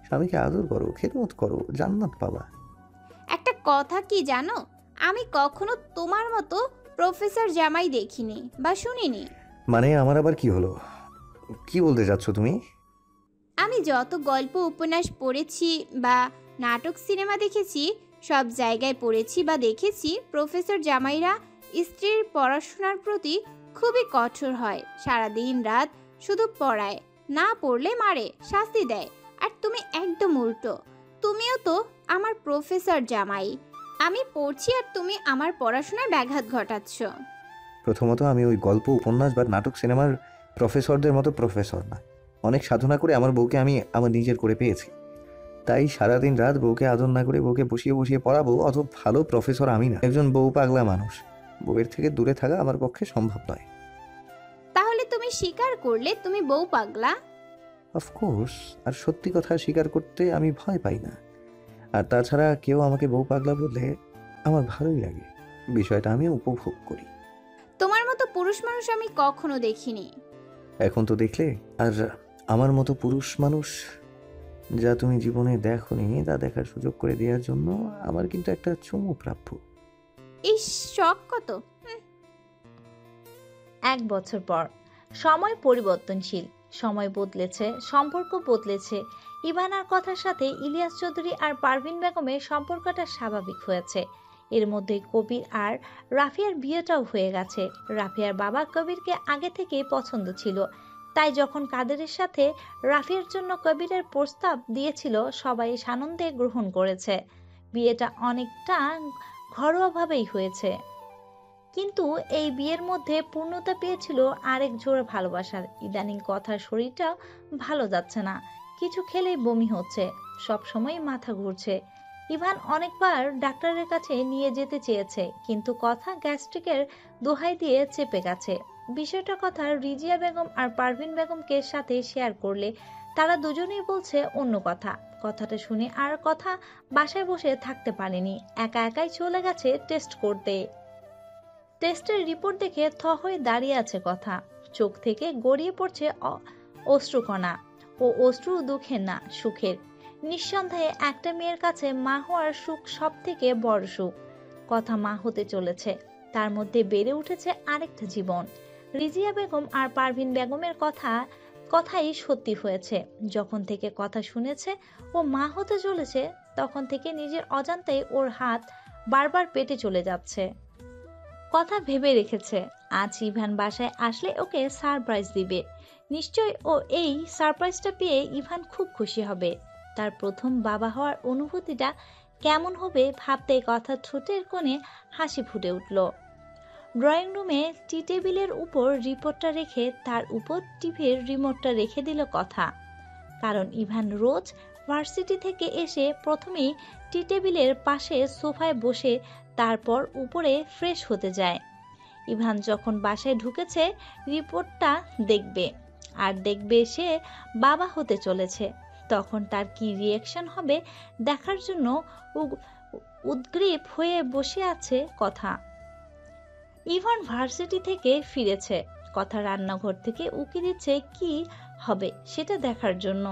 স্বামীকে আদর করো, খেদমত করো, জান্নাত পাবা। একটা কথা কি জানো, আমি কখনো তোমার মতো প্রফেসর জামাই দেখিনি বা শুনিনি। মানে আমার আবার কি হলো? কি বলতে যাচ্ছ তুমি? আমি যত গল্প উপন্যাস পড়েছি বা নাটক সিনেমা দেখেছি, সব জায়গায় পড়েছি বা দেখেছি প্রফেসর জামাইরা স্ত্রীর পড়াশোনার প্রতি খুবই কঠোর হয়। সারাদিন রাত শুধু পড়ায়, না পড়লে মারে, শাস্তি দেয়। আর তুমি একদম উল্টো, তুমিও তো আমার প্রফেসর জামাই। আমি পড়ছি আর তুমি আমার পড়াশোনায় ব্যাঘাত ঘটাচ্ছ। প্রথমত আমি ওই গল্প উপন্যাস বা নাটক সিনেমার প্রফেসরদের মতো প্রফেসর না। অনেক সাধনা করে আমার বউকে আমি আমার নিজের করে পেয়েছি, তাই সারাদিন রাত বউকে আদর না করে বউকে বসিয়ে বসিয়ে পড়াবো অত ভালো প্রফেসর আমি না। একজন বউ পাগলা মানুষ, বউয়ের থেকে দূরে থাকা আমার পক্ষে সম্ভব নয়। তাহলে তুমি স্বীকার করলে তুমি বউ পাগলা? অফকোর্স, আর সত্যি কথা স্বীকার করতে আমি ভয় পাই না। আর তাছাড়া কেউ আমাকে বউ পাগলা বললে আমার ভালোই লাগে, বিষয়টা আমি উপভোগ করি। তোমার মতো পুরুষ মানুষ আমি কখনো দেখিনি। এখন তো দেখলে। আর আমার মতো পুরুষ মানুষ যা তুমি জীবনে দেখোনি তা দেখার সুযোগ করে দেওয়ার জন্য আমার কিন্তু একটা চুমু প্রাপ্য। ইস, শখ কত। 1 বছর পর। সময় পরিবর্তনশীল, সময় বদলেছে, সম্পর্ক বদলেছে। ইভানার কথার সাথে ইলিয়াস চৌধুরী আর পারভিন বেগমের সম্পর্কটা স্বাভাবিক হয়েছে। এর মধ্যে কবির আর রাফিয়ার বিয়েটাও হয়ে গেছে। রাফিয়ার বাবা কবিরকে আগে থেকেই পছন্দ ছিল, তাই যখন কাদেরের সাথে রাফিয়ার জন্য কবিরের প্রস্তাব দিয়েছিল সবাই সানন্দে গ্রহণ করেছে। বিয়েটা অনেকটা ঘরোয়াভাবেই হয়েছে, কিন্তু এই বিয়ের মধ্যে পূর্ণতা পেয়েছিল আরেক জোড়া ভালোবাসার। ইদানিং কথার শরীরটাও ভালো যাচ্ছে না, কিছু খেলেই বমি হচ্ছে, সবসময় মাথা ঘুরছে। ইভান অনেকবার ডাক্তারের কাছে নিয়ে যেতে চেয়েছে, কিন্তু কথা গ্যাস্ট্রিকের দোহাই দিয়ে চেপে গেছে। বিষয়টা কথা রিজিয়া বেগম আর পারভিন বেগমকে সাথে শেয়ার করলে তারা দুজনেই বলছে অন্য কথা। কথাটা শুনে আর কথা বাসায় বসে থাকতে পারেনি, একা একাই চলে গেছে টেস্ট করতে। টেস্টের রিপোর্ট দেখে থ হয়ে দাঁড়িয়ে আছে কথা। চোখ থেকে গড়িয়ে পড়ছে অশ্রুকণা। ও অশ্রু দুঃখের না, সুখের। নিঃসন্দেহে একটা মেয়ের কাছে মা হওয়ার সুখ সব থেকে বড় সুখ। কথা মা হতে চলেছে, তার মধ্যে বেড়ে উঠেছে আরেকটা জীবন। রিজিয়া বেগম আর পারভিন বেগমের কথাই সত্যি হয়েছে। যখন থেকে কথা শুনেছে ও মা হতে চলেছে, তখন থেকে নিজের অজান্তেই ওর হাত বারবার পেটে চলে যাচ্ছে। কথা ভেবে রেখেছে আজ ইভান বাসায় আসলে ওকে সারপ্রাইজ দিবে। নিশ্চয় ও এই সারপ্রাইজটা পেয়ে ইভান খুব খুশি হবে। তার প্রথম বাবা হওয়ার অনুভূতিটা কেমন হবে ভাবতে কথা ঠোঁটের কোণে হাসি ফুটে উঠল। ড্রয়িং রুমে টি টেবিলের উপর রিপোর্টটা রেখে তার উপর টিভির রিমোটটা রেখে দিল কথা। কারণ ইভান রোজ ভার্সিটি থেকে এসে প্রথমেই টি টেবিলের পাশে সোফায় বসে তারপর উপরে ফ্রেশ হতে যায়। ইভান যখন বাসায় ঢুকেছে রিপোর্টটা দেখবে, আর দেখবে সে বাবা হতে চলেছে, তখন তার কি রিয়াকশন হবে দেখার জন্য উদ্গ্রীব হয়ে বসে আছে কথা। ইভান ভার্সিটি থেকে ফিরেছে, কথা রান্নাঘর থেকে উকি দিচ্ছে কি হবে সেটা দেখার জন্য।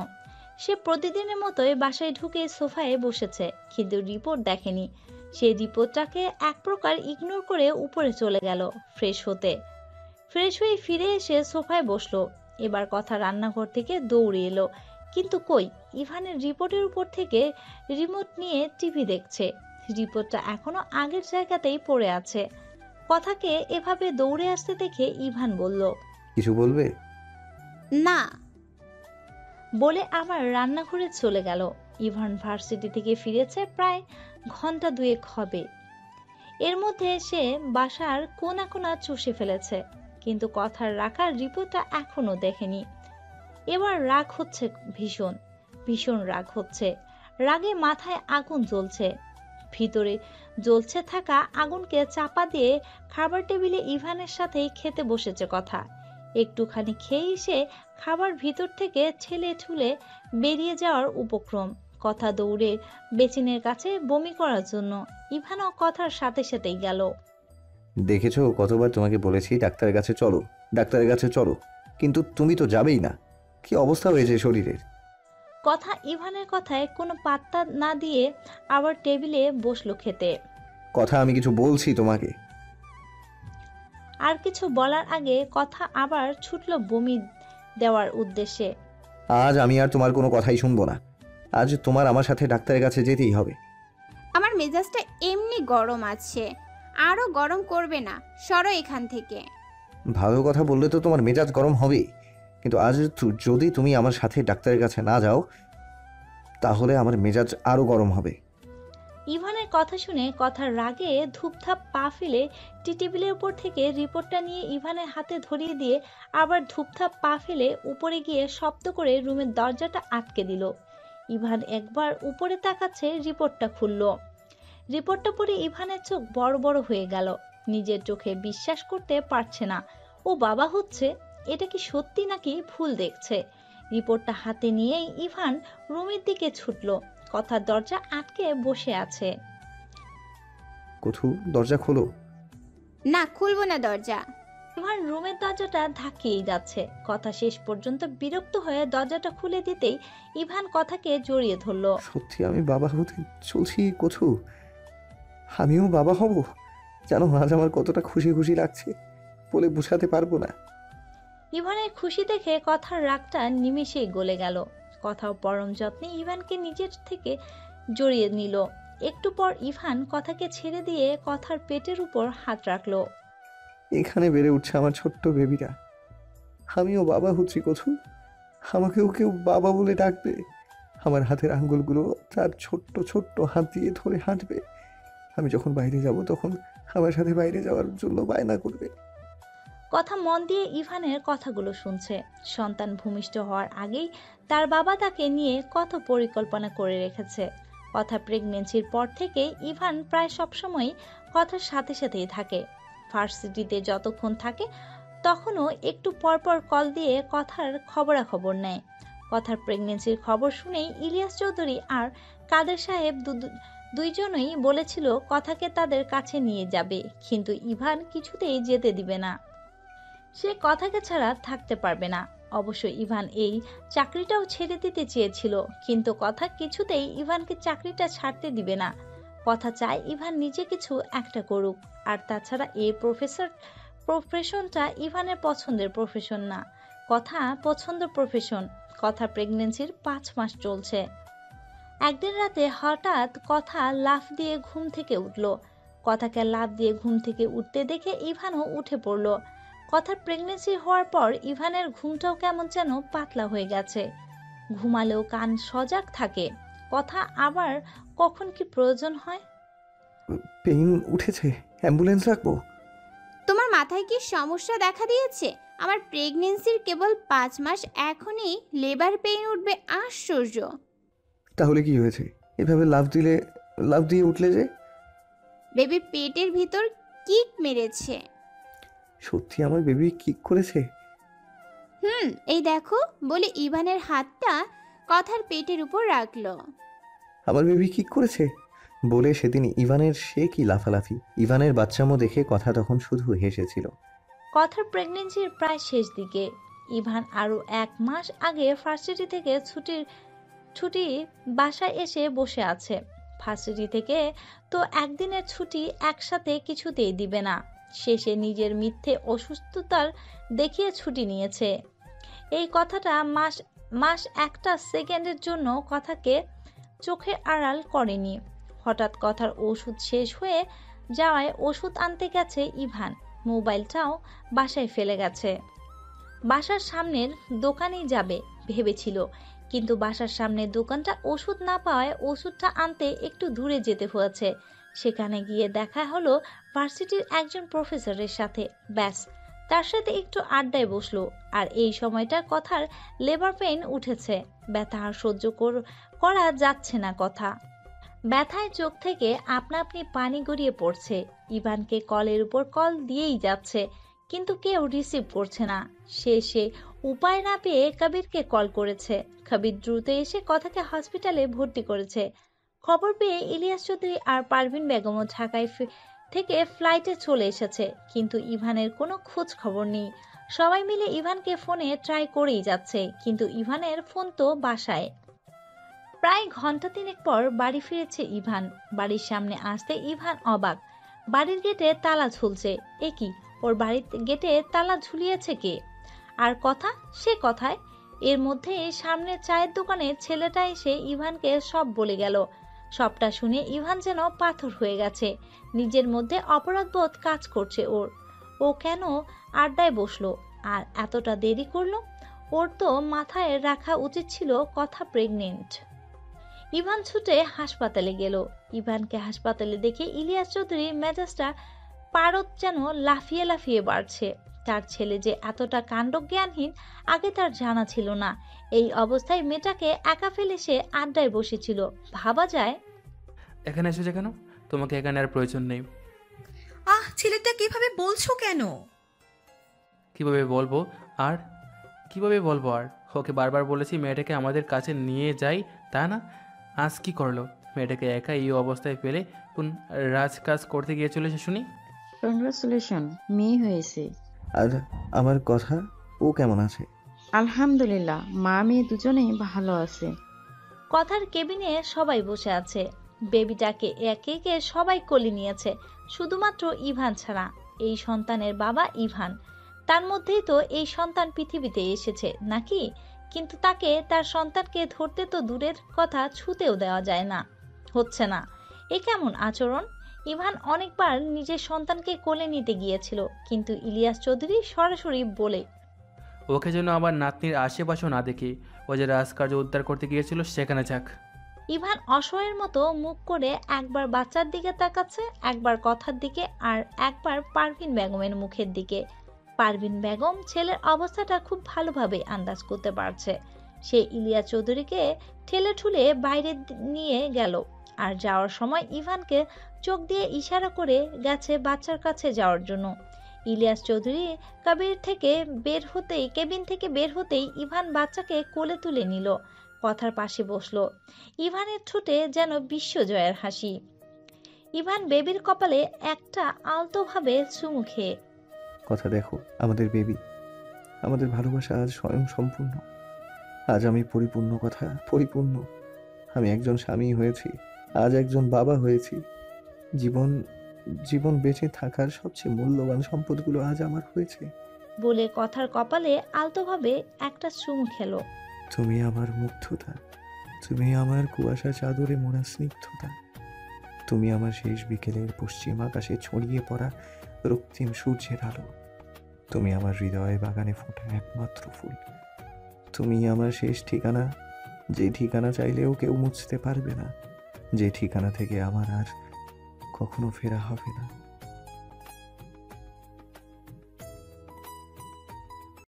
সে প্রতিদিনের মতোই বাসায় ঢুকে সোফায় বসেছে, কিন্তু রিপোর্ট দেখেনি। সে রিপোর্টটাকে এক প্রকার ইগনোর করে উপরে চলে গেল ফ্রেশ হতে। ফ্রেশ হয়ে ফিরে এসে সোফায় বসলো। এবার কথা রান্নাঘর থেকে দৌড়ে এলো, কিন্তু কই, ইভানের রিপোর্টের উপর থেকে রিমোট নিয়ে টিভি দেখছে। রিপোর্টটা এখনো আগের জায়গাতেই পড়ে আছে। কথাকে এভাবে দৌড়ে আসতে দেখে ইভান বলল, কিছু বলবে? না বলে আবার রান্নাঘরে চলে গেল। ইভান ভার্সিটি থেকে ফিরেছে প্রায় ঘন্টা দুয়েক হবে। এর মধ্যে সে বাসার কোনা কোনা চষে ফেলেছে, কিন্তু কথার রাখার রিপোর্টটা এখনো দেখেনি। এবার রাগ হচ্ছে, ভীষণ ভীষণ রাগ হচ্ছে। রাগে মাথায় আগুন জ্বলছে। ভিতরে জ্বলছে থাকা আগুনকে চাপা দিয়ে খাবার টেবিলে ইভানের সাথেই খেতে বসেছে কথা। একটুখানি খেয়েই সে খাবার ভিতর থেকে ঠেলে ঠুলে বেরিয়ে যাওয়ার উপক্রম। কথা দৌড়ে বেচিনের কাছে বমি করার জন্য। ইভানও কথার সাথে সাথেই গেল। দেখেছো কতবার তোমাকে বলেছি ডাক্তারের কাছে চলো, ডাক্তারের কাছে চলো, কিন্তু তুমি তো যাবেই না। কি অবস্থা হয়েছে শরীরের? কথা ইভানের কথায় কোনো পাত্তা না দিয়ে আবার টেবিলে বসলো খেতে। কথা আমি কিছু বলছি তোমাকে। আর কিছু বলার আগে কথা আবার ছুটলো বমি দেওয়ার উদ্দেশ্যে। আজ আমি আর তোমার কোনো কথাই শুনবো না। আজ তোমার আমার সাথে ডাক্তারের কাছে যেতেই হবে। আমার মেজাজটা এমনি গরম আছে, আরো গরম করবে না, সরো এখান থেকে। ভালো কথা বললে তো তোমার মেজাজ গরম হবেই, কিন্তু আজ যদি তুমি আমার সাথে ডাক্তারের কাছে না যাও তাহলে আমার মেজাজ আরো গরম হবে। ইভানের কথা শুনে কথার রাগে ধূপধাপ পা ফেলে টি টেবিলের উপর থেকে রিপোর্টটা নিয়ে ইভানের হাতে ধরিয়ে দিয়ে আবার ধূপধাপ পা ফেলে উপরে গিয়ে শব্দ করে রুমের দরজাটা আটকে দিল। ইভান একবার উপরে তাকাচ্ছে, রিপোর্টটা খুলল। রিপোর্টটা পড়ে ইভানের চোখ বড় বড় হয়ে গেল। নিজের চোখে বিশ্বাস করতে পারছে না ও বাবা হচ্ছে। এটা কি সত্যি নাকি ভুল দেখছে? রিপোর্টটা হাতে নিয়েই ইভান রুমের দিকে ছুটল। কথার দরজা আটকে বসে আছে। কোথু, দরজা খোলো। না, খুলবো না দরজা। ইভান রুমের দরজাটা ধাক্কিয়েই যাচ্ছে। কথা শেষ পর্যন্ত বিরক্ত হয়ে দরজাটা খুলে দিতেই ইভান কথাকে জড়িয়ে ধরল। সত্যি আমি বাবা হতে চলছি কোথু, আমিও বাবা হব। জানো আজ আমার কতটা খুশি খুশি লাগছে, বলে বোঝাতে পারবো না। ইভানের খুশি দেখে কথার রাগটা নিমেষেই গলে গেল। কথাও পরম যত্নে ইভানকে নিজের থেকে জড়িয়ে নিল। একটু পর ইভান কথাকে ছেড়ে দিয়ে কথার পেটের উপর হাত রাখলো। এখানে বেড়ে উঠছে আমার ছোট্ট বেবিটা, আমিও বাবা হচ্ছি কোথু, আমাকেও কেউ বাবা বলে ডাকবে। আমার হাতের আঙ্গুলগুলো তার ছোট্ট ছোট্ট হাত দিয়ে ধরে হাঁটবে। আমি যখন বাইরে যাব তখন আমার সাথে বাইরে যাওয়ার জন্য বায়না করবে। কথা মন দিয়ে ইভানের কথাগুলো শুনছে। সন্তান ভূমিষ্ঠ হওয়ার আগেই তার বাবা তাকে নিয়ে কত পরিকল্পনা করে রেখেছে। কথা প্রেগনেন্সির পর থেকে ইভান প্রায় সবসময় কথার সাথে সাথেই থাকে। ভার্সিটিতে যতক্ষণ থাকে তখনও একটু পরপর কল দিয়ে কথার খবরাখবর নেয়। কথার প্রেগনেন্সির খবর শুনেই ইলিয়াস চৌধুরী আর কাদের সাহেব দুইজনেই বলেছিল কথাকে তাদের কাছে নিয়ে যাবে, কিন্তু ইভান কিছুতেই যেতে দিবে না। সে কথাকে ছাড়া থাকতে পারবে না। অবশ্য ইভান এই চাকরিটাও ছেড়ে দিতে চেয়েছিল, কিন্তু কথা কিছুতেই ইভানকে চাকরিটা ছাড়তে দিবে না। কথা চায় ইভান নিজে কিছু একটা করুক। আর তাছাড়া এই প্রফেশনটা ইভানের পছন্দের প্রফেশন না, কথা পছন্দ প্রফেশন। কথা প্রেগনেন্সির 5 মাস চলছে। একদিন রাতে হঠাৎ কথা লাফ দিয়ে ঘুম থেকে উঠল। কথাকে লাফ দিয়ে ঘুম থেকে উঠতে দেখে ইভানও উঠে পড়ল। কথার প্রেগনেন্সি হওয়ার পর ইভানের ঘুমটাও কেমন যেন পাতলা হয়ে গেছে। ঘুমালেও কান সজাগ থাকে। কথা আবার কখন কি প্রয়োজন হয়। পেইন উঠেছে, অ্যাম্বুলেন্স রাখবো? তোমার মাথায় কি সমস্যা দেখা দিয়েছে? আমার প্রেগনেন্সির কেবল 5 মাস, এখনই লেবার পেইন উঠবে? আশ্চর্য। তাহলে কি হয়েছে? এভাবে লাফ দিয়ে উঠলে যে? বেবি পেটের ভিতর কিক মেরেছে। সত্যি আমার বেবি কিক করেছে? এই দেখো, বলে ইভানের হাতটা কথার পেটের উপর রাখলো। আমার বেবি কিক করেছে বলে সেদিন ইভানের সে কি লাফালাফি। ইভানের বাচ্চামো দেখে কথা তখন শুধু হেসেছিল। কথার প্রেগনেন্সির প্রায় শেষ দিকে। ইভান আরো 1 মাস আগে ভার্সিটি থেকে ছুটি বাসায় এসে বসে আছে। ভার্সিটি থেকে তো একদিনের ছুটি একসাথে কিছুতেই দিবে না। শেষে নিজের মিথ্যে অসুস্থতার দেখিয়ে ছুটি নিয়েছে। এই কথাটা মাস একটা সেকেন্ডের জন্য কথাকে চোখে আড়াল করেনি। হঠাৎ কথার ওষুধ শেষ হয়ে যাওয়ায় ওষুধ আনতে গেছে ইভান। মোবাইলটাও বাসায় ফেলে গেছে। বাসার সামনের দোকানেই যাবে ভেবেছিল, কিন্তু বাসার সামনের দোকানটা ওষুধ না পাওয়ায় ওষুধটা আনতে একটু দূরে যেতে হয়েছে। সেখানে গিয়ে দেখা হলো ভার্সিটির একজন প্রফেসরের সাথে। ব্যাস, তার সাথে একটু আড্ডায় বসলো। আর এই সময়টা কথার লেবার পেইন উঠেছে। ব্যথা আর সহ্য করা যাচ্ছে না। কথা ব্যথায় চোখ থেকে আপনা আপনি পানি গড়িয়ে পড়ছে। ইভানকে কলের উপর কল দিয়েই যাচ্ছে, কিন্তু কেউ রিসিভ করছে না। সে উপায় না পেয়ে কবিরকে কল করেছে। কবির দ্রুত এসে কথাকে হসপিটালে ভর্তি করেছে। খবর পেয়ে ইলিয়াস চৌধুরী আর পারভিন বেগমও ঢাকায় থেকে ফ্লাইটে চলে এসেছে, কিন্তু ইভানের কোনো খোঁজ খবর নেই। সবাই মিলে ইভানকে ফোনে ট্রাই করেই যাচ্ছে, কিন্তু ইভানের ফোন তো বাসায়। প্রায় ঘন্টা 3 পর বাড়ি ফিরেছে ইভান। বাড়ির সামনে আসতে ইভান অবাক। বাড়ির গেটে তালা ঝুলছে। এ কি, ওর বাড়ির গেটে তালা ঝুলিয়েছে কে? আর কথা, সে কথায়। এর মধ্যে সামনে চায়ের দোকানের ছেলেটা এসে ইভানকে সব বলে গেল। সবটা শুনে ইভান যেন পাথর হয়ে গেছে। নিজের মধ্যে অপরাধবোধ কাজ করছে ওর। ও কেন আড্ডায় বসলো আর এতটা দেরি করলো? ওর তো মাথায় রাখা উচিত ছিল কথা প্রেগনেন্ট। ইভান ছুটে হাসপাতালে গেল। ইভানকে হাসপাতালে দেখে ইলিয়াস চৌধুরীর মেজাজটা পারদ যেন লাফিয়ে লাফিয়ে বাড়ছে। তার ছেলে যে এতটা কাণ্ডজ্ঞানহীন আগে তার জানা ছিল না। এই অবস্থায় মেয়েটাকে একা ফেলে সে আড্ডায় বসেছিল। ভাবা যায়। এখানে এসেছে কেন? তোমাকে এখানে আর প্রয়োজন নেই। ছেলেটা কিভাবে বলছো কেন? কিভাবে বলবো আর ওকে বারবার বলেছি মেয়েটাকে আমাদের কাছে নিয়ে যাই, তা না। আজ কি করলো? মেয়েটাকে একা এই অবস্থায় ফেলে কোন রাজকাজ করতে গিয়ে চলেছে শুনি। কংগ্রাচুলেশন, মেয়ে হয়েছে। আর আমার কথা, ও কেমন আছে? আলহামদুলিল্লাহ, মা মেয়ে দুজনেই ভালো আছে। কথার কেবিনে সবাই বসে আছে। বেবিটাকে একে একে সবাই কোলে নিয়েছে, শুধুমাত্র ইভান ছাড়া। এই সন্তানের বাবা ইভান। তার মধ্যেই তো এই সন্তান পৃথিবীতে এসেছে নাকি? কিন্তু তাকে, তার সন্তানকে ধরতে তো দূরের কথা, ছুঁতেও দেওয়া যায় না। হচ্ছে না। এ কেমন আচরণ? ইভান অনেকবার নিজের সন্তানকে কোলে নিতে গিয়েছিল, কিন্তু ইলিয়াস চৌধুরী সরাসরি বলে, ওকে যেন আবার নাতনির আশেপাশেও না দেখি। ও যে রাজকার্য উদ্ধার করতে গিয়েছিল সেখানে যাক। ইভান অসহায়ের মতো মুখ করে একবার বাচ্চার দিকে তাকাচ্ছে, একবার কথার দিকে, আর একবার পারভিন বেগমের মুখের দিকে। পারভিন বেগম ছেলের অবস্থাটা খুব ভালোভাবে আন্দাজ করতে পারছে। সে ইলিয়াস চৌধুরীকে ঠেলে ঠুলে বাইরে নিয়ে গেল। আর যাওয়ার সময় ইভানকে চোখ দিয়ে ইশারা করে গেছে বাচ্চার কাছে যাওয়ার জন্য। ইলিয়াস চৌধুরী কেবিন থেকে বের হতেই ইভান বাচ্চাকে কোলে তুলে নিল। কথার পাশে বসলো। ইভানের ঠোঁটে যেন বিশ্বজয়ের হাসি। ইভান বেবির কপালে একটা আলতোভাবে চুমু খেয়ে কথা দেখো, আমাদের বেবি, আমাদের ভালোবাসা আজ স্বয়ং সম্পূর্ণ। আজ আমি পরিপূর্ণ, কথা পরিপূর্ণ। আমি একজন স্বামী হয়েছি, আজ একজন বাবা হয়েছি। জীবন জীবন বেঁচে থাকার সবচেয়ে মূল্যবান সম্পদগুলো আজ আমার হয়েছে। বলে কথার কপালে আলতোভাবে একটা চুমু খেলো। তুমি আমার মুগ্ধতা, তুমি আমার কুয়াশা চাদরে মোড়া স্নিগ্ধতা, তুমি আমার শেষ বিকেলের পশ্চিম আকাশে ছড়িয়ে পড়া রক্তিম সূর্যের আলো, তুমি আমার হৃদয় বাগানে ফোটা একমাত্র ফুল, তুমি আমার শেষ ঠিকানা, যে ঠিকানা চাইলেও কেউ মুছতে পারবে না, যে ঠিকানা থেকে আমার আর কখনো ফেরা হবে না।